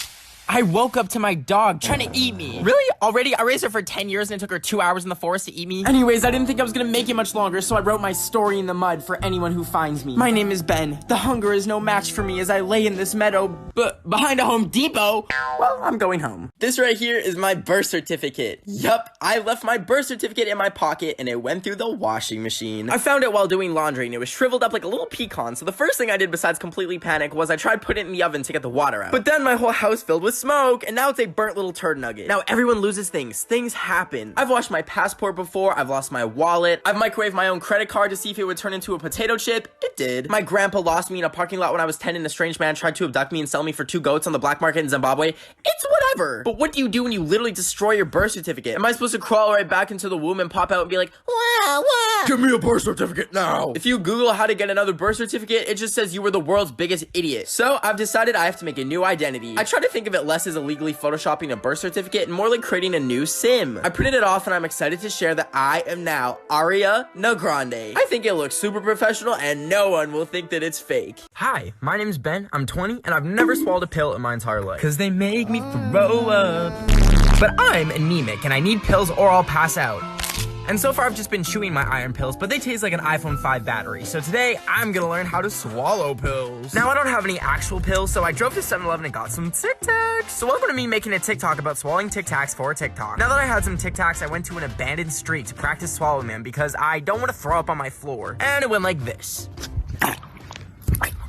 Speaker 2: I woke up to my dog trying to eat me. Really? Already? I raised her for 10 years and it took her 2 hours in the forest to eat me? Anyways, I didn't think I was gonna make it much longer, so I wrote my story in the mud for anyone who finds me. My name is Ben. The hunger is no match for me as I lay in this meadow, but behind a Home Depot. Well, I'm going home. This right here is my birth certificate. Yup, I left my birth certificate in my pocket and it went through the washing machine. I found it while doing laundry and it was shriveled up like a little pecan, so the first thing I did besides completely panic was I tried putting it in the oven to get the water out. But then my whole house filled with smoke, and now it's a burnt little turd nugget. Now everyone loses things. Things happen. I've lost my passport before. I've lost my wallet. I've microwaved my own credit card to see if it would turn into a potato chip. It did. My grandpa lost me in a parking lot when I was 10 and a strange man tried to abduct me and sell me for 2 goats on the black market in Zimbabwe. It's whatever. But what do you do when you literally destroy your birth certificate? Am I supposed to crawl right back into the womb and pop out and be like, wow, wow, give me a birth certificate now? If you Google how to get another birth certificate, it just says you were the world's biggest idiot. So I've decided I have to make a new identity. I try to think of it less as illegally photoshopping a birth certificate and more like creating a new sim. I printed it off and I'm excited to share that I am now Aria Grande. I think it looks super professional and no one will think that it's fake. Hi, my name's Ben, I'm 20, and I've never swallowed a pill in my entire life. Cause they make me throw up. But I'm anemic and I need pills or I'll pass out. And so far I've just been chewing my iron pills, but they taste like an iPhone 5 battery. So today, I'm gonna learn how to swallow pills. Now I don't have any actual pills, so I drove to 7-Eleven and got some Tic Tacs. So welcome to me making a TikTok about swallowing Tic Tacs for TikTok. Now that I had some Tic Tacs, I went to an abandoned street to practice swallowing them because I don't want to throw up on my floor. And it went like this.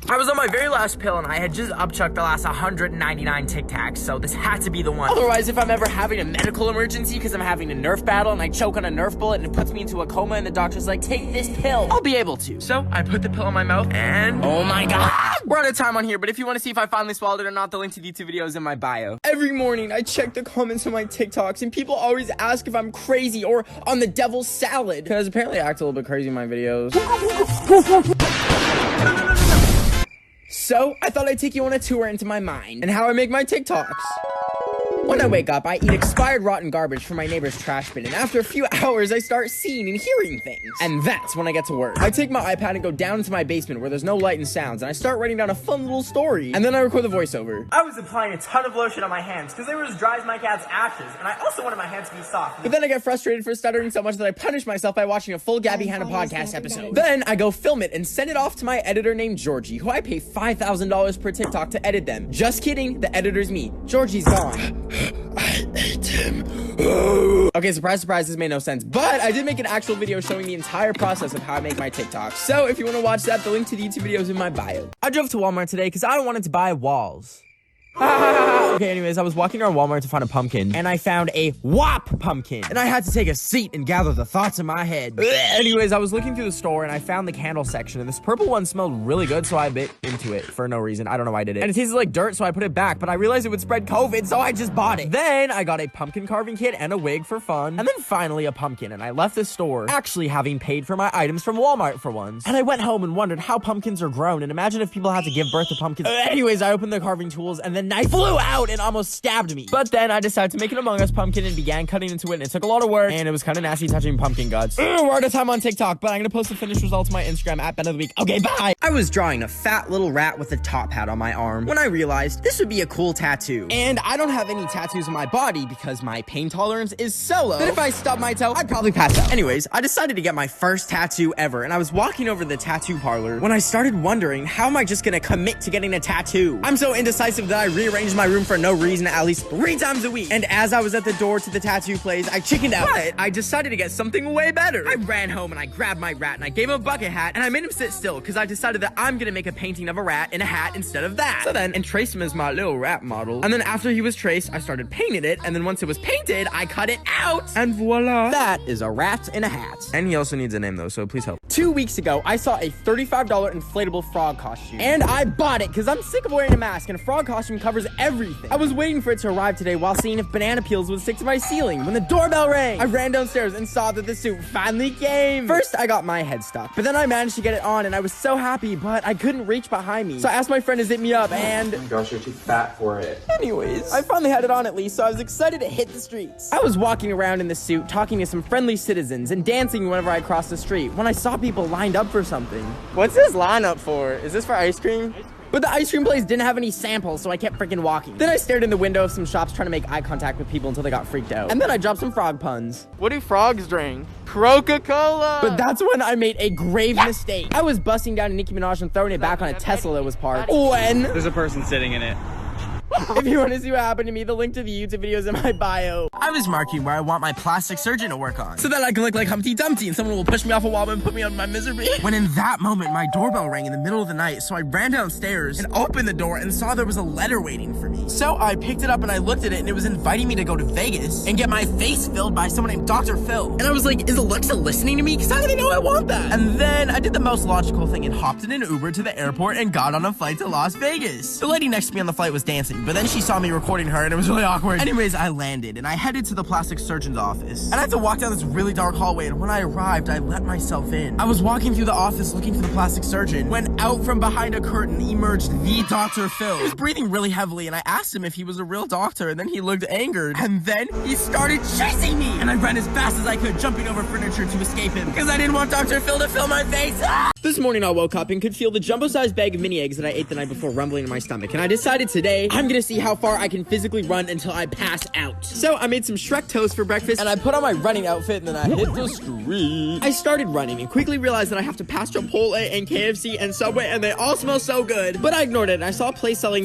Speaker 2: I was on my very last pill and I had just upchucked the last 199 Tic Tacs, so this had to be the one. Otherwise, if I'm ever having a medical emergency because I'm having a Nerf battle and I choke on a Nerf bullet and it puts me into a coma and the doctor's like, take this pill, I'll be able to. So I put the pill in my mouth and oh my god. We're out of time on here, but if you want to see if I finally swallowed it or not, the link to the YouTube video is in my bio. Every morning, I check the comments on my TikToks and people always ask if I'm crazy or on the devil's salad. Because apparently I act a little bit crazy in my videos. So, I thought I'd take you on a tour into my mind and how I make my TikToks. When I wake up, I eat expired rotten garbage from my neighbor's trash bin, and after a few hours, I start seeing and hearing things. And that's when I get to work. I take my iPad and go down into my basement where there's no light and sounds, and I start writing down a fun little story. And then I record the voiceover. I was applying a ton of lotion on my hands because they were as dry as my cat's ashes, and I also wanted my hands to be soft. But then I get frustrated for stuttering so much that I punish myself by watching a full Gabby Hanna podcast episode. Then I go film it and send it off to my editor named Georgie, who I pay $5,000 per TikTok to edit them. Just kidding, the editor's me. Georgie's gone. I ate him. Okay, surprise, surprise, this made no sense. But I did make an actual video showing the entire process of how I make my TikToks. So if you want to watch that, the link to the YouTube video is in my bio. I drove to Walmart today because I wanted to buy walls. Okay, anyways, I was walking around Walmart to find a pumpkin, and I found a WAP pumpkin, and I had to take a seat and gather the thoughts in my head. Anyways, I was looking through the store, and I found the candle section, and this purple one smelled really good, so I bit into it for no reason. I don't know why I did it. And it tasted like dirt, so I put it back, but I realized it would spread COVID, so I just bought it. Then I got a pumpkin carving kit and a wig for fun, and then finally a pumpkin, and I left the store actually having paid for my items from Walmart for once. And I went home and wondered how pumpkins are grown, and imagine if people had to give birth to pumpkins. Anyways, I opened the carving tools, and then knife flew out and almost stabbed me. But then I decided to make an Among Us pumpkin and began cutting into it, and it took a lot of work, and it was kind of nasty touching pumpkin guts. We're out of time on TikTok, but I'm gonna post the finished results on my Instagram at Ben of the Week. Okay, bye! I was drawing a fat little rat with a top hat on my arm when I realized this would be a cool tattoo. And I don't have any tattoos on my body because my pain tolerance is so low that if I stubbed my toe, I'd probably pass out. Anyways, I decided to get my first tattoo ever, and I was walking over to the tattoo parlor when I started wondering, how am I just gonna commit to getting a tattoo? I'm so indecisive that I rearranged my room for no reason at least 3 times a week. And as I was at the door to the tattoo place, I chickened out. But I decided to get something way better. I ran home and I grabbed my rat and I gave him a bucket hat and I made him sit still because I decided that I'm gonna make a painting of a rat in a hat instead of that. So then, and traced him as my little rat model. And then after he was traced, I started painting it. And then once it was painted, I cut it out. And voila. That is a rat in a hat. And he also needs a name though, so please help. 2 weeks ago, I saw a $35 inflatable frog costume. And I bought it because I'm sick of wearing a mask and a frog costume covers everything. I was waiting for it to arrive today while seeing if banana peels would stick to my ceiling when the doorbell rang. I ran downstairs and saw that the suit finally came. First, I got my head stuck, but then I managed to get it on and I was so happy, but I couldn't reach behind me. So I asked my friend to zip me up and...
Speaker 7: Oh my gosh, you're too fat for it.
Speaker 2: Anyways, I finally had it on at least, so I was excited to hit the streets. I was walking around in the suit, talking to some friendly citizens and dancing whenever I crossed the street when I saw people lined up for something. What's this lineup for? Is this for ice cream? But the ice cream place didn't have any samples, so I kept freaking walking. Then I stared in the window of some shops trying to make eye contact with people until they got freaked out. And then I dropped some frog puns. What do frogs drink? Coca-Cola! But that's when I made a grave mistake. I was busting down a Nicki Minaj and throwing it back on a Tesla that was parked. When...
Speaker 5: There's a person sitting in it.
Speaker 2: If you want to see what happened to me, the link to the YouTube video is in my bio. I was marking where I want my plastic surgeon to work on, so that I can look like Humpty Dumpty and someone will push me off a wall and put me out of my misery. When in that moment, my doorbell rang in the middle of the night, so I ran downstairs and opened the door and saw there was a letter waiting for me. So I picked it up and I looked at it, and it was inviting me to go to Vegas and get my face filled by someone named Dr. Phil. And I was like, is Alexa listening to me? Because how do they know I want that? And then I did the most logical thing and hopped in an Uber to the airport and got on a flight to Las Vegas. The lady next to me on the flight was dancing, but then she saw me recording her and it was really awkward. Anyways, I landed and I headed to the plastic surgeon's office. And I had to walk down this really dark hallway, and when I arrived, I let myself in. I was walking through the office looking for the plastic surgeon when out from behind a curtain emerged the Dr. Phil. He was breathing really heavily, and I asked him if he was a real doctor, and then he looked angered. And then he started chasing me, and I ran as fast as I could, jumping over furniture to escape him, because I didn't want Dr. Phil to fill my face. This morning I woke up and could feel the jumbo-sized bag of mini eggs that I ate the night before rumbling in my stomach, and I decided today I'm gonna see how far I can physically run until I pass out. So I made some Shrek toast for breakfast, and I put on my running outfit, and then I hit the street. I started running and quickly realized that I have to pass Chipotle and KFC and Subway, and they all smell so good. But I ignored it, and I saw a place selling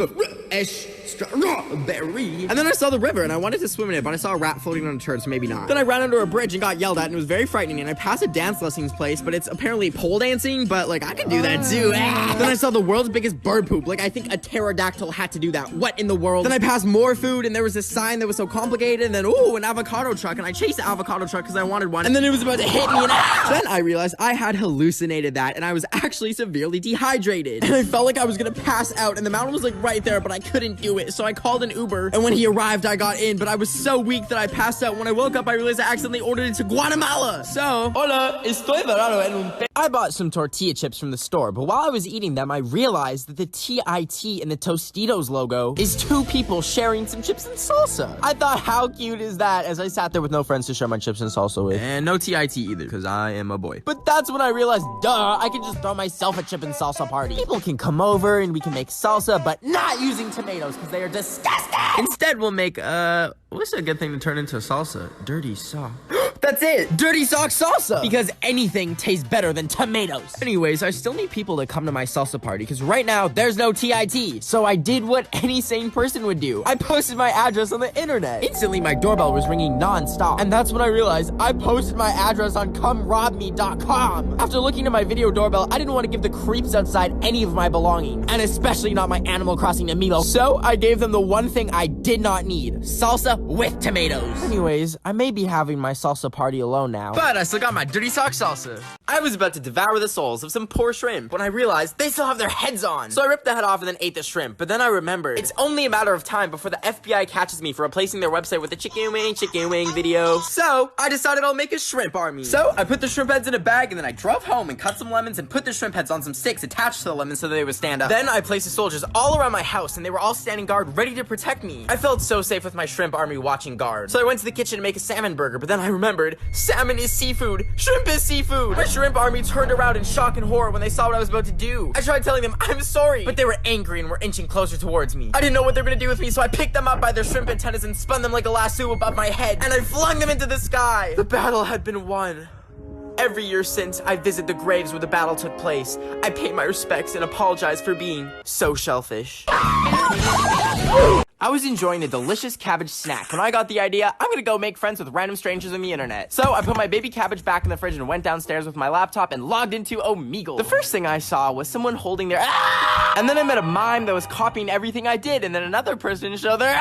Speaker 2: strawberry. And then I saw the river, and I wanted to swim in it, but I saw a rat floating on a turd, so maybe not. Then I ran under a bridge and got yelled at, and it was very frightening, and I passed a dance lessons place, but it's apparently pole dancing, but like I could do that too. Then I saw the world's biggest bird poop. Like I think a pterodactyl had to do that. What in the world? Then I passed more food, and there was this sign that was so complicated, and then ooh, an avocado truck, and I chased the avocado truck because I wanted one, and then it was about to hit me, and then I realized I had hallucinated that, and I was actually severely dehydrated, and I felt like I was gonna pass out, and the mountain was like right there, but I couldn't do it, so I called an Uber, and when he arrived, I got in, but I was so weak that I passed out. When I woke up, I realized I accidentally ordered it to Guatemala. So, hola, estoy varado en un I bought some tortilla chips from the store, but while I was eating them, I realized that the TIT in the Tostitos logo is two people sharing some chips and salsa. I thought, how cute is that, as I sat there with no friends to share my chips and salsa with. And no TIT either, because I am a boy. But that's when I realized, duh, I can just throw myself a chip and salsa party. People can come over and we can make salsa, but not using tomatoes, because they are disgusting. Instead, we'll make, what's a good thing to turn into salsa? Dirty sock. That's it! Dirty sock salsa! Because anything tastes better than tomatoes. Anyways, I still need people to come to my salsa party, because right now, there's no TIT. So I did what any sane person would do. I posted my address on the internet. Instantly, my doorbell was ringing non-stop. And that's when I realized I posted my address on comerobme.com. After looking at my video doorbell, I didn't want to give the creeps outside any of my belongings. And especially not my Animal Crossing amiibo. So I gave them the one thing I did not need. Salsa with tomatoes. Anyways, I may be having my salsa party alone now, but I still got my dirty sock salsa. I was about to devour the souls of some poor shrimp when I realized they still have their heads on. So I ripped the head off and then ate the shrimp, but then I remembered it's only a matter of time before the FBI catches me for replacing their website with a chicken wing video. So I decided I'll make a shrimp army. So I put the shrimp heads in a bag, and then I drove home and cut some lemons and put the shrimp heads on some sticks attached to the lemons so that they would stand up. Then I placed the soldiers all around my house, and they were all standing guard ready to protect me. I felt so safe with my shrimp army watching guard. So I went to the kitchen to make a salmon burger, but then I remembered salmon is seafood, shrimp is seafood. My shrimp army turned around in shock and horror when they saw what I was about to do. I tried telling them I'm sorry, but they were angry and were inching closer towards me. I didn't know what they were gonna do with me, so I picked them up by their shrimp antennas and spun them like a lasso above my head, and I flung them into the sky. The battle had been won. Every year since, I visit the graves where the battle took place. I pay my respects and apologize for being so shellfish. I was enjoying a delicious cabbage snack when I got the idea I'm gonna go make friends with random strangers on the internet. So I put my baby cabbage back in the fridge and went downstairs with my laptop and logged into Omegle. The first thing I saw was someone holding their and then I met a mime that was copying everything I did, and then another person showed their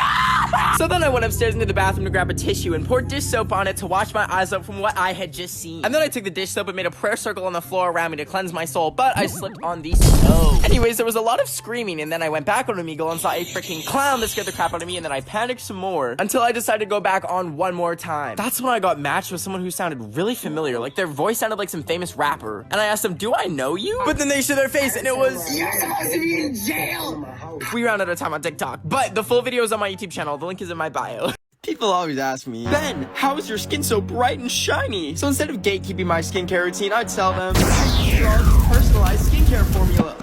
Speaker 2: So then I went upstairs into the bathroom to grab a tissue and poured dish soap on it to wash my eyes out from what I had just seen. And then I took the dish soap and made a prayer circle on the floor around me to cleanse my soul, but I slipped on the stove. Anyways, there was a lot of screaming, and then I went back on Omegle and saw a freaking clown that scared the crap out of me, and then I panicked some more until I decided to go back on one more time. That's when I got matched with someone who sounded really familiar, like their voice sounded like some famous rapper. And I asked them, do I know you? But then they showed their face and it was, you're supposed to be in jail! We ran out of time on TikTok, but the full video is on my YouTube channel. The link is in my bio. People always ask me, Ben, how is your skin so bright and shiny? So instead of gatekeeping my skincare routine, I'd tell them, personalized skincare formula.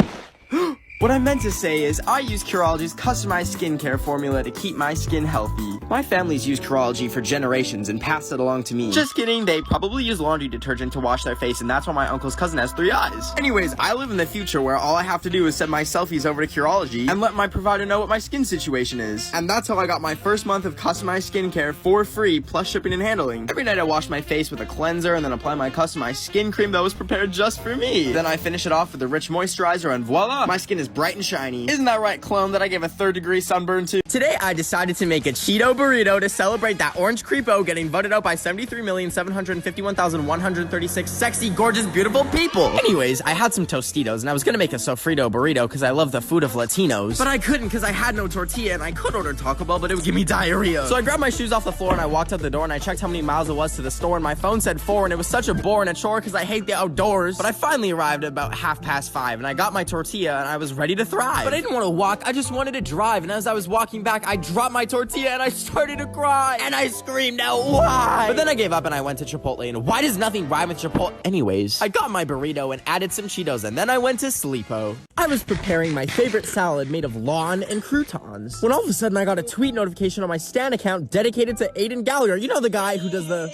Speaker 1: What I meant to say is, I use Curology's customized skincare formula to keep my skin healthy. My family's used Curology for generations and passed it along to me. Just kidding, they probably use laundry detergent to wash their face, and that's why my uncle's cousin has 3 eyes. Anyways, I live in the future where all I have to do is send my selfies over to Curology and let my provider know what my skin situation is. And that's how I got my first month of customized skincare for free, plus shipping and handling. Every night I wash my face with a cleanser and then apply my customized skin cream that was prepared just for me. Then I finish it off with a rich moisturizer and voila, my skin is bright and shiny. Isn't that right, clone, that I gave a 3rd-degree sunburn to? Today, I decided to make a Cheeto burrito to celebrate that orange creepo getting voted out by 73,751,136 sexy, gorgeous, beautiful people. Anyways, I had some Tostitos, and I was gonna make a sofrito burrito because I love the food of Latinos. But I couldn't because I had no tortilla, and I could order Taco Bell, but it would give me diarrhea. So I grabbed my shoes off the floor, and I walked out the door, and I checked how many miles it was to the store, and my phone said 4, and it was such a bore and a chore because I hate the outdoors. But I finally arrived at about 5:30, and I got my tortilla, and I was ready to thrive. But I didn't want to walk, I just wanted to drive, and as I was walking back, I dropped my tortilla, and I started to cry, and I screamed out, why? But then I gave up, and I went to Chipotle, and why does nothing rhyme with Chipotle? Anyways, I got my burrito and added some Cheetos, and then I went to sleepo. I was preparing my favorite salad made of lawn and croutons, when all of a sudden I got a tweet notification on my Stan account dedicated to Aiden Gallagher. You know, the guy who does the...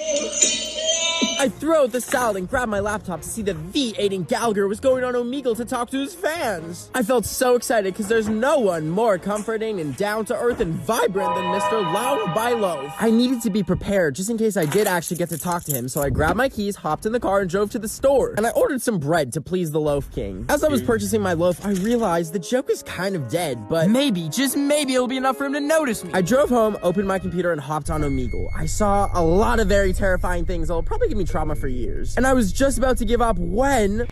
Speaker 1: I threw out the salad and grabbed my laptop to see that the Aiden Gallagher was going on Omegle to talk to his fans. I felt so excited because there's no one more comforting and down-to-earth and vibrant than Mr. Loaf by Loaf. I needed to be prepared just in case I did actually get to talk to him, so I grabbed my keys, hopped in the car, and drove to the store. And I ordered some bread to please the Loaf King. As I was purchasing my loaf, I realized the joke is kind of dead, but maybe, just maybe, it'll be enough for him to notice me. I drove home, opened my computer, and hopped on Omegle. I saw a lot of very terrifying things that'll probably give me trauma for years. And I was just about to give up when...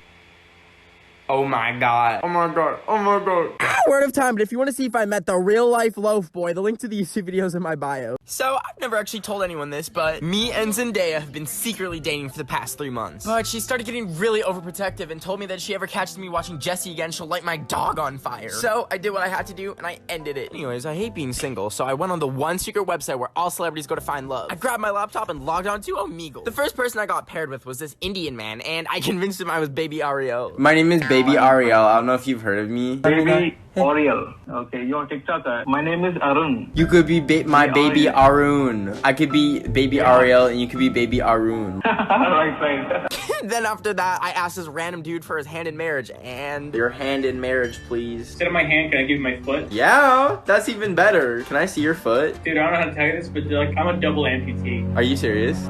Speaker 1: Oh my god. Oh my god. Oh my god. Word of time, but if you want to see if I met the real-life loaf boy, the link to the YouTube video is in my bio. So, I've never actually told anyone this, but me and Zendaya have been secretly dating for the past 3 months. But she started getting really overprotective and told me that if she ever catches me watching Jessie again, she'll light my dog on fire. So, I did what I had to do, and I ended it. Anyways, I hate being single, so I went on the one secret website where all celebrities go to find love. I grabbed my laptop and logged on to Omegle. The first person I got paired with was this Indian man, and I convinced him I was Baby Ariel. My name is Baby Ariel. I don't know if you've heard of me.
Speaker 9: Baby Ariel. Okay, you're on TikTok. My name is Arun.
Speaker 1: You could be my baby Arun. I could be Baby Ariel, and you could be Baby Arun.
Speaker 9: Right.
Speaker 1: Then after that, I asked this random dude for his hand in marriage, and... Your hand in marriage, please.
Speaker 5: Instead of my hand, can I give you my foot?
Speaker 1: Yeah, that's even better. Can I see your foot?
Speaker 5: Dude, I don't know how to tell you this, but like, I'm a double amputee.
Speaker 1: Are you serious?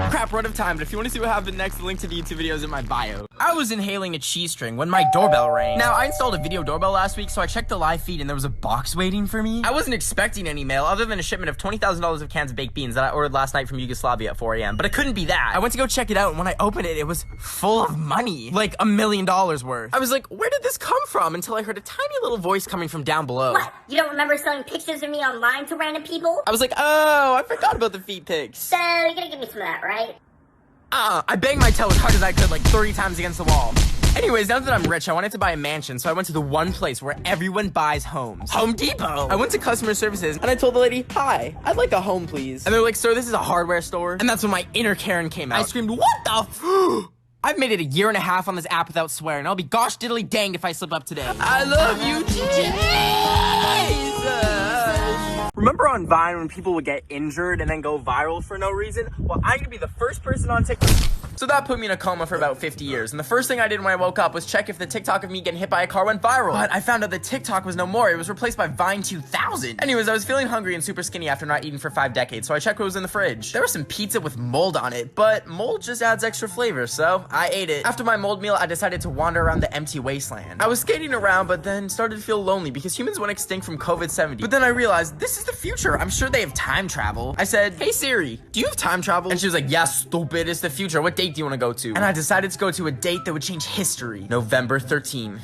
Speaker 1: Crap, run of time, but if you want to see what happened next, the link to the YouTube video is in my bio. I was inhaling a cheese string when my doorbell rang. Now, I installed a video doorbell last week, so I checked the live feed and there was a box waiting for me. I wasn't expecting any mail other than a shipment of $20,000 of cans of baked beans that I ordered last night from Yugoslavia at 4 a.m. But it couldn't be that. I went to go check it out, and when I opened it, it was full of money. Like $1 million worth. I was like, where did this come from? Until I heard a tiny little voice coming from down below.
Speaker 11: What? You don't remember selling pictures of me online to random people?
Speaker 1: I was like, oh, I forgot about the feet pics.
Speaker 11: So, you're gonna give me some of that, right?
Speaker 1: I banged my toe as hard as I could like 30 times against the wall. Anyways, now that I'm rich, I wanted to buy a mansion, so I went to the one place where everyone buys homes. Home Depot! I went to customer services, and I told the lady, hi, I'd like a home, please. And they're like, sir, this is a hardware store. And that's when my inner Karen came out. I screamed, what the f- I've made it 1.5 years on this app without swearing. I'll be gosh diddly danged if I slip up today. I love you, Jesus! Remember on Vine when people would get injured and then go viral for no reason? Well, I'm gonna be the first person on TikTok. So that put me in a coma for about 50 years. And the first thing I did when I woke up was check if the TikTok of me getting hit by a car went viral. But I found out that TikTok was no more. It was replaced by Vine 2000. Anyways, I was feeling hungry and super skinny after not eating for 5 decades, so I checked what was in the fridge. There was some pizza with mold on it, but mold just adds extra flavor, so I ate it. After my mold meal, I decided to wander around the empty wasteland. I was skating around, but then started to feel lonely because humans went extinct from COVID-70. But then I realized, this is the future. I'm sure they have time travel. I said, hey Siri, do you have time travel? And she was like, yeah, stupid, it's the future. What date do you want to go to? And I decided to go to a date that would change history. November 13th.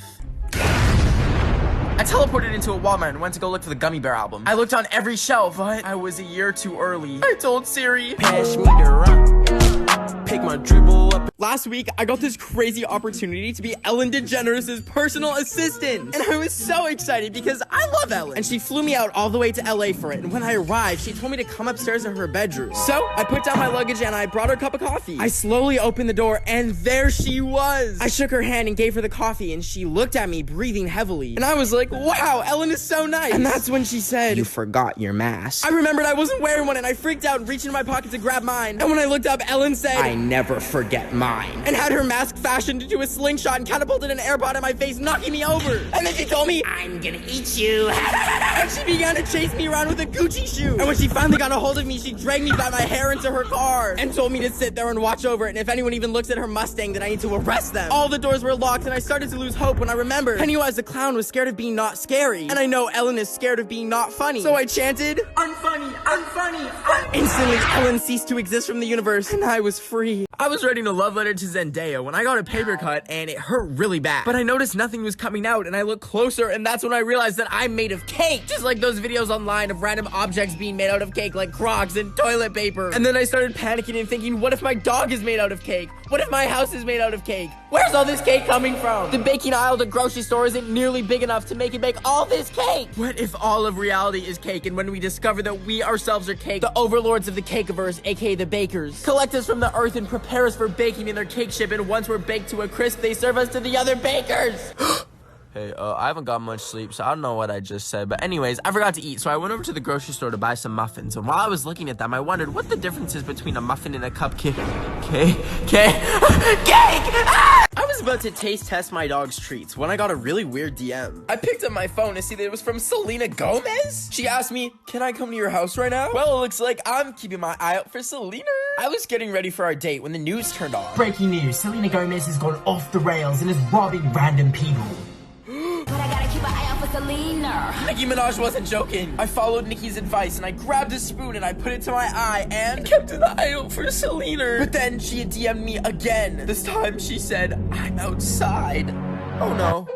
Speaker 1: I teleported into a Walmart and went to go look for the Gummy Bear album. I looked on every shelf, but I was 1 year too early. I told Siri, pass me the rock. pick my dribble up. Last week, I got this crazy opportunity to be Ellen DeGeneres' personal assistant. And I was so excited because I love Ellen. And she flew me out all the way to LA for it. And when I arrived, she told me to come upstairs to her bedroom. So I put down my luggage and I brought her a cup of coffee. I slowly opened the door and there she was. I shook her hand and gave her the coffee and she looked at me breathing heavily. And I was like, wow, Ellen is so nice. And that's when she said, "You forgot your mask." I remembered I wasn't wearing one and I freaked out and reached into my pocket to grab mine. And when I looked up, Ellen said, "I never forget mine." And had her mask fashioned into a slingshot and catapulted an AirPod at my face, knocking me over. And then she told me, "I'm gonna eat you." And she began to chase me around with a Gucci shoe. And when she finally got a hold of me, she dragged me by my hair into her car and told me to sit there and watch over it. And if anyone even looks at her Mustang, then I need to arrest them. All the doors were locked and I started to lose hope when I remembered Pennywise the clown was scared of being not scary. And I know Ellen is scared of being not funny. So I chanted, "Unfunny, unfunny, Instantly, Ellen ceased to exist from the universe and I was free. I was writing a love letter to Zendaya when I got a paper cut and it hurt really bad. But I noticed nothing was coming out and I looked closer and that's when I realized that I'm made of cake. Just like those videos online of random objects being made out of cake like Crocs and toilet paper. And then I started panicking and thinking, what if my dog is made out of cake? What if my house is made out of cake? Where's all this cake coming from? The baking aisle of the grocery store isn't nearly big enough to make it bake all this cake. What if all of reality is cake and when we discover that we ourselves are cake, the overlords of the cakeverse, aka the bakers, collect us from the earth and prepare us for baking in their cake ship, and once we're baked to a crisp, they serve us to the other bakers. Hey, I haven't got much sleep, so I don't know what I just said. But anyways, I forgot to eat, so I went over to the grocery store to buy some muffins. And while I was looking at them, I wondered what the difference is between a muffin and a cupcake. Cake! I was about to taste test my dog's treats when I got a really weird DM. I picked up my phone to see that it was from Selena Gomez. She asked me, "Can I come to your house right now?" Well, it looks like I'm keeping my eye out for Selena. I was getting ready for our date when the news turned on.
Speaker 12: Breaking news, Selena Gomez has gone off the rails and is robbing random people.
Speaker 8: But I gotta keep an eye out for Selena.
Speaker 1: Nicki Minaj wasn't joking. I followed Nicki's advice and I grabbed a spoon and I put it to my eye and kept an eye out for Selena. But then she had DM'd me again. This time she said, "I'm outside." Oh no.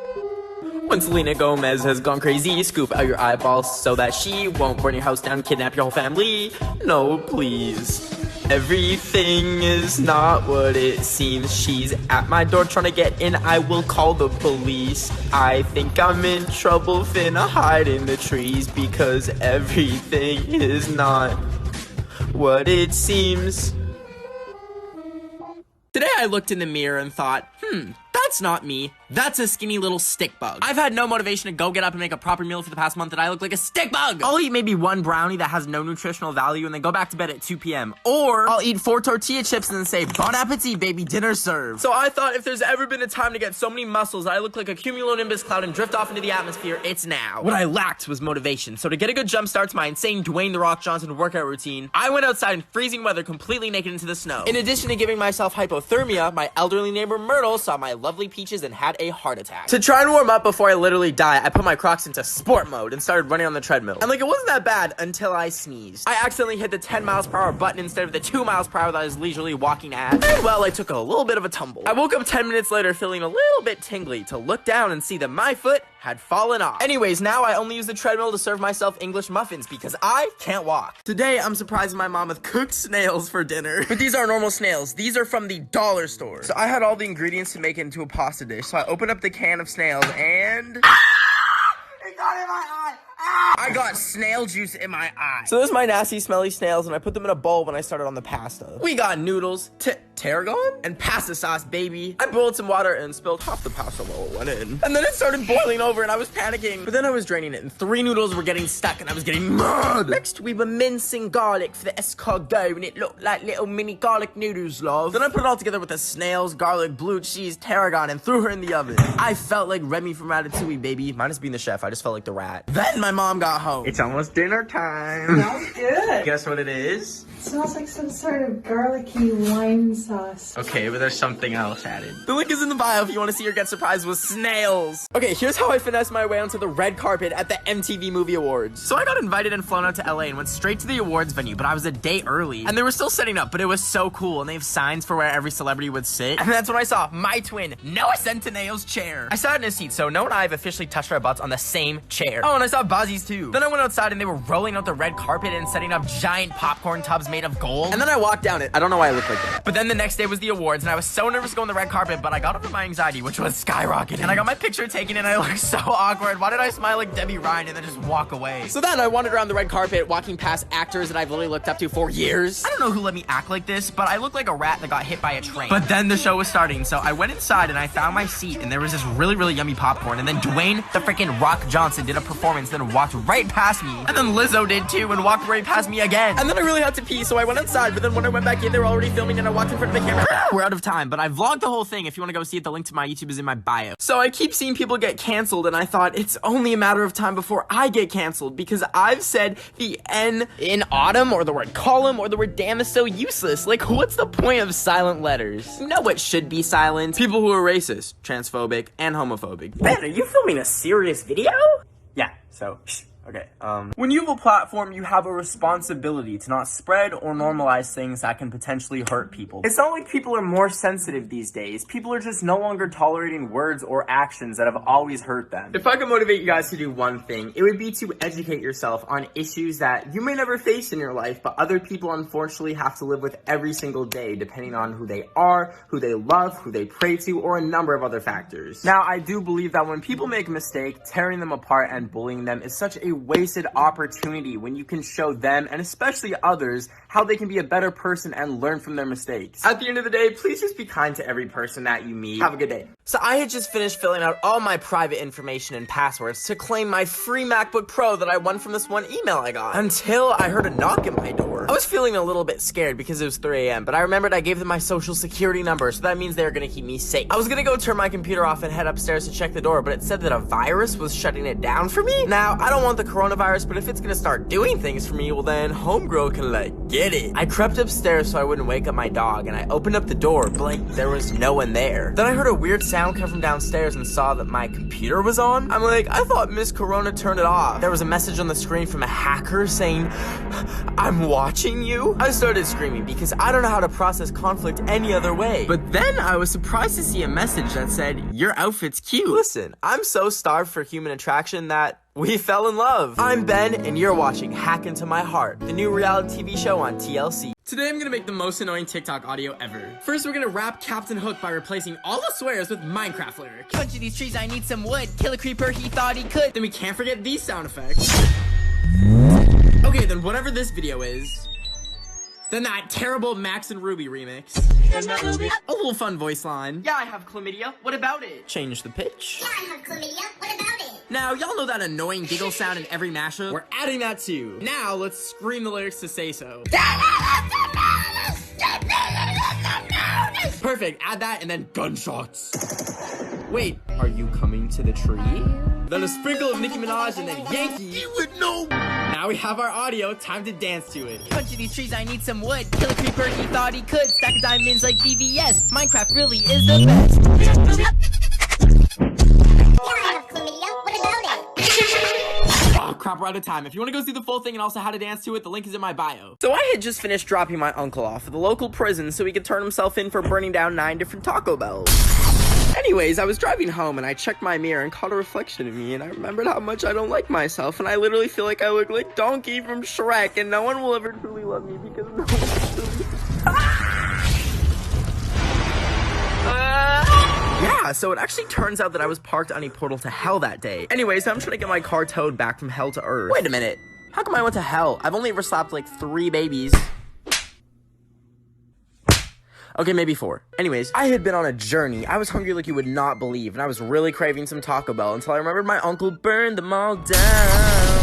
Speaker 1: When Selena Gomez has gone crazy, scoop out your eyeballs so that she won't burn your house down, kidnap your whole family. No, please. Everything is not what it seems. She's at my door trying to get in. I will call the police. I think I'm in trouble, finna hide in the trees because everything is not what it seems. Today I looked in the mirror and thought, that's not me. That's a skinny little stick bug. I've had no motivation to go get up and make a proper meal for the past month and I look like a stick bug. I'll eat maybe one brownie that has no nutritional value and then go back to bed at 2 p.m. Or I'll eat 4 tortilla chips and then say, "Bon appetit, baby, dinner served." So I thought if there's ever been a time to get so many muscles I look like a cumulonimbus cloud and drift off into the atmosphere, it's now. What I lacked was motivation. So to get a good jump start to my insane Dwayne The Rock Johnson workout routine, I went outside in freezing weather completely naked into the snow. In addition to giving myself hypothermia, my elderly neighbor Myrtle saw my lovely peaches and had a heart attack. To try and warm up before I literally die, I put my Crocs into sport mode and started running on the treadmill. And like, it wasn't that bad until I sneezed. I accidentally hit the 10 miles per hour button instead of the 2 miles per hour that I was leisurely walking at. And well, I took a little bit of a tumble. I woke up 10 minutes later feeling a little bit tingly to look down and see that my foot had fallen off. Anyways, now I only use the treadmill to serve myself English muffins because I can't walk. Today, I'm surprising my mom with cooked snails for dinner. But these aren't normal snails. These are from the dollar store. So I had all the ingredients to make it into a pasta dish. So I opened up the can of snails and... It got in my eye! I got snail juice in my eye. So those are my nasty, smelly snails, and I put them in a bowl when I started on the pasta. We got noodles, tarragon, and pasta sauce, baby. I boiled some water and spilled half the pasta while it went in. And then it started boiling over, and I was panicking. But then I was draining it, and 3 noodles were getting stuck, and I was getting mad. Next, we were mincing garlic for the escargot, and it looked like little mini garlic noodles, love. Then I put it all together with the snails, garlic, blue cheese, tarragon, and threw her in the oven. I felt like Remy from Ratatouille, baby. Minus being the chef, I just felt like the rat. Then my mom got home. It's almost dinner time.
Speaker 13: Smells good.
Speaker 1: Guess what it is?
Speaker 13: It smells like some sort of garlicky wine sauce.
Speaker 1: Okay, but there's something else added. The link is in the bio if you want to see or get surprised with snails. Okay, here's how I finessed my way onto the red carpet at the MTV Movie Awards. So I got invited and flown out to LA and went straight to the awards venue, but I was a day early. And they were still setting up, but it was so cool. And they have signs for where every celebrity would sit. And that's when I saw my twin, Noah Centineo's chair. I sat in his seat, so Noah and I have officially touched our butts on the same chair. Oh, and I saw Buzzy's too. Then I went outside and they were rolling out the red carpet and setting up giant popcorn tubs made of gold. And then I walked down it. I don't know why I look like that. But then the next day was the awards, and I was so nervous going the red carpet, but I got over my anxiety, which was skyrocketing. And I got my picture taken, and I looked so awkward. Why did I smile like Debbie Ryan and then just walk away? So then I wandered around the red carpet, walking past actors that I've literally looked up to for years. I don't know who let me act like this, but I look like a rat that got hit by a train. But then the show was starting, so I went inside and I found my seat, and there was this really, really yummy popcorn. And then Dwayne the freaking Rock Johnson did a performance, then walked right past me. And then Lizzo did too, and walked right past me again. And then I really had to pee, so I went outside, but then when I went back in, they were already filming, and I walked in front of the camera. We're out of time, but I vlogged the whole thing. If you want to go see it, the link to my YouTube is in my bio. So I keep seeing people get canceled, and I thought it's only a matter of time before I get canceled, because I've said the N in autumn, or the word column, or the word damn is so useless. Like, what's the point of silent letters? You know what should be silent? People who are racist, transphobic, and homophobic. Ben, are you filming a serious video? Yeah, so, okay, when you have a platform, you have a responsibility to not spread or normalize things that can potentially hurt people. It's not like people are more sensitive these days. People are just no longer tolerating words or actions that have always hurt them. If I could motivate you guys to do one thing, it would be to educate yourself on issues that you may never face in your life, but other people unfortunately have to live with every single day, depending on who they are, who they love, who they pray to, or a number of other factors. Now, I do believe that when people make a mistake, tearing them apart and bullying them is such a wasted opportunity when you can show them, and especially others, how they can be a better person and learn from their mistakes. At the end of the day, please just be kind to every person that you meet. Have a good day. So I had just finished filling out all my private information and passwords to claim my free MacBook Pro that I won from this one email I got, until I heard a knock at my door. I was feeling a little bit scared because it was 3 a.m., but I remembered I gave them my social security number, so that means they were gonna keep me safe. I was gonna go turn my computer off and head upstairs to check the door, but it said that a virus was shutting it down for me. Now, I don't want the coronavirus, but if it's gonna start doing things for me, well then, homegirl can like, get it. I crept upstairs so I wouldn't wake up my dog, and I opened up the door, but like, there was no one there. Then I heard a weird sound come from downstairs and saw that my computer was on. I'm like, I thought Miss Corona turned it off. There was a message on the screen from a hacker saying, I'm watching you. I started screaming because I don't know how to process conflict any other way. But then I was surprised to see a message that said, your outfit's cute. Listen, I'm so starved for human attraction that we fell in love. I'm Ben, and you're watching Hack Into My Heart, the new reality TV show on TLC. Today I'm gonna make the most annoying TikTok audio ever. First, we're gonna rap Captain Hook by replacing all the swears with Minecraft lyrics. Bunch of these trees, I need some wood. Kill a creeper, he thought he could. Then we can't forget these sound effects. Okay, then whatever this video is. Then that terrible Max and Ruby remix. A little fun voice line. Yeah, I have chlamydia. What about it? Change the pitch.
Speaker 11: Yeah, I have chlamydia. What about it?
Speaker 1: Now, y'all know that annoying giggle sound in every mashup? We're adding that too. Now, let's scream the lyrics to Say So. Perfect, add that and then gunshots. Wait, are you coming to the tree? Then a sprinkle of Nicki Minaj and then Yankee. You would know. Now we have our audio, time to dance to it. Bunch of these trees, I need some wood. Kill a creeper, he thought he could. Stack of diamonds like VVS. Minecraft really is the best. Oh crap, we're out of time. If you want to go see the full thing and also how to dance to it, the link is in my bio. So I had just finished dropping my uncle off at the local prison so he could turn himself in for burning down 9 different Taco Bells. Anyways, I was driving home and I checked my mirror and caught a reflection of me, and I remembered how much I don't like myself, and I literally feel like I look like Donkey from Shrek, and no one will ever truly love me because no one truly... Yeah, so it actually turns out that I was parked on a portal to hell that day. Anyways, I'm trying to get my car towed back from hell to earth. Wait a minute. How come I went to hell? I've only ever slapped like 3 babies. Okay, maybe 4. Anyways, I had been on a journey. I was hungry like you would not believe, and I was really craving some Taco Bell until I remembered my uncle burned them all down.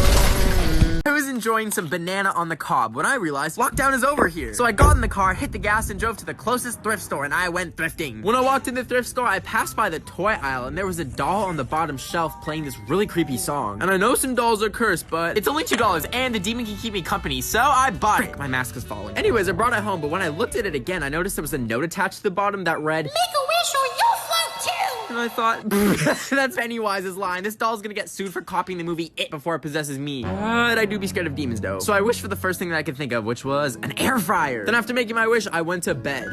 Speaker 1: I was enjoying some banana on the cob when I realized lockdown is over here. So I got in the car, hit the gas, and drove to the closest thrift store, and I went thrifting. When I walked in the thrift store, I passed by the toy aisle, and there was a doll on the bottom shelf playing this really creepy song. And I know some dolls are cursed, but it's only $2, and the demon can keep me company, so I bought it. My mask is falling. Anyways, I brought it home, but when I looked at it again, I noticed there was a note attached to the bottom that read, "Make a wish or you'll float too!" And I thought, that's Pennywise's line. This doll's gonna get sued for copying the movie It before it possesses me. But I do be scared of demons, though. So I wished for the first thing that I could think of, which was an air fryer. Then after making my wish, I went to bed.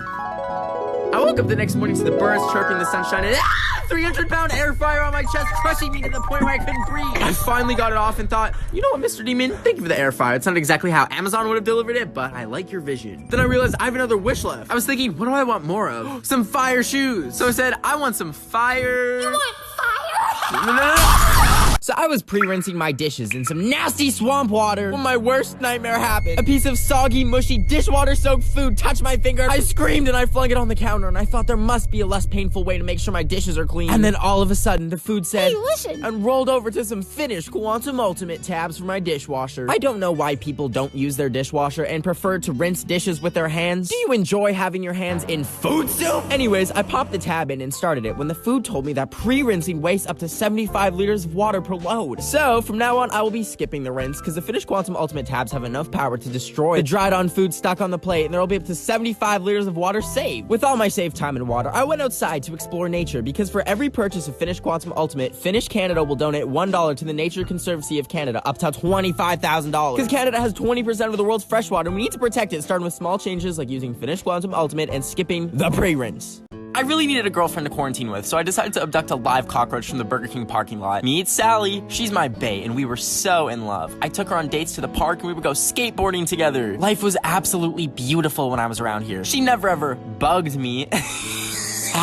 Speaker 2: I woke up the next morning to the birds chirping, the sunshine, and 300-pound air fryer on my chest, crushing me to the point where I couldn't breathe. I finally got it off and thought, you know what, Mr. Demon? Thank you for the air fryer. It's not exactly how Amazon would have delivered it, but I like your vision. Then I realized I have another wish left. I was thinking, what do I want more of? Some fire shoes. So I said, I want some fire.
Speaker 4: You want fire?
Speaker 2: No. So I was pre-rinsing my dishes in some nasty swamp water when my worst nightmare happened. A piece of soggy, mushy, dishwater-soaked food touched my finger. I screamed and I flung it on the counter, and I thought there must be a less painful way to make sure my dishes are clean. And then all of a sudden, the food said,
Speaker 4: "Hey, listen,"
Speaker 2: and rolled over to some finished Quantum Ultimate tabs for my dishwasher. I don't know why people don't use their dishwasher and prefer to rinse dishes with their hands. Do you enjoy having your hands in food soup? Anyways, I popped the tab in and started it when the food told me that pre-rinsing wastes up to 75 liters of water per load. So, from now on, I will be skipping the rinse because the finished Quantum Ultimate tabs have enough power to destroy the dried on food stuck on the plate, and there will be up to 75 liters of water saved. With all my saved time and water, I went outside to explore nature because for every purchase of finished Quantum Ultimate, Finish Canada will donate $1 to the Nature Conservancy of Canada, up to $25,000. Because Canada has 20% of the world's freshwater, and we need to protect it, starting with small changes like using finished Quantum Ultimate and skipping the pre-rinse. I really needed a girlfriend to quarantine with, so I decided to abduct a live cockroach from the Burger King parking lot. Meet Sally. She's my bae, and we were so in love. I took her on dates to the park, and we would go skateboarding together. Life was absolutely beautiful when I was around here. She never ever bugged me.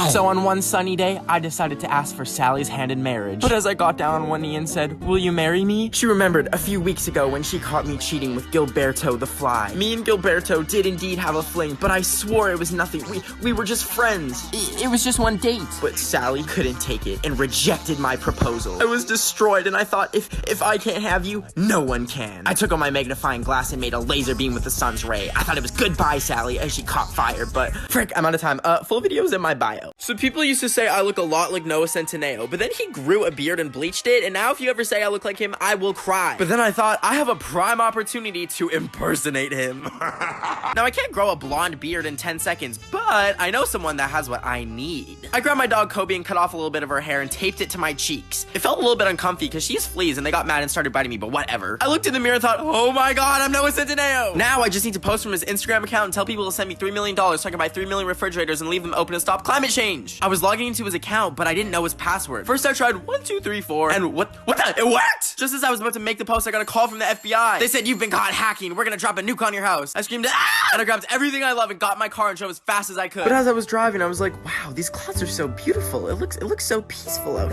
Speaker 2: So on one sunny day, I decided to ask for Sally's hand in marriage. But as I got down on one knee and said, "Will you marry me?" she remembered a few weeks ago when she caught me cheating with Gilberto the fly. Me and Gilberto did indeed have a fling, but I swore it was nothing. We were just friends. It was just one date. But Sally couldn't take it and rejected my proposal. I was destroyed, and I thought, if I can't have you, no one can. I took on my magnifying glass and made a laser beam with the sun's ray. I thought it was goodbye, Sally, as she caught fire, but frick, I'm out of time. Full videos in my bio. So people used to say I look a lot like Noah Centineo, but then he grew a beard and bleached it, and now if you ever say I look like him, I will cry. But then I thought, I have a prime opportunity to impersonate him. Now I can't grow a blonde beard in 10 seconds, but I know someone that has what I need. I grabbed my dog Kobe and cut off a little bit of her hair and taped it to my cheeks. It felt a little bit uncomfy because she has fleas and they got mad and started biting me, but whatever. I looked in the mirror and thought, oh my god, I'm Noah Centineo. Now I just need to post from his Instagram account and tell people to send me $3 million so I can buy 3 million refrigerators and leave them open to stop climate change. I was logging into his account, but I didn't know his password. First I tried 1, 2, 3, 4, and what the, it worked! Just as I was about to make the post, I got a call from the FBI. They said, "You've been caught hacking. We're gonna drop a nuke on your house." I screamed, "Ah!" And I grabbed everything I love and got in my car and drove as fast as I could. But as I was driving, I was like, wow, these clouds are so beautiful. It looks so peaceful out.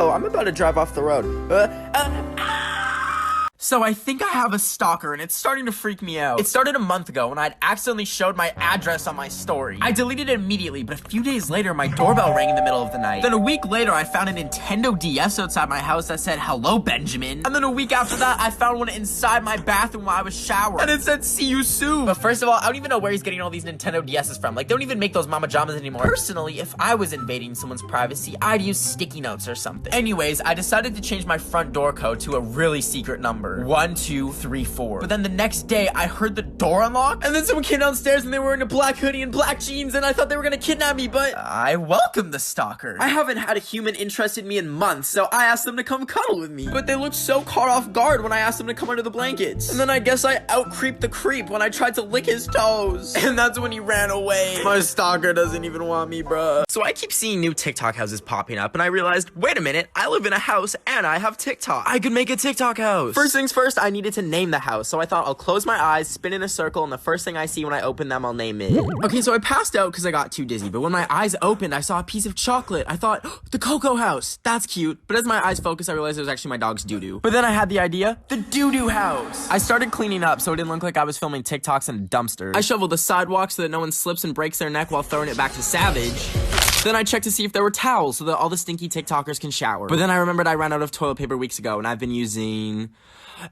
Speaker 2: Oh, I'm about to drive off the road. So I think I have a stalker, and it's starting to freak me out. It started a month ago when I'd accidentally showed my address on my story. I deleted it immediately, but a few days later, my doorbell rang in the middle of the night. Then a week later, I found a Nintendo DS outside my house that said, "Hello, Benjamin." And then a week after that, I found one inside my bathroom while I was showering, and it said, "See you soon." But first of all, I don't even know where he's getting all these Nintendo DSs from. Like, they don't even make those Mama Jamas anymore. Personally, if I was invading someone's privacy, I'd use sticky notes or something. Anyways, I decided to change my front door code to a really secret number. 1, 2, 3, 4. But then the next day, I heard the door unlock, and then someone came downstairs and they were in a black hoodie and black jeans, and I thought they were gonna kidnap me, but I welcomed the stalker. I haven't had a human interested in me in months, so I asked them to come cuddle with me. But they looked so caught off guard when I asked them to come under the blankets. And then I guess I out-creeped the creep when I tried to lick his toes. And that's when he ran away. My stalker doesn't even want me, bruh. So I keep seeing new TikTok houses popping up, and I realized, wait a minute, I live in a house and I have TikTok. I could make a TikTok house. First things first, I needed to name the house, so I thought I'll close my eyes, spin in a circle, and the first thing I see when I open them, I'll name it. Okay, so I passed out because I got too dizzy, but when my eyes opened, I saw a piece of chocolate. I thought, oh, the Cocoa House. That's cute. But as my eyes focused, I realized it was actually my dog's doo-doo. But then I had the idea, the Doo-Doo House. I started cleaning up so it didn't look like I was filming TikToks in a dumpster. I shoveled the sidewalk so that no one slips and breaks their neck while throwing it back to Savage. Then I checked to see if there were towels so that all the stinky TikTokers can shower. But then I remembered I ran out of toilet paper weeks ago, and I've been using...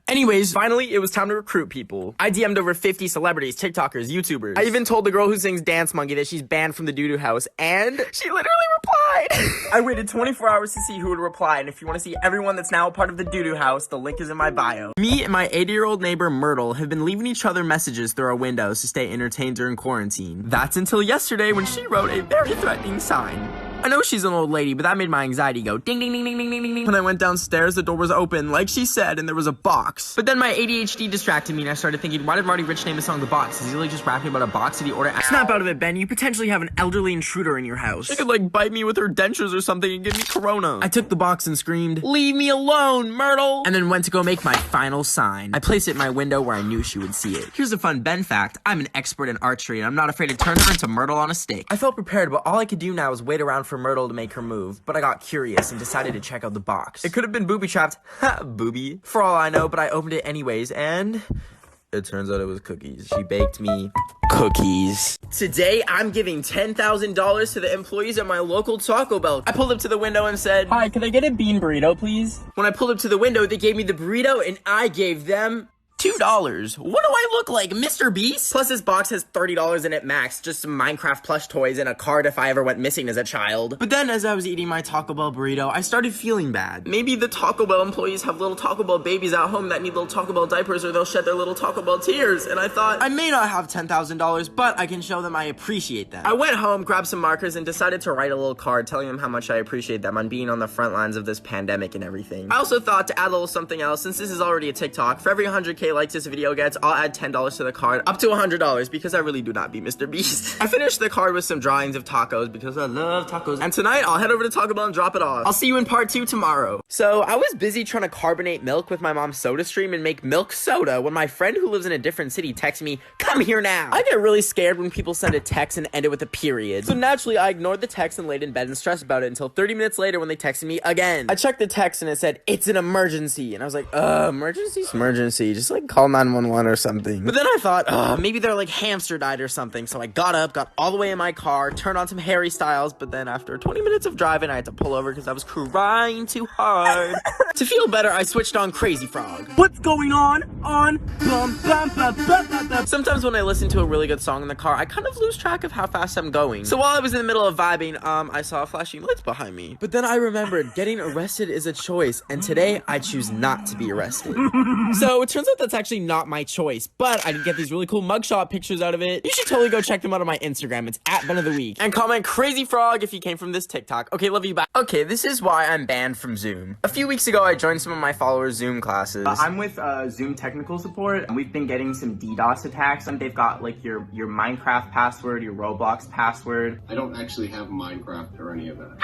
Speaker 2: Anyways, finally, it was time to recruit people. I DM'd over 50 celebrities, TikTokers, YouTubers. I even told the girl who sings Dance Monkey that she's banned from the Doo-Doo House, and she literally replied. I waited 24 hours to see who would reply, and if you want to see everyone that's now a part of the Doo-Doo House, the link is in my bio. Me and my 80-year-old neighbor, Myrtle, have been leaving each other messages through our windows to stay entertained during quarantine. That's until yesterday when she wrote a very threatening sign.
Speaker 1: I know she's an old lady, but that made my anxiety go ding, ding, ding, ding, ding, ding, ding, ding. When I went downstairs, the door was open, like she said, and there was a box. But then my ADHD distracted me, and I started thinking, why did Roddy Ricch name the song The Box? Is he really just rapping about a box? Did he order? Snap out of it, Ben. You potentially have an elderly intruder in your house. She could, like, bite me with her dentures or something and give me corona. I took the box and screamed, leave me alone, Myrtle! And then went to go make my final sign. I placed it in my window where I knew she would see it. Here's a fun Ben fact. I'm an expert in archery, and I'm not afraid to turn her into Myrtle on a stick. I felt prepared, but all I could do now was wait around for Myrtle to make her move. But I got curious and decided to check out the box. It could have been booby-trapped. Ha, booby. For all I know, but I opened it anyways, and it turns out it was cookies. She baked me cookies. Today, I'm giving $10,000 to the employees at my local Taco Bell. I pulled up to the window and said, hi, can I get a bean burrito, please? When I pulled up to the window, they gave me the burrito, and I gave them $2. What do I look like, Mr. Beast? Plus, this box has $30 in it max. Just some Minecraft plush toys and a card if I ever went missing as a child. But then, as I was eating my Taco Bell burrito, I started feeling bad. Maybe the Taco Bell employees have little Taco Bell babies at home that need little Taco Bell diapers, or they'll shed their little Taco Bell tears. And I thought, I may not have $10,000, but I can show them I appreciate them. I went home, grabbed some markers, and decided to write a little card telling them how much I appreciate them on being on the front lines of this pandemic and everything. I also thought to add a little something else, since this is already a TikTok. For every 100K likes this video gets, I'll add $10 to the card, up to $100, because I really do not be Mr. Beast. I finished the card with some drawings of tacos, because I love tacos. And tonight, I'll head over to Taco Bell and drop it off. I'll see you in part 2 tomorrow. So, I was busy trying to carbonate milk with my mom's soda stream and make milk soda when my friend who lives in a different city texted me, come here now. I get really scared when people send a text and end it with a period. So naturally, I ignored the text and laid in bed and stressed about it until 30 minutes later when they texted me again. I checked the text and it said, it's an emergency. And I was like, emergency? Just like call 911 or something. But then I thought, maybe they're like hamster died or something. So I got up, got all the way in my car, turned on some Harry Styles, but then after 20 minutes of driving, I had to pull over because I was crying too hard. To feel better, I switched on Crazy Frog. What's going on? Sometimes when I listen to a really good song in the car, I kind of lose track of how fast I'm going. So while I was in the middle of vibing, I saw flashing lights behind me. But then I remembered getting arrested is a choice, and today I choose not to be arrested. So it turns out that's actually not my choice, but I did get these really cool mugshot pictures out of it. You should totally go check them out on my Instagram. It's @BenOfTheWeek. And comment Crazy Frog if you came from this TikTok. Okay, love you, bye. Okay, this is why I'm banned from Zoom. A few weeks ago, I joined some of my followers' Zoom classes.
Speaker 7: I'm with Zoom technical support, and we've been getting some DDoS attacks, and they've got like your Minecraft password, your Roblox password.
Speaker 14: I don't actually have Minecraft or any of that.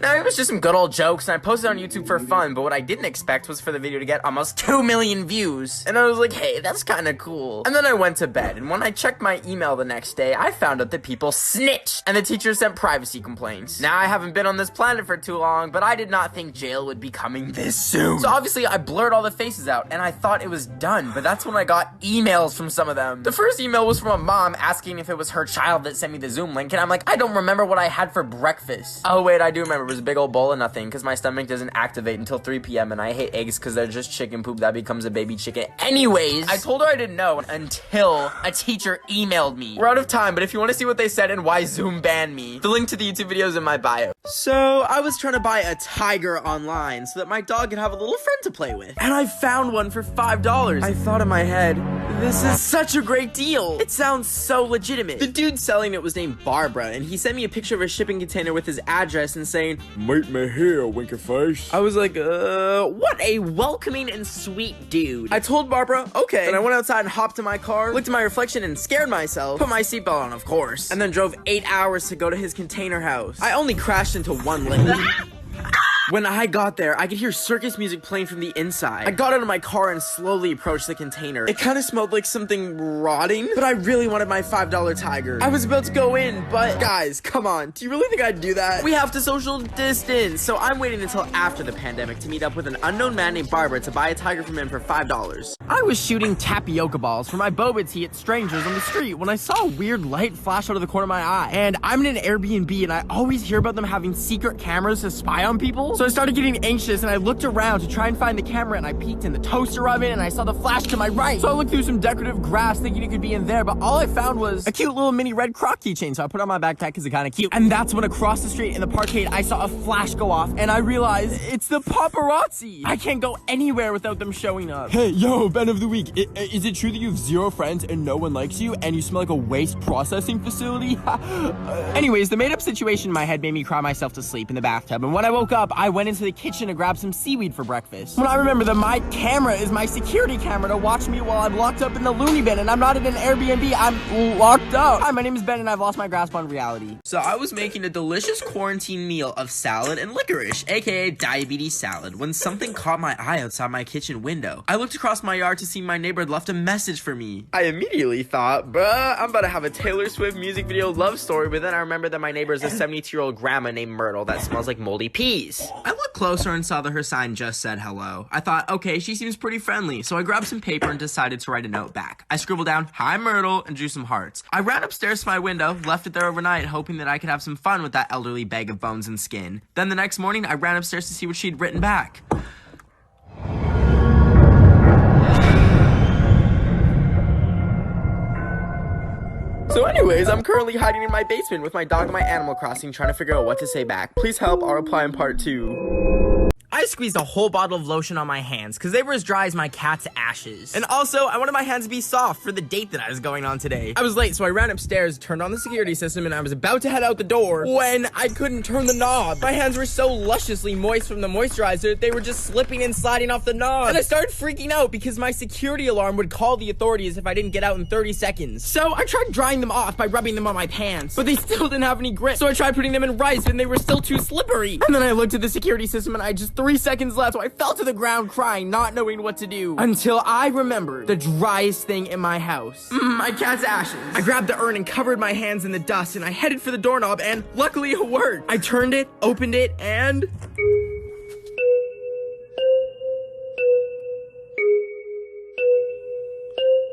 Speaker 2: Now, it was just some good old jokes, and I posted on YouTube for fun, but what I didn't expect was for the video to get almost 2 million views. And I was like, hey, that's kind of cool. And then I went to bed, and when I checked my email the next day, I found out that people snitched, and the teacher sent privacy complaints. Now, I haven't been on this planet for too long, but I did not think jail would be coming this soon. So obviously, I blurred all the faces out, and I thought it was done, but that's when I got emails from some of them. The first email was from a mom asking if it was her child that sent me the Zoom link, and I'm like, I don't remember what I had for breakfast. Oh wait, I do remember. It was a big old bowl of nothing, because my stomach doesn't activate until 3 p.m, and I hate eggs because they're just chicken poop that becomes a baby chicken. Anyways, I told her I didn't know until a teacher emailed me. We're out of time, but if you want to see what they said and why Zoom banned me, the link to the YouTube video is in my bio. So, I was trying to buy a tiger online so that my dog could have a little friend to play with. And I found one for $5. I thought in my head, this is such a great deal. It sounds so legitimate. The dude selling it was named Barbara, and he sent me a picture of a shipping container with his address and saying, "Meet me here, winker face." I was like, what a welcoming and sweet dude. I told Barbara, okay. Then I went outside and hopped in my car, looked at my reflection and scared myself, put my seatbelt on, of course, and then drove 8 hours to go to his container house. I only crashed into one lane. When I got there, I could hear circus music playing from the inside. I got out of my car and slowly approached the container. It kind of smelled like something rotting, but I really wanted my $5 tiger. I was about to go in, but guys, come on. Do you really think I'd do that? We have to social distance, so I'm waiting until after the pandemic to meet up with an unknown man named Barbara to buy a tiger from him for $5. I was shooting tapioca balls for my boba tea at strangers on the street when I saw a weird light flash out of the corner of my eye. And I'm in an Airbnb, and I always hear about them having secret cameras to spy on people. So
Speaker 1: So I started getting anxious and I looked around to try and find the camera, and I peeked in the toaster oven and I saw the flash to my right. So I looked through some decorative grass thinking it could be in there, but all I found was a cute little mini red croc keychain. So I put it on my backpack because it's kind of cute. And that's when across the street in the parkade, I saw a flash go off and I realized it's the paparazzi. I can't go anywhere without them showing up. Hey, yo, Ben of the Week. Is it true that you have 0 friends and no one likes you and you smell like a waste processing facility? Anyways, the made up situation in my head made me cry myself to sleep in the bathtub. And when I woke up, I went into the kitchen to grab some seaweed for breakfast. When I remember that my camera is my security camera to watch me while I'm locked up in the loony bin and I'm not in an Airbnb, I'm locked up. Hi, my name is Ben and I've lost my grasp on reality. So I was making a delicious quarantine meal of salad and licorice, aka diabetes salad, when something caught my eye outside my kitchen window. I looked across my yard to see my neighbor had left a message for me. I immediately thought, bruh, I'm about to have a Taylor Swift music video love story, but then I remembered that my neighbor is a 72-year-old grandma named Myrtle that smells like moldy peas. I looked closer and saw that her sign just said hello. I thought, okay, she seems pretty friendly, so I grabbed some paper and decided to write a note back. I scribbled down, "Hi Myrtle," and drew some hearts. I ran upstairs to my window, left it there overnight, hoping that I could have some fun with that elderly bag of bones and skin. Then the next morning, I ran upstairs to see what she'd written back. So anyways, I'm currently hiding in my basement with my dog and my Animal Crossing trying to figure out what to say back. Please help, I'll reply in part 2. I squeezed a whole bottle of lotion on my hands because they were as dry as my cat's ashes. And also, I wanted my hands to be soft for the date that I was going on today. I was late, so I ran upstairs, turned on the security system, and I was about to head out the door when I couldn't turn the knob. My hands were so lusciously moist from the moisturizer, they were just slipping and sliding off the knob. And I started freaking out because my security alarm would call the authorities if I didn't get out in 30 seconds. So I tried drying them off by rubbing them on my pants, but they still didn't have any grip. So I tried putting them in rice, and they were still too slippery. And then I looked at the security system, and I just 3 seconds left, so I fell to the ground crying, not knowing what to do. Until I remembered the driest thing in my house. My cat's ashes. I grabbed the urn and covered my hands in the dust, and I headed for the doorknob, and luckily it worked. I turned it, opened it, and...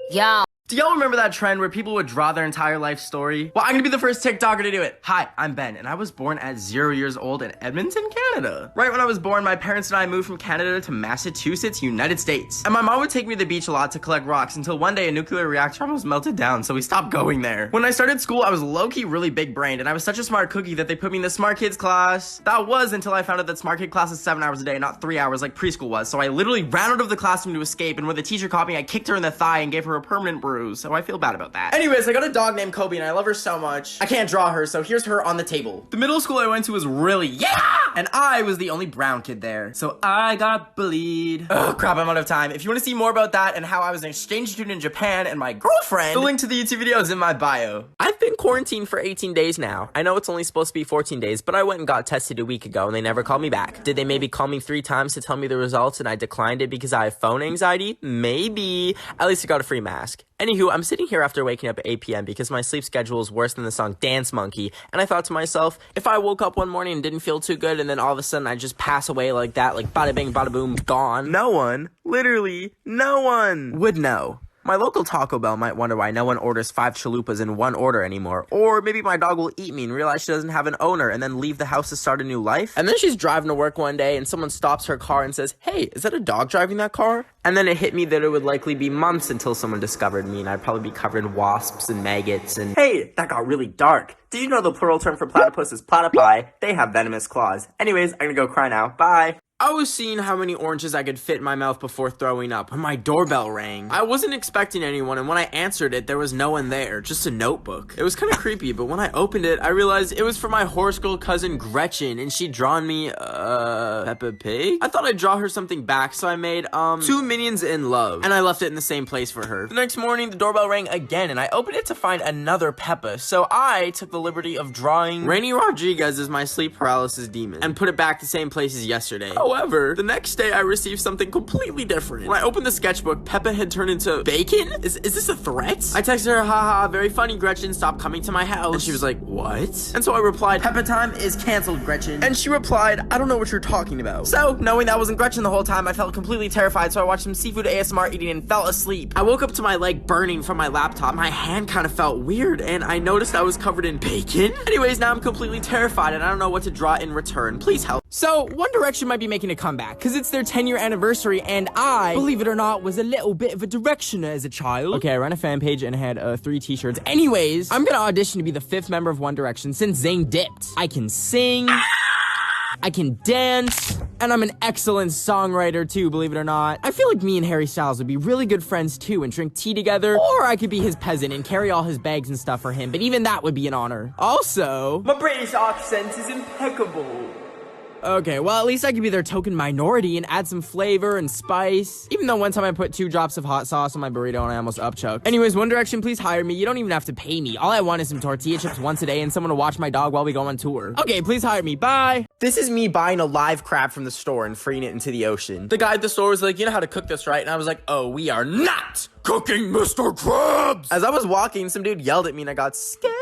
Speaker 8: Yo.
Speaker 1: Do y'all remember that trend where people would draw their entire life story? Well, I'm gonna be the first TikToker to do it. Hi, I'm Ben, and I was born at 0 years old in Edmonton, Canada. Right when I was born, my parents and I moved from Canada to Massachusetts, United States. And my mom would take me to the beach a lot to collect rocks until one day a nuclear reactor almost melted down, so we stopped going there. When I started school, I was low-key really big-brained, and I was such a smart cookie that they put me in the smart kids class. That was until I found out that smart kid class is 7 hours a day, not 3 hours like preschool was. So I literally ran out of the classroom to escape, and when the teacher caught me, I kicked her in the thigh and gave her a permanent bruise, so I feel bad about that. Anyways, I got a dog named Kobe and I love her so much. I can't draw her, so here's her on the table. The middle school I went to was really and I was the only brown kid there. So I got bullied. Oh crap, I'm out of time. If you want to see more about that and how I was an exchange student in Japan and my girlfriend, the link to the YouTube video is in my bio. I've been quarantined for 18 days now. I know it's only supposed to be 14 days, but I went and got tested a week ago and they never called me back. Did they maybe call me 3 times to tell me the results and I declined it because I have phone anxiety? Maybe. At least I got a free mask. Anywho, I'm sitting here after waking up at 8 p.m. because my sleep schedule is worse than the song Dance Monkey, and I thought to myself, if I woke up one morning and didn't feel too good and then all of a sudden I just pass away like that, like bada bing, bada boom, gone, no one, literally no one, would know. My local Taco Bell might wonder why no one orders 5 chalupas in one order anymore. Or maybe my dog will eat me and realize she doesn't have an owner and then leave the house to start a new life. And then she's driving to work one day and someone stops her car and says, "Hey, is that a dog driving that car?" And then it hit me that it would likely be months until someone discovered me and I'd probably be covered in wasps and maggots and... Hey, that got really dark. Did you know the plural term for platypus is platypi? They have venomous claws. Anyways, I'm gonna go cry now. Bye. I was seeing how many oranges I could fit in my mouth before throwing up when my doorbell rang. I wasn't expecting anyone, and when I answered it, there was no one there, just a notebook. It was kind of creepy, but when I opened it, I realized it was for my horse girl cousin Gretchen, and she'd drawn me, Peppa Pig? I thought I'd draw her something back, so I made, 2 minions in love, and I left it in the same place for her. The next morning, the doorbell rang again, and I opened it to find another Peppa, so I took the liberty of drawing Rainy Rodriguez as my sleep paralysis demon, and put it back the same place as yesterday. However, the next day I received something completely different. When I opened the sketchbook, Peppa had turned into bacon? Is this a threat? I texted her, haha, very funny, Gretchen, stop coming to my house. And she was like, what? And so I replied, Peppa time is canceled, Gretchen. And she replied, I don't know what you're talking about. So, knowing that wasn't Gretchen the whole time, I felt completely terrified, so I watched some seafood ASMR eating and fell asleep. I woke up to my leg burning from my laptop. My hand kind of felt weird, and I noticed I was covered in bacon. Anyways, now I'm completely terrified, and I don't know what to draw in return. Please help. So, One Direction might be making a comeback, because it's their 10-year anniversary, and I, believe it or not, was a little bit of a Directioner as a child. Okay, I ran a fan page and had 3 t-shirts. Anyways, I'm gonna audition to be the 5th member of One Direction since Zayn dipped. I can sing, I can dance, and I'm an excellent songwriter too, believe it or not. I feel like me and Harry Styles would be really good friends too and drink tea together, or I could be his peasant and carry all his bags and stuff for him, but even that would be an honor. Also, my British accent is impeccable. Okay, well, at least I could be their token minority and add some flavor and spice. Even though one time I put 2 drops of hot sauce on my burrito and I almost upchoked. Anyways, One Direction, please hire me. You don't even have to pay me. All I want is some tortilla chips once a day and someone to watch my dog while we go on tour. Okay, please hire me. Bye. This is me buying a live crab from the store and freeing it into the ocean. The guy at the store was like, you know how to cook this, right? And I was like, oh, we are not cooking Mr. Krabs. As I was walking, some dude yelled at me and I got scared.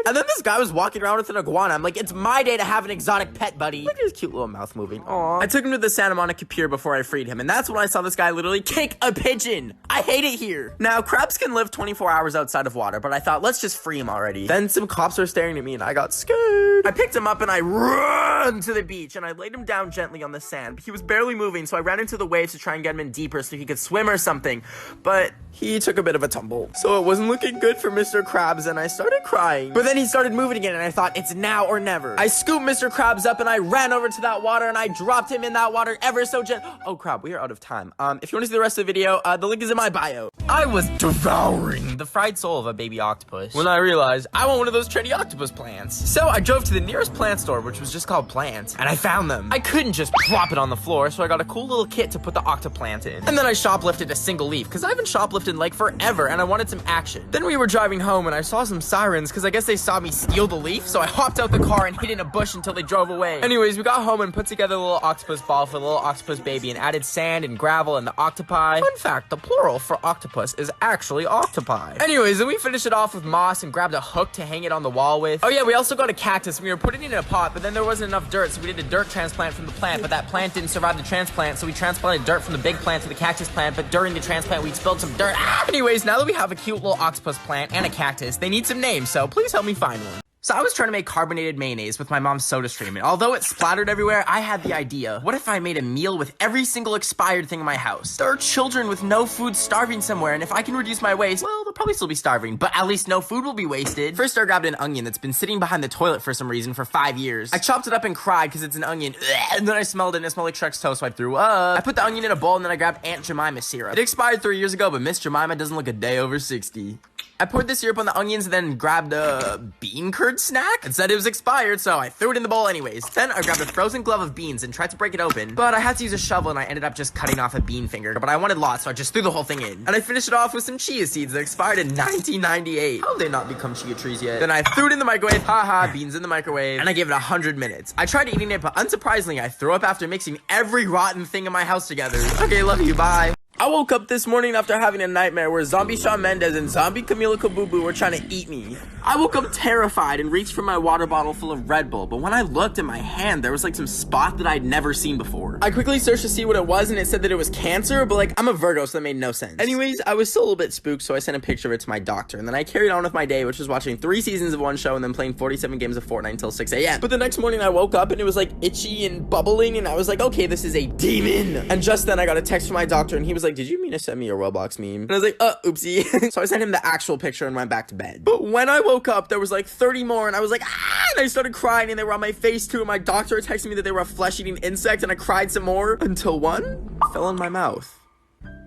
Speaker 1: And then this guy was walking around with an iguana. I'm like, it's my day to have an exotic pet, buddy. Look at his cute little mouth moving. Aww. I took him to the Santa Monica Pier before I freed him, and that's when I saw this guy literally kick a pigeon. I hate it here. Now, crabs can live 24 hours outside of water, but I thought, let's just free him already. Then some cops were staring at me, and I got scared. I picked him up, and I ran to the beach, and I laid him down gently on the sand. He was barely moving, so I ran into the waves to try and get him in deeper so he could swim or something. But he took a bit of a tumble. So it wasn't looking good for Mr. Krabs, and I started crying. But then he started moving again, and I thought, it's now or never. I scooped Mr. Krabs up, and I ran over to that water, and I dropped him in that water ever so gently. Oh, crap, we are out of time. If you want to see the rest of the video, the link is in my bio. I was devouring the fried soul of a baby octopus when I realized I want one of those trendy octopus plants. So I drove to the nearest plant store, which was just called Plant, and I found them. I couldn't just plop it on the floor, so I got a cool little kit to put the octoplant in. And then I shoplifted a single leaf, because I haven't shoplifted in like forever, and I wanted some action. Then we were driving home, and I saw some sirens, because I guess they saw me steal the leaf, so I hopped out the car and hid in a bush until they drove away. Anyways, we got home and put together a little octopus ball for the little octopus baby and added sand and gravel and the octopi. Fun fact, the plural for octopus is actually octopi. Anyways, then we finished it off with moss and grabbed a hook to hang it on the wall with. Oh yeah, we also got a cactus. We were putting it in a pot, but then there wasn't enough dirt, so we did a dirt transplant from the plant, but that plant didn't survive the transplant, so we transplanted dirt from the big plant to the cactus plant, but during the transplant, we spilled some dirt. Anyways, now that we have a cute little octopus plant and a cactus, they need some names, so please help me find one. So I was trying to make carbonated mayonnaise with my mom's soda stream, and although it splattered everywhere, I had the idea. What if I made a meal with every single expired thing in my house? There are children with no food starving somewhere, and if I can reduce my waste, well, they'll probably still be starving, but at least no food will be wasted. First, I grabbed an onion that's been sitting behind the toilet for some reason for 5 years. I chopped it up and cried because it's an onion, and then I smelled it and it smelled like Shrek's toast, so I threw up. I put the onion in a bowl, and then I grabbed Aunt Jemima's syrup. It expired 3 years ago, but Miss Jemima doesn't look a day over 60. I poured the syrup on the onions and then grabbed a bean curd snack. It said it was expired, so I threw it in the bowl anyways. Then I grabbed a frozen glove of beans and tried to break it open, but I had to use a shovel and I ended up just cutting off a bean finger. But I wanted lots, so I just threw the whole thing in. And I finished it off with some chia seeds that expired in 1998. How have they not become chia trees yet? Then I threw it in the microwave. Haha, beans in the microwave. And I gave it 100 minutes. I tried eating it, but unsurprisingly, I threw up after mixing every rotten thing in my house together. Okay, love you, bye. I woke up this morning after having a nightmare where Zombie Shawn Mendes and Zombie Camila Caboo were trying to eat me. I woke up terrified and reached for my water bottle full of Red Bull, but when I looked at my hand, there was like some spot that I'd never seen before. I quickly searched to see what it was, and it said that it was cancer, but like, I'm a Virgo, so that made no sense. Anyways, I was still a little bit spooked, so I sent a picture of it to my doctor, and then I carried on with my day, which was watching 3 seasons of one show and then playing 47 games of Fortnite until 6 a.m. But the next morning I woke up and it was like itchy and bubbling, and I was like, okay, this is a demon. And just then I got a text from my doctor, and he was like, did you mean to send me a Roblox meme? And I was like, oopsie. So I sent him the actual picture and went back to bed. But when I woke up, there was like 30 more, and I was like, and I started crying, and they were on my face too, and my doctor texted me that they were a flesh-eating insect, and I cried some more, until one fell in my mouth.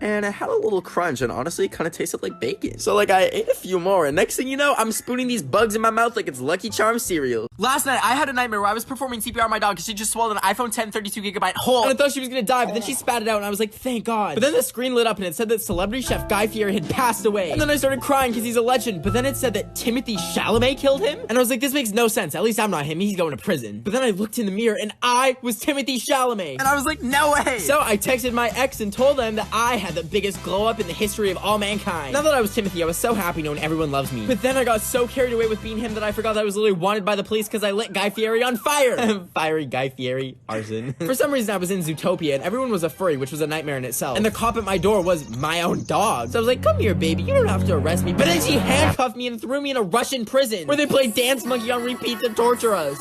Speaker 1: And it had a little crunch, and honestly, it kind of tasted like bacon. So, like, I ate a few more, and next thing you know, I'm spooning these bugs in my mouth like it's Lucky Charms cereal. Last night, I had a nightmare where I was performing CPR on my dog because she just swallowed an iPhone 10 32GB whole, and I thought she was gonna die, but then she spat it out, and I was like, thank God. But then the screen lit up, and it said that celebrity chef Guy Fieri had passed away. And then I started crying because he's a legend, but then it said that Timothy Chalamet killed him, and I was like, this makes no sense. At least I'm not him. He's going to prison. But then I looked in the mirror, and I was Timothy Chalamet. And I was like, no way. So I texted my ex and told them that I had the biggest glow up in the history of all mankind. Now that I was Timothy, I was so happy knowing everyone loves me. But then I got so carried away with being him that I forgot that I was literally wanted by the police because I lit Guy Fieri on fire. Fiery Guy Fieri, arson. For some reason, I was in Zootopia and everyone was a furry, which was a nightmare in itself. And the cop at my door was my own dog. So I was like, come here, baby. You don't have to arrest me. But then she handcuffed me and threw me in a Russian prison where they play Dance Monkey on repeat to torture us.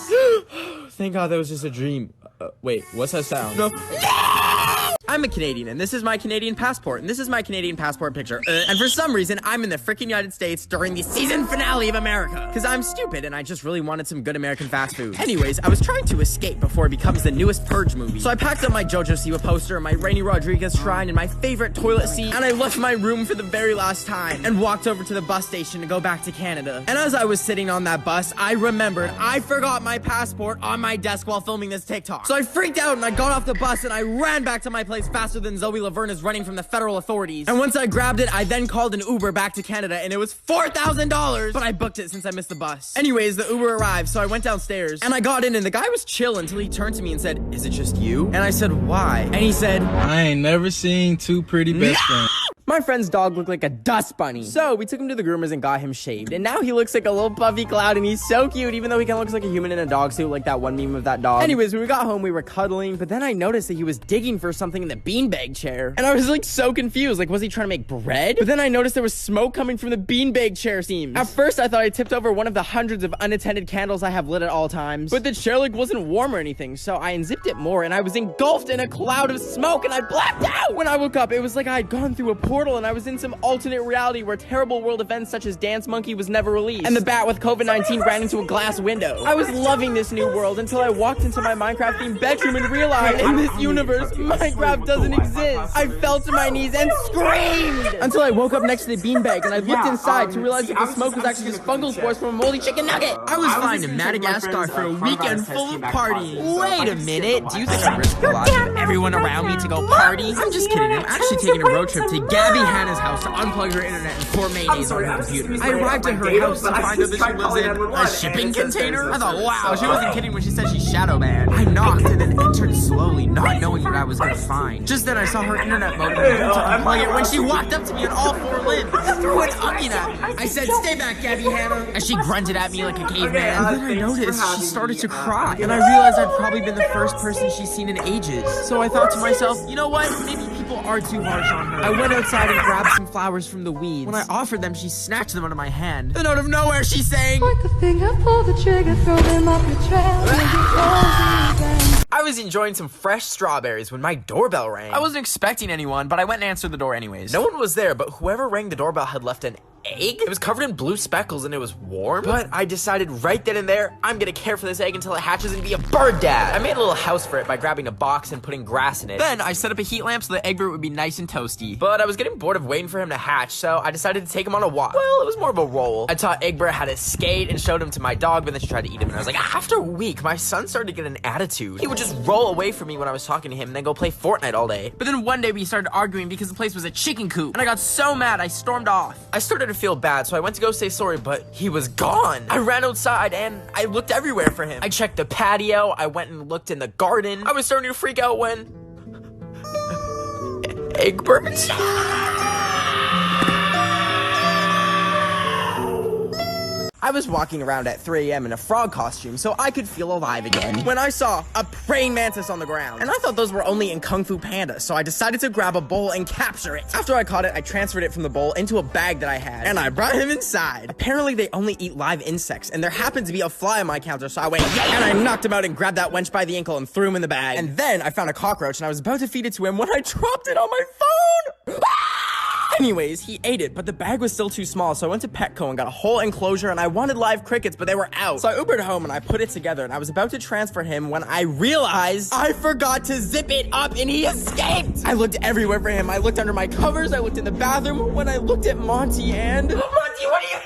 Speaker 1: Thank God that was just a dream. Wait, what's that sound? No.
Speaker 2: I'm a Canadian, and this is my Canadian passport, and this is my Canadian passport picture. And for some reason, I'm in the freaking United States during the season finale of America. Because I'm stupid, and I just really wanted some good American fast food. Anyways, I was trying to escape before it becomes the newest Purge movie. So I packed up my JoJo Siwa poster, my Rainy Rodriguez shrine, and my favorite toilet seat, and I left my room for the very last time, and walked over to the bus station to go back to Canada. And as I was sitting on that bus, I remembered I forgot my passport on my desk while filming this TikTok. So I freaked out, and I got off the bus, and I ran back to my place faster than Zoe Laverne is running from the federal authorities. And once I grabbed it, I then called an Uber back to Canada, and it was $4,000, but I booked it since I missed the bus. Anyways, the Uber arrived, so I went downstairs, and I got in, and the guy was chill until he turned to me and said, "Is it just you?" And I said, "Why?" And he said,
Speaker 1: I ain't never seen two pretty best friends.
Speaker 2: My friend's dog looked like a dust bunny. So we took him to the groomers and got him shaved. And now he looks like a little puffy cloud, and he's so cute, even though he kind of looks like a human in a dog suit, like that one meme of that dog. Anyways, when we got home, we were cuddling, but then I noticed that he was digging for something in the beanbag chair. And I was like so confused. Like, was he trying to make bread? But then I noticed there was smoke coming from the beanbag chair seams. At first, I thought I tipped over one of the hundreds of unattended candles I have lit at all times. But the chair like wasn't warm or anything, so I unzipped it more, and I was engulfed in a cloud of smoke, and I blacked out! When I woke up, it was like I had gone through a portal, and I was in some alternate reality where terrible world events such as Dance Monkey was never released, and the bat with COVID-19 ran into a glass window. I was loving this new world until I walked into my Minecraft-themed bedroom and realized in this universe, Minecraft doesn't exist. I fell to my knees and screamed until I woke up next to the beanbag, and I looked inside to realize that the smoke was actually just fungal spores from a moldy chicken nugget. I was flying to Madagascar for a weekend full of partying. Wait a minute, do you think I risked a lot of everyone around me to go party? I'm just kidding, I'm actually taking a road trip to Gabby Hannah's house to unplug her internet and pour mayonnaise on her computer. I arrived at her house to find out that she lives in a shipping container. I thought, wow, she wasn't kidding when she said she's shadow banned. I knocked and then entered slowly, not knowing what I was gonna find. Just then I saw her internet modem and went to unplug it when she walked up to me on all four limbs and threw an onion at me. I said, "Stay back, Gabby Hannah," as she grunted at me like a caveman. And then I noticed she started to cry, and I realized I'd probably been the first person she's seen in ages. So I thought to myself, you know what? Maybe people are too harsh on her. I went outside and grabbed some flowers from the weeds. When I offered them, she snatched them out of my hand. Then out of nowhere, she sang, "Point the finger, pull the trigger, throw them up your trail." I was enjoying some fresh strawberries when my doorbell rang. I wasn't expecting anyone, but I went and answered the door anyways. No one was there, but whoever rang the doorbell had left an egg? It was covered in blue speckles and it was warm, but I decided right then and there, I'm gonna care for this egg until it hatches and be a bird dad. I made a little house for it by grabbing a box and putting grass in it. Then I set up a heat lamp so the egg root would be nice and toasty. But I was getting bored of waiting for him to hatch, so I decided to take him on a walk. Well, it was more of a roll. I taught Eggbert how to skate and showed him to my dog, but then she tried to eat him, and I was like, after a week, my son started to get an attitude. He would just roll away from me when I was talking to him and then go play Fortnite all day. But then one day we started arguing because the place was a chicken coop, and I got so mad I stormed off. I started to feel bad, so I went to go say sorry, but he was gone. I ran outside and I looked everywhere for him. I checked the patio, I went and looked in the garden. I was starting to freak out when Egbert. I was walking around at 3 a.m. in a frog costume so I could feel alive again when I saw a praying mantis on the ground. And I thought those were only in Kung Fu Panda, so I decided to grab a bowl and capture it. After I caught it, I transferred it from the bowl into a bag that I had, and I brought him inside. Apparently, they only eat live insects, and there happened to be a fly on my counter, so I went, yeah, and I knocked him out and grabbed that wench by the ankle and threw him in the bag. And then I found a cockroach, and I was about to feed it to him when I dropped it on my phone. Anyways, he ate it, but the bag was still too small, so I went to Petco and got a whole enclosure, and I wanted live crickets, but they were out. So I Ubered home and I put it together, and I was about to transfer him when I realized I forgot to zip it up and he escaped. I looked everywhere for him. I looked under my covers, I looked in the bathroom, when I looked at Monty and... Monty, what are you...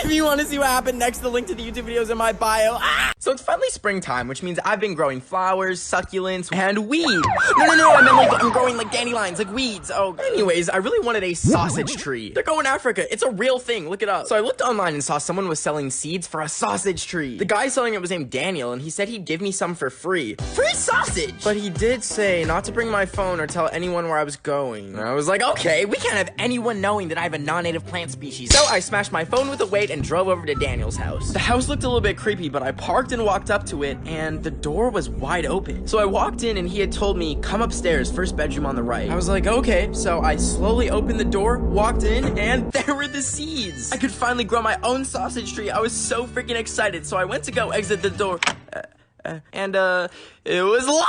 Speaker 2: If you want to see what happened next, the link to the YouTube video is in my bio. So it's finally springtime, which means I've been growing flowers, succulents, and weed. No, I meant like I'm growing like dandelions, like weeds. Oh, anyways, I really wanted a sausage tree. They're going to Africa. It's a real thing. Look it up. So I looked online and saw someone was selling seeds for a sausage tree. The guy selling it was named Daniel, and he said he'd give me some for free. Free sausage! But he did say not to bring my phone or tell anyone where I was going. And I was like, okay, we can't have anyone knowing that I have a non-native plant species. So I smashed my phone with a weight and drove over to Daniel's house. The house looked a little bit creepy, but I parked and walked up to it, and the door was wide open. So I walked in, and he had told me, come upstairs, first bedroom on the right. I was like, okay. So I slowly opened the door, walked in, and there were the seeds. I could finally grow my own sausage tree. I was so freaking excited. So I went to go exit the door. it was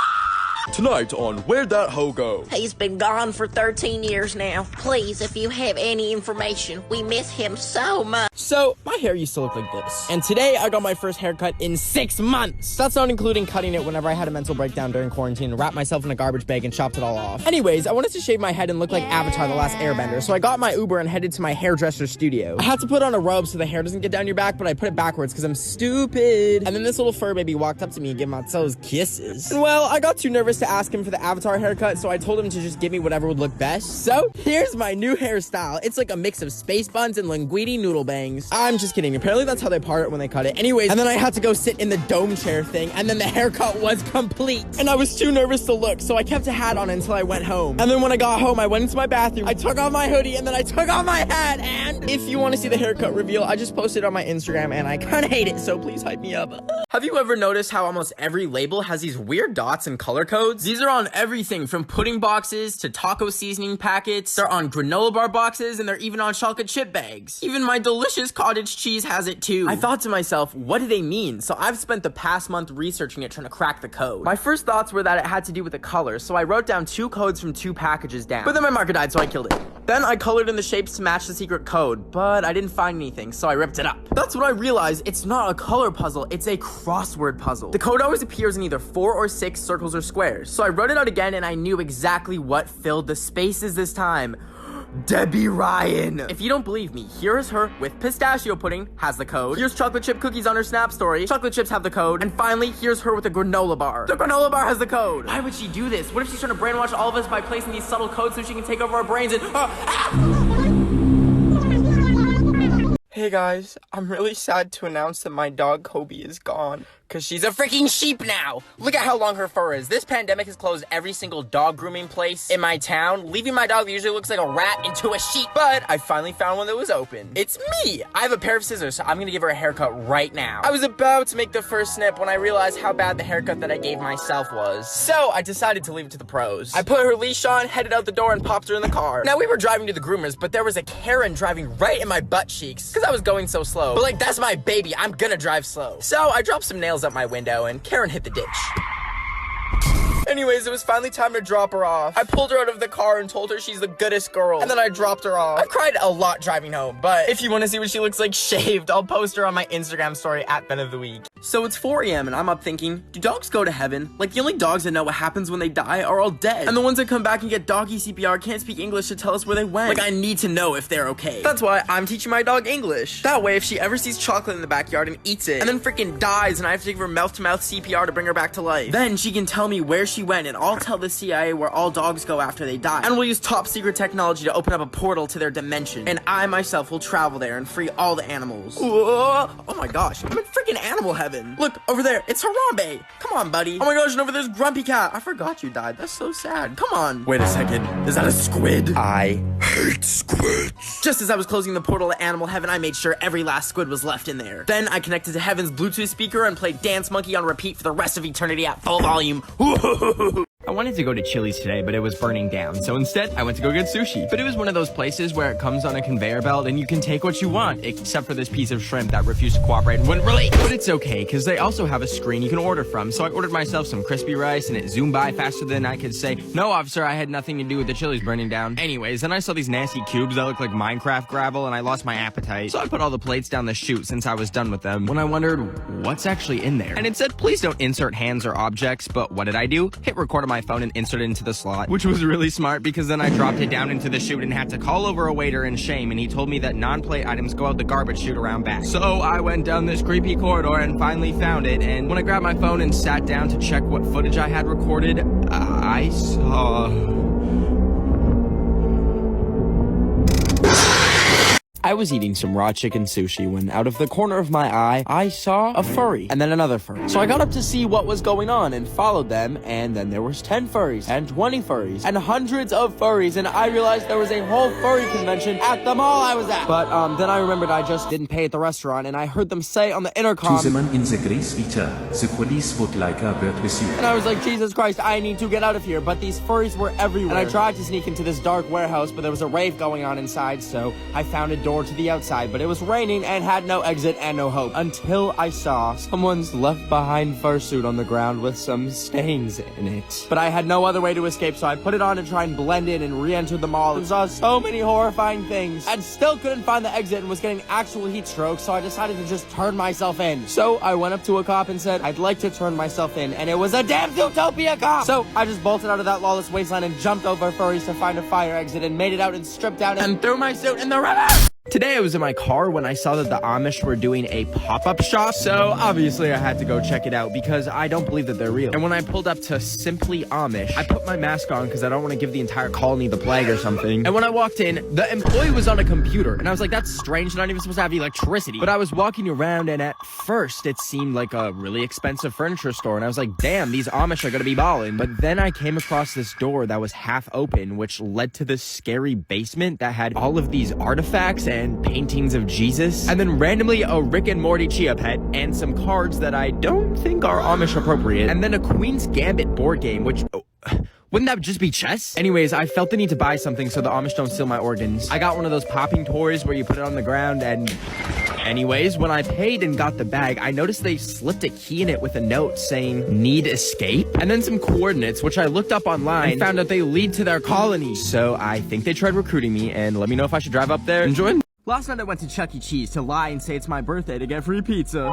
Speaker 1: Tonight on Where'd That Hoe Go?
Speaker 4: He's been gone for 13 years now. Please, if you have any information, we miss him so much.
Speaker 2: So, my hair used to look like this. And today, I got my first haircut in 6 months. That's not including cutting it whenever I had a mental breakdown during quarantine and wrapped myself in a garbage bag and chopped it all off. Anyways, I wanted to shave my head and look like Avatar the Last Airbender, so I got my Uber and headed to my hairdresser's studio. I had to put on a robe so the hair doesn't get down your back, but I put it backwards because I'm stupid. And then this little fur baby walked up to me and gave my toes kisses. And well, I got too nervous to ask him for the Avatar haircut, so I told him to just give me whatever would look best. So, here's my new hairstyle. It's like a mix of space buns and linguine noodle bangs. I'm just kidding. Apparently that's how they part it when they cut it. Anyways, and then I had to go sit in the dome chair thing, and then the haircut was complete. And I was too nervous to look, so I kept a hat on until I went home. And then when I got home, I went into my bathroom, I took off my hoodie, and then I took off my hat, and if you want to see the haircut reveal, I just posted it on my Instagram, and I kind of hate it, so please hype me up. Have you ever noticed how almost every label has these weird dots and color codes? These are on everything from pudding boxes to taco seasoning packets. They're on granola bar boxes, and they're even on chocolate chip bags. Even my delicious cottage cheese has it too. I thought to myself, what do they mean? So I've spent the past month researching it, trying to crack the code. My first thoughts were that it had to do with the color, so I wrote down 2 codes from 2 packages down. But then my marker died, so I killed it. Then I colored in the shapes to match the secret code, but I didn't find anything, so I ripped it up. That's when I realized it's not a color puzzle, it's a crossword puzzle. The code always appears in either 4 or 6 circles or squares. So I wrote it out again, and I knew exactly what filled the spaces this time. Debbie Ryan. If you don't believe me, here is her with pistachio pudding, has the code. Here's chocolate chip cookies on her Snap story. Chocolate chips have the code. And finally, here's her with a granola bar. The granola bar has the code. Why would she do this? What if she's trying to brainwash all of us by placing these subtle codes so she can take over our brains and... Hey guys, I'm really sad to announce that my dog Kobe is gone. Cause she's a freaking sheep now! Look at how long her fur is. This pandemic has closed every single dog grooming place in my town, leaving my dog that usually looks like a rat into a sheep. But I finally found one that was open. It's me! I have a pair of scissors, so I'm gonna give her a haircut right now. I was about to make the first snip when I realized how bad the haircut that I gave myself was. So I decided to leave it to the pros. I put her leash on, headed out the door, and popped her in the car. Now we were driving to the groomers, but there was a Karen driving right in my butt cheeks, cause I was going so slow. But like, that's my baby, I'm gonna drive slow. So I dropped some nails out my window, and Karen hit the ditch. Anyways, it was finally time to drop her off. I pulled her out of the car and told her she's the goodest girl, and then I dropped her off. I cried a lot driving home, but if you want to see what she looks like shaved, I'll post her on my Instagram story at Ben of the Week. So it's 4 a.m. and I'm up thinking, do dogs go to heaven? Like, the only dogs that know what happens when they die are all dead, and the ones that come back and get doggy CPR can't speak English to tell us where they went. Like, I need to know if they're okay. That's why I'm teaching my dog English. That way, if she ever sees chocolate in the backyard and eats it, and then freaking dies and I have to give her mouth-to-mouth CPR to bring her back to life, then she can tell me where she went, and I'll tell the CIA where all dogs go after they die. And we'll use top secret technology to open up a portal to their dimension. And I myself will travel there and free all the animals. Whoa. Oh my gosh, I'm in freaking animal heaven. Look, over there, it's Harambe. Come on, buddy. Oh my gosh, and over there's Grumpy Cat. I forgot you died. That's so sad. Come on. Wait a second. Is that a squid? I hate squids. Just as I was closing the portal to animal heaven, I made sure every last squid was left in there. Then I connected to Heaven's Bluetooth speaker and played Dance Monkey on repeat for the rest of eternity at full volume. I wanted to go to Chili's today, but it was burning down, so instead, I went to go get sushi. But it was one of those places where it comes on a conveyor belt and you can take what you want, except for this piece of shrimp that refused to cooperate and wouldn't release. But it's okay, because they also have a screen you can order from, so I ordered myself some crispy rice, and it zoomed by faster than I could say, "No, officer, I had nothing to do with the Chili's burning down." Anyways, then I saw these nasty cubes that look like Minecraft gravel, and I lost my appetite. So I put all the plates down the chute since I was done with them, when I wondered, what's actually in there? And it said, please don't insert hands or objects, but what did I do? Hit record on my phone and insert it into the slot, which was really smart because then I dropped it down into the chute and had to call over a waiter in shame, and he told me that non-plate items go out the garbage chute around back. So I went down this creepy corridor and finally found it, and when I grabbed my phone and sat down to check what footage I had recorded, I saw... I was eating some raw chicken sushi when out of the corner of my eye, I saw a furry and then another furry. So I got up to see what was going on and followed them, and then there was 10 furries and 20 furries and hundreds of furries, and I realized there was a whole furry convention at the mall I was at. But then I remembered I just didn't pay at the restaurant, and I heard them say on the intercom, and I was like, Jesus Christ, I need to get out of here. But these furries were everywhere, and I tried to sneak into this dark warehouse, but there was a rave going on inside, so I found a door to the outside, but it was raining and had no exit and no hope until I saw someone's left behind fursuit on the ground with some stains in it. But I had no other way to escape, so I put it on to try and blend in and re-enter the mall and saw so many horrifying things and still couldn't find the exit and was getting actual heat stroke, so I decided to just turn myself in. So I went up to a cop and said, I'd like to turn myself in, and it was a damn Zootopia cop! So I just bolted out of that lawless wasteland and jumped over furries to find a fire exit and made it out and stripped out and threw my suit in the river! Today I was in my car when I saw that the Amish were doing a pop-up shop, so obviously I had to go check it out because I don't believe that they're real. And when I pulled up to Simply Amish, I put my mask on because I don't want to give the entire colony the plague or something. And when I walked in, the employee was on a computer, and I was like, that's strange, not even supposed to have electricity. But I was walking around, and at first it seemed like a really expensive furniture store, and I was like, damn, these Amish are gonna be ballin'. But then I came across this door that was half open, which led to this scary basement that had all of these artifacts and paintings of Jesus, and then randomly a Rick and Morty Chia Pet, and some cards that I don't think are Amish appropriate, and then a Queen's Gambit board game, which... wouldn't that just be chess? Anyways, I felt the need to buy something so the Amish don't steal my organs. I got one of those popping toys where you put it on the ground and... Anyways, when I paid and got the bag, I noticed they slipped a key in it with a note saying, need escape? And then some coordinates, which I looked up online and found out they lead to their colony. So I think they tried recruiting me, and let me know if I should drive up there and join.
Speaker 1: Last night I went to Chuck E. Cheese to lie and say it's my birthday to get free pizza.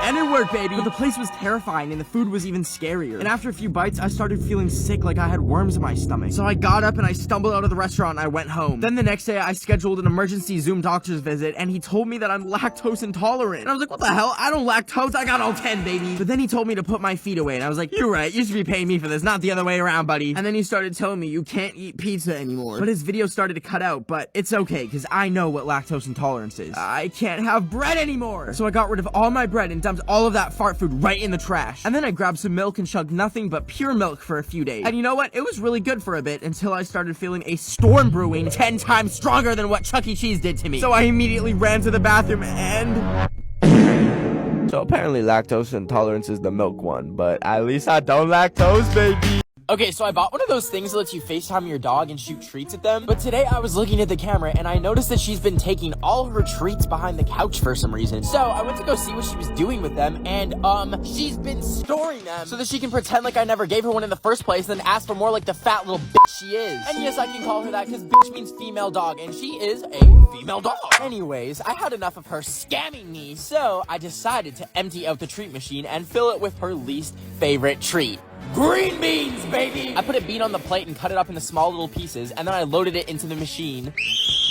Speaker 1: And it worked, baby! But the place was terrifying and the food was even scarier. And after a few bites, I started feeling sick, like I had worms in my stomach. So I got up and I stumbled out of the restaurant and I went home. Then the next day, I scheduled an emergency Zoom doctor's visit and he told me that I'm lactose intolerant. And I was like, what the hell? I don't lactose, I got all 10, baby! But then he told me to put my feet away and I was like, you're right, you should be paying me for this, not the other way around, buddy. And then he started telling me you can't eat pizza anymore. But his video started to cut out, but it's okay, because I know what lactose intolerance is. I can't have bread anymore! So I got rid of all my bread and dumped all of that fart food right in the trash. And then I grabbed some milk and chugged nothing but pure milk for a few days. And you know what? It was really good for a bit until I started feeling a storm brewing 10 times stronger than what Chuck E. Cheese did to me. So I immediately ran to the bathroom and... So apparently lactose intolerance is the milk one, but at least I don't lactose, baby.
Speaker 2: Okay, so I bought one of those things that lets you FaceTime your dog and shoot treats at them, but today I was looking at the camera and I noticed that she's been taking all her treats behind the couch for some reason. So I went to go see what she was doing with them, and she's been storing them so that she can pretend like I never gave her one in the first place, then ask for more like the fat little bitch she is. And yes, I can call her that because bitch means female dog, and she is a female dog. Anyways, I had enough of her scamming me, so I decided to empty out the treat machine and fill it with her least favorite treat. Green beans, baby! I put a bean on the plate and cut it up into small little pieces, and then I loaded it into the machine,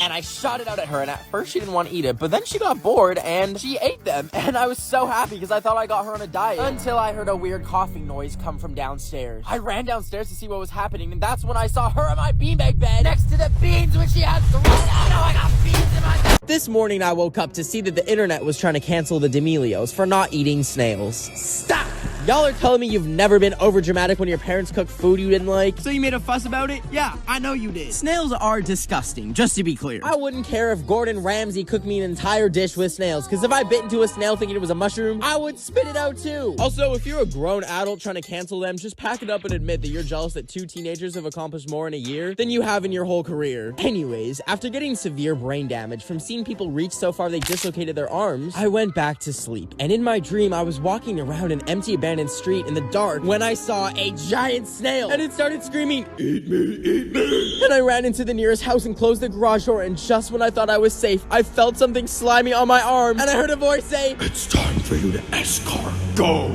Speaker 2: and I shot it out at her, and at first she didn't want to eat it, but then she got bored, and she ate them, and I was so happy because I thought I got her on a diet, until I heard a weird coughing noise come from downstairs. I ran downstairs to see what was happening, and that's when I saw her in my beanbag bed, next to the beans which she has thrown out. Oh, I got beans in my bed.
Speaker 15: This morning I woke up to see that the internet was trying to cancel the D'Amelios for not eating snails. Stop! Y'all are telling me you've never been overdramatic when your parents cooked food you didn't like?
Speaker 1: So you made a fuss about it? Yeah, I know you did. Snails are disgusting, just to be clear.
Speaker 15: I wouldn't care if Gordon Ramsay cooked me an entire dish with snails, because if I bit into a snail thinking it was a mushroom, I would spit it out too. Also, if you're a grown adult trying to cancel them, just pack it up and admit that you're jealous that 2 teenagers have accomplished more in a year than you have in your whole career. Anyways, after getting severe brain damage from seeing people reach so far they dislocated their arms, I went back to sleep. And in my dream, I was walking around an empty abandoned street in the dark when I saw a giant snail, and it started screaming, "Eat me, eat me!" And I ran into the nearest house and closed the garage door, and just when I thought I was safe, I felt something slimy on my arm, and I heard a voice say, "It's time for you to escort. Go!"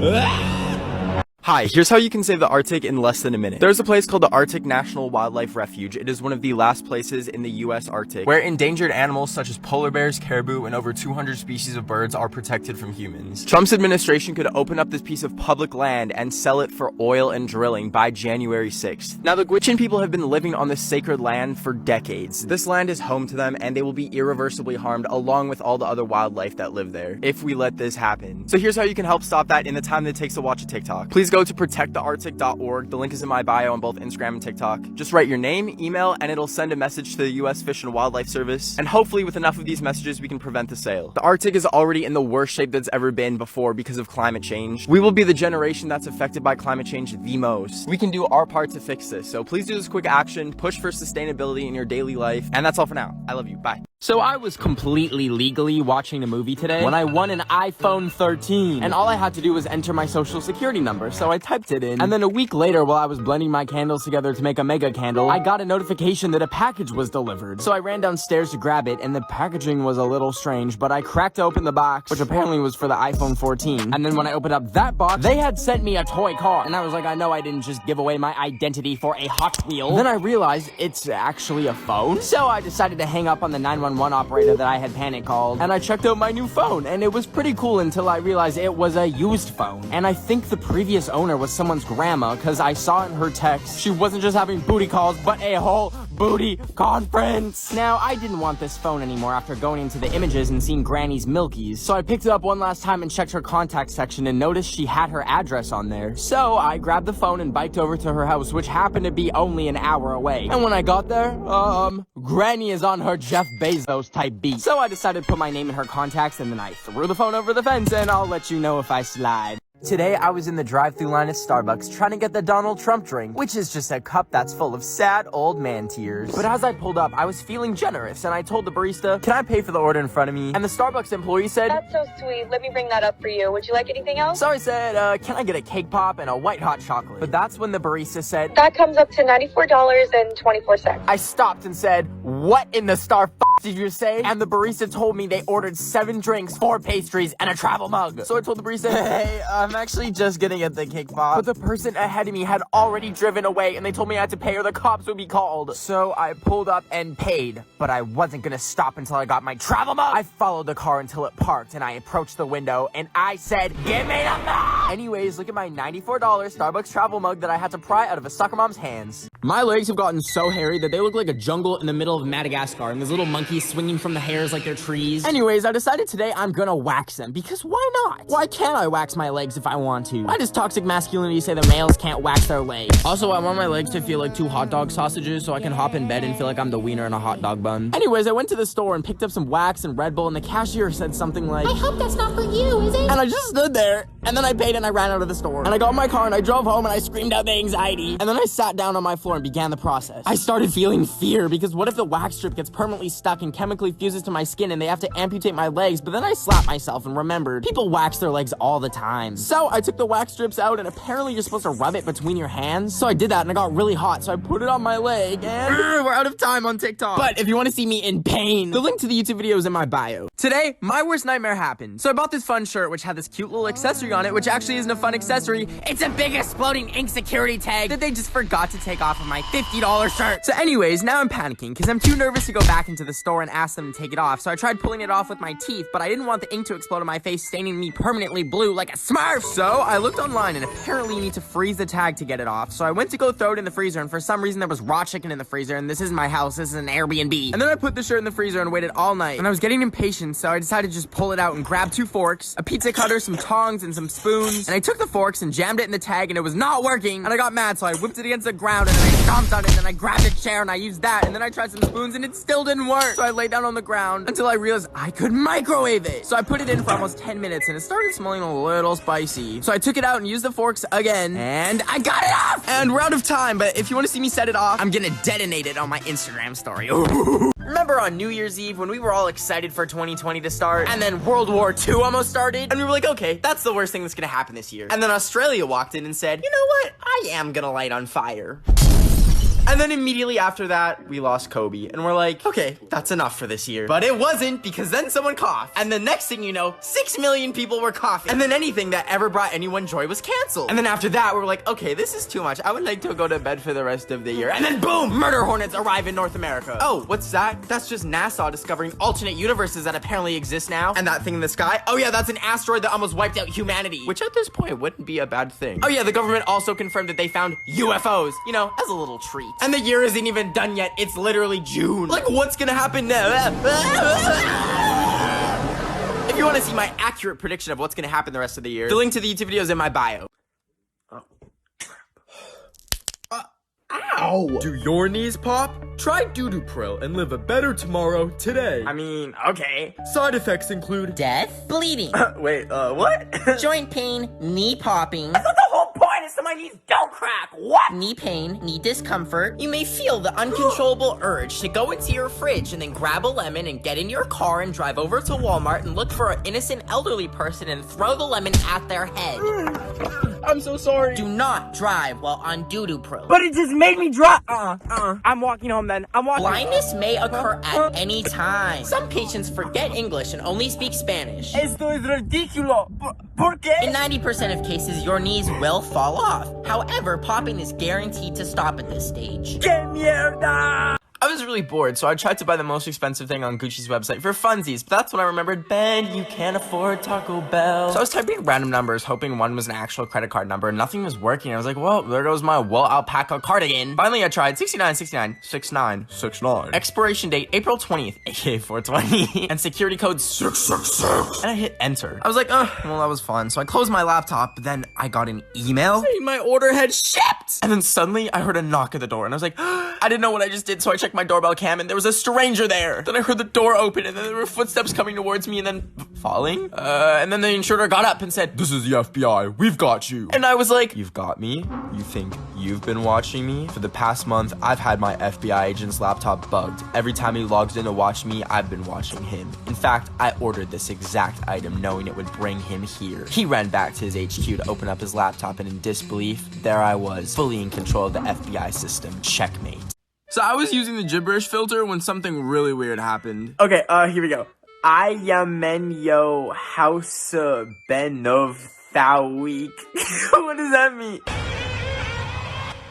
Speaker 1: Hi, here's how you can save the Arctic in less than a minute. There's a place called the Arctic National Wildlife Refuge. It is one of the last places in the US Arctic where endangered animals such as polar bears, caribou, and over 200 species of birds are protected from humans. Trump's administration could open up this piece of public land and sell it for oil and drilling by January 6th. Now, the Gwich'in people have been living on this sacred land for decades. This land is home to them, and they will be irreversibly harmed along with all the other wildlife that live there if we let this happen. So here's how you can help stop that in the time that it takes to watch a TikTok. Please go to protectthearctic.org. The link is in my bio on both Instagram and TikTok. Just write your name, email, and it'll send a message to the US Fish and Wildlife Service. And hopefully with enough of these messages, we can prevent the sale. The Arctic is already in the worst shape that's ever been before because of climate change. We will be the generation that's affected by climate change the most. We can do our part to fix this. So please do this quick action, push for sustainability in your daily life. And that's all for now. I love you. Bye.
Speaker 2: So I was completely legally watching a movie today when I won an iPhone 13. And all I had to do was enter my social security number, so I typed it in. And then a week later, while I was blending my candles together to make a mega candle, I got a notification that a package was delivered. So I ran downstairs to grab it, and the packaging was a little strange, but I cracked open the box, which apparently was for the iPhone 14. And then when I opened up that box, they had sent me a toy car. And I was like, I know I didn't just give away my identity for a Hot Wheel. Then I realized it's actually a phone. So I decided to hang up on the 911 operator that I had panic called, and I checked out my new phone, and it was pretty cool until I realized it was a used phone. And I think the previous owner was someone's grandma, because I saw in her text she wasn't just having booty calls, but a whole booty conference. Now, I didn't want this phone anymore after going into the images and seeing Granny's Milkies, so I picked it up one last time and checked her contact section and noticed she had her address on there. So I grabbed the phone and biked over to her house, which happened to be only an hour away. And when I got there, Granny is on her Jeff Bezos type beat. So I decided to put my name in her contacts, and then I threw the phone over the fence, and I'll let you know if I slide. Today, I was in the drive-thru line at Starbucks trying to get the Donald Trump drink, which is just a cup that's full of sad old man tears. But as I pulled up, I was feeling generous, and I told the barista, can I pay for the order in front of me? And the Starbucks employee said,
Speaker 16: that's so sweet. Let me bring that up for you. Would you like anything else?
Speaker 2: So I said, can I get a cake pop and a white hot chocolate? But that's when the barista said,
Speaker 16: that comes up to $94.24.
Speaker 2: I stopped and said, what in the star did you say? And the barista told me they ordered 7 drinks, 4 pastries, and a travel mug. So I told the barista, hey, I'm actually just gonna get the cake pop. But the person ahead of me had already driven away, and they told me I had to pay or the cops would be called. So I pulled up and paid, but I wasn't gonna stop until I got my travel mug. I followed the car until it parked, and I approached the window, and I said, give me the mug! Anyways, look at my $94 Starbucks travel mug that I had to pry out of a soccer mom's hands. My legs have gotten so hairy that they look like a jungle in the middle of Madagascar, and there's little monkeys swinging from the hairs like they're trees. Anyways, I decided today I'm gonna wax them, because why not? Why can't I wax my legs if I want to? Why does toxic masculinity say the males can't wax their legs? Also, I want my legs to feel like 2 hot dog sausages so I can hop in bed and feel like I'm the wiener in a hot dog bun. Anyways, I went to the store and picked up some wax and Red Bull, and the cashier said something like,
Speaker 4: I hope that's not for you, is it?
Speaker 2: And I just stood there, and then I paid and I ran out of the store. And I got in my car and I drove home and I screamed out the anxiety. And then I sat down on my floor and began the process. I started feeling fear, because what if the wax strip gets permanently stuck and chemically fuses to my skin and they have to amputate my legs? But then I slapped myself and remembered, people wax their legs all the time. So I took the wax strips out, and apparently you're supposed to rub it between your hands. So I did that, and it got really hot, so I put it on my leg, and we're out of time on TikTok. But if you want to see me in pain, the link to the YouTube video is in my bio. Today, my worst nightmare happened. So I bought this fun shirt, which had this cute little accessory on it, which actually isn't a fun accessory. It's a big exploding ink security tag that they just forgot to take off of my $50 shirt. So anyways, now I'm panicking, because I'm too nervous to go back into the store and ask them to take it off. So I tried pulling it off with my teeth, but I didn't want the ink to explode on my face, staining me permanently blue like a Smurf. So I looked online, and apparently you need to freeze the tag to get it off. So I went to go throw it in the freezer, and for some reason there was raw chicken in the freezer, and this isn't my house, this is an Airbnb. And then I put the shirt in the freezer and waited all night, and I was getting impatient, so I decided to just pull it out and grab 2 forks, a pizza cutter, some tongs, and some spoons. And I took the forks and jammed it in the tag, and it was not working, and I got mad, so I whipped it against the ground, and then I stomped on it, and then I grabbed a chair and I used that, and then I tried some spoons, and it still didn't work. So I laid down on the ground until I realized I could microwave it. So I put it in for almost 10 minutes, and it started smelling a little spicy. So I took it out and used the forks again, and I got it off! And we're out of time, but if you want to see me set it off, I'm gonna detonate it on my Instagram story. Remember on New Year's Eve when we were all excited for 2020 to start, and then World War II almost started, and we were like, okay, that's the worst thing that's gonna happen this year. And then Australia walked in and said, you know what, I am gonna light on fire. And then immediately after that, we lost Kobe. And we're like, okay, that's enough for this year. But it wasn't, because then someone coughed. And the next thing you know, 6 million people were coughing. And then anything that ever brought anyone joy was canceled. And then after that, we were like, okay, this is too much. I would like to go to bed for the rest of the year. And then boom, murder hornets arrive in North America. Oh, what's that? That's just NASA discovering alternate universes that apparently exist now. And that thing in the sky? Oh yeah, that's an asteroid that almost wiped out humanity. Which at this point wouldn't be a bad thing. Oh yeah, the government also confirmed that they found UFOs, you know, as a little treat. And the year isn't even done yet. It's literally June. Like, what's gonna happen now? If you want to see my accurate prediction of what's gonna happen the rest of the year, the link to the YouTube video is in my bio. Ow! Do your knees pop? Try Doo-Doo-Pril and live a better tomorrow today. I mean, okay. Side effects include
Speaker 17: death, bleeding.
Speaker 2: Wait, what?
Speaker 17: Joint pain, knee popping.
Speaker 2: I thought the whole point is to
Speaker 12: my knees don't crack. What?
Speaker 2: Knee pain, knee discomfort. You may feel the uncontrollable urge to go into your fridge and then grab a lemon and get in your car and drive over to Walmart and look for an innocent elderly person and throw the lemon at their head.
Speaker 15: I'm so sorry.
Speaker 2: Do not drive while on doo-doo pro.
Speaker 12: But it just made me drop. I'm walking home then. I'm walking.
Speaker 2: Blindness may occur at any time. Some patients forget English and only speak Spanish.
Speaker 12: Esto es ridículo. ¿Por qué?
Speaker 2: In 90% of cases, your knees will fall off. However, popping is guaranteed to stop at this stage.
Speaker 12: ¡Qué mierda!
Speaker 1: I was really bored, so I tried to buy the most expensive thing on Gucci's website for funsies, but that's when I remembered, Ben, you can't afford Taco Bell. So I was typing random numbers, hoping one was an actual credit card number, and nothing was working. I was like, well, there goes my wool alpaca cardigan. Finally, I tried 69696969. Expiration date, April 20th, aka 420, and security code 666. And I hit enter. I was like, well, that was fun. So I closed my laptop, but then I got an email saying my order had shipped. And then suddenly, I heard a knock at the door, and I was like, I didn't know what I just did, so I checked my doorbell cam and there was a stranger there. Then I heard the door open and then there were footsteps coming towards me and then falling. And then the intruder got up and said, "This is the FBI. We've got you." And I was like, "You've got me? You think you've been watching me?" For the past month, I've had my FBI agent's laptop bugged. Every time he logs in to watch me, I've been watching him. In fact, I ordered this exact item knowing it would bring him here. He ran back to his HQ to open up his laptop and in disbelief, there I was, fully in control of the FBI system. Checkmate. So I was using the gibberish filter when something really weird happened.
Speaker 7: Okay, here we go. I am in yo house ben of week. What does that mean?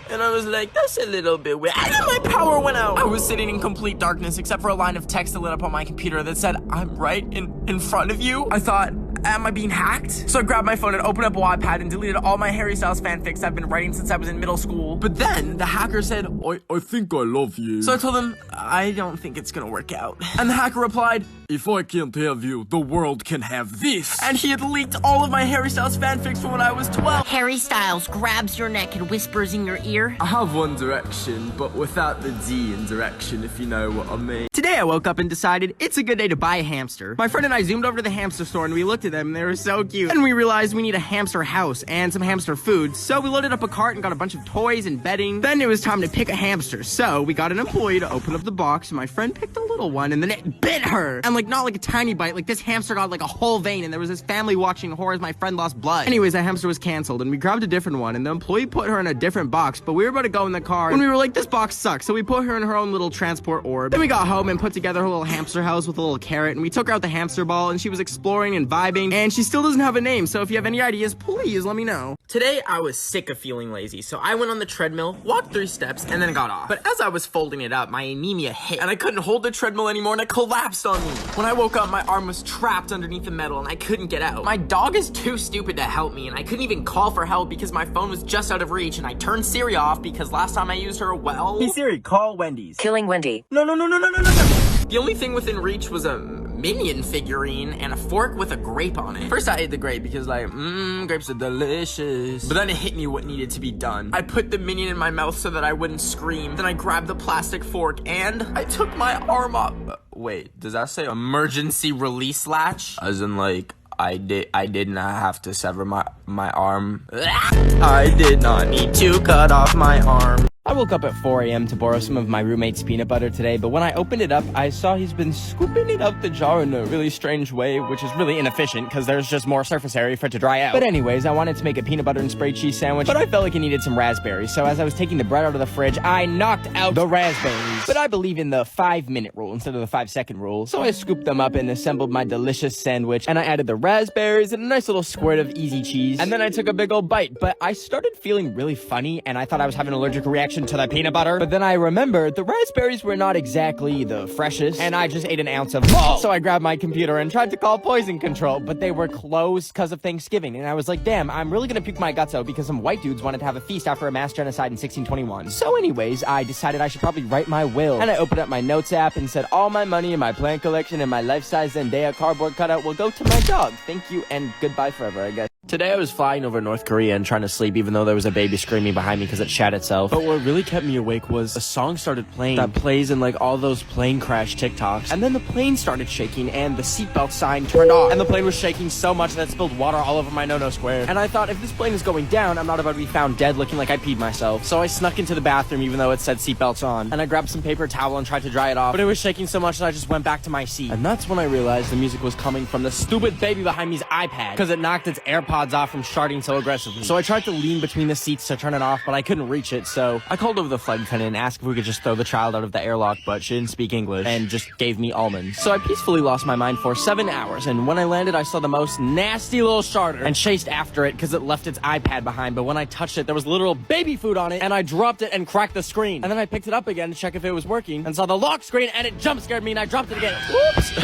Speaker 1: And I was like, that's a little bit weird. And then my power went out. I was sitting in complete darkness except for a line of text that lit up on my computer that said, "I'm right in front of you." I thought, am I being hacked? So I grabbed my phone and opened up Wattpad and deleted all my Harry Styles fanfics I've been writing since I was in middle school. But then the hacker said, I think I love you. So I told him, I don't think it's gonna work out. And the hacker replied, "If I can't have you, the world can have this." And he had leaked all of my Harry Styles fanfics from when I was 12.
Speaker 2: Harry Styles grabs your neck and whispers in your ear.
Speaker 1: I have One Direction, but without the D in direction, if you know what I mean. Today I woke up and decided it's a good day to buy a hamster. My friend and I zoomed over to the hamster store and we looked at them and they were so cute. And we realized we need a hamster house and some hamster food, so we loaded up a cart and got a bunch of toys and bedding. Then it was time to pick a hamster, so we got an employee to open up the box and my friend picked a little one and then it bit her. And like, not like a tiny bite, like this hamster got like a whole vein and there was this family watching horror as my friend lost blood. Anyways, that hamster was canceled and we grabbed a different one and the employee put her in a different box, but we were about to go in the car and we were like, this box sucks, so we put her in her own little transport orb. Then we got home and put together her little hamster house with a little carrot and we took her out the hamster ball and she was exploring and vibing and she still doesn't have a name, so if you have any ideas, please let me know. Today, I was sick of feeling lazy, so I went on the treadmill, walked 3 steps, and then got off. But as I was folding it up, my anemia hit, and I couldn't hold the treadmill anymore, and it collapsed on me. When I woke up, my arm was trapped underneath the metal, and I couldn't get out. My dog is too stupid to help me, and I couldn't even call for help because my phone was just out of reach, and I turned Siri off because last time I used her, well...
Speaker 7: Hey Siri, call Wendy's.
Speaker 4: Killing Wendy.
Speaker 7: No.
Speaker 1: The only thing within reach was a Minion figurine and a fork with a grape on it. First I ate the grape because like, grapes are delicious. But then it hit me what needed to be done. I put the Minion in my mouth so that I wouldn't scream. Then I grabbed the plastic fork and I took my arm up. Wait, does that say emergency release latch? As in like, I did not have to sever my arm. I did not need to cut off my arm. I woke up at 4 a.m. to borrow some of my roommate's peanut butter today, but when I opened it up, I saw he's been scooping it out the jar in a really strange way, which is really inefficient because there's just more surface area for it to dry out. But anyways, I wanted to make a peanut butter and spray cheese sandwich, but I felt like it needed some raspberries, so as I was taking the bread out of the fridge, I knocked out the raspberries. But I believe in the 5-minute rule instead of the 5-second rule, so I scooped them up and assembled my delicious sandwich, and I added the raspberries and a nice little squirt of easy cheese, and then I took a big old bite, but I started feeling really funny, and I thought I was having an allergic reaction to the peanut butter. But then I remembered the raspberries were not exactly the freshest, and I just ate an ounce of them. So I grabbed my computer and tried to call poison control, but they were closed because of Thanksgiving. And I was like, damn, I'm really gonna puke my guts out because some white dudes wanted to have a feast after a mass genocide in 1621. So anyways, I decided I should probably write my will. And I opened up my notes app and said all my money in my plant collection and my life-size Zendaya cardboard cutout will go to my dog. Thank you and goodbye forever, I guess.
Speaker 2: Today I was flying over North Korea and trying to sleep even though there was a baby screaming behind me because it shat itself. But what really kept me awake was a song started playing that plays in like all those plane crash TikToks. And then the plane started shaking and the seatbelt sign turned off. And the plane was shaking so much that it spilled water all over my no-no square. And I thought if this plane is going down, I'm not about to be found dead looking like I peed myself. So I snuck into the bathroom even though it said seatbelts on. And I grabbed some paper towel and tried to dry it off. But it was shaking so much that I just went back to my seat. And that's when I realized the music was coming from the stupid baby behind me's iPad. Because it knocked its AirPods off from starting so aggressively. So I tried to lean between the seats to turn it off, but I couldn't reach it, so I called over the flight attendant and asked if we could just throw the child out of the airlock, but she didn't speak English and just gave me almonds. So I peacefully lost my mind for 7 hours, and when I landed, I saw the most nasty little starter and chased after it because it left its iPad behind, but when I touched it, there was literal baby food on it, and I dropped it and cracked the screen. And then I picked it up again to check if it was working, and saw the lock screen, and it jump scared me, and I dropped it again. Oops!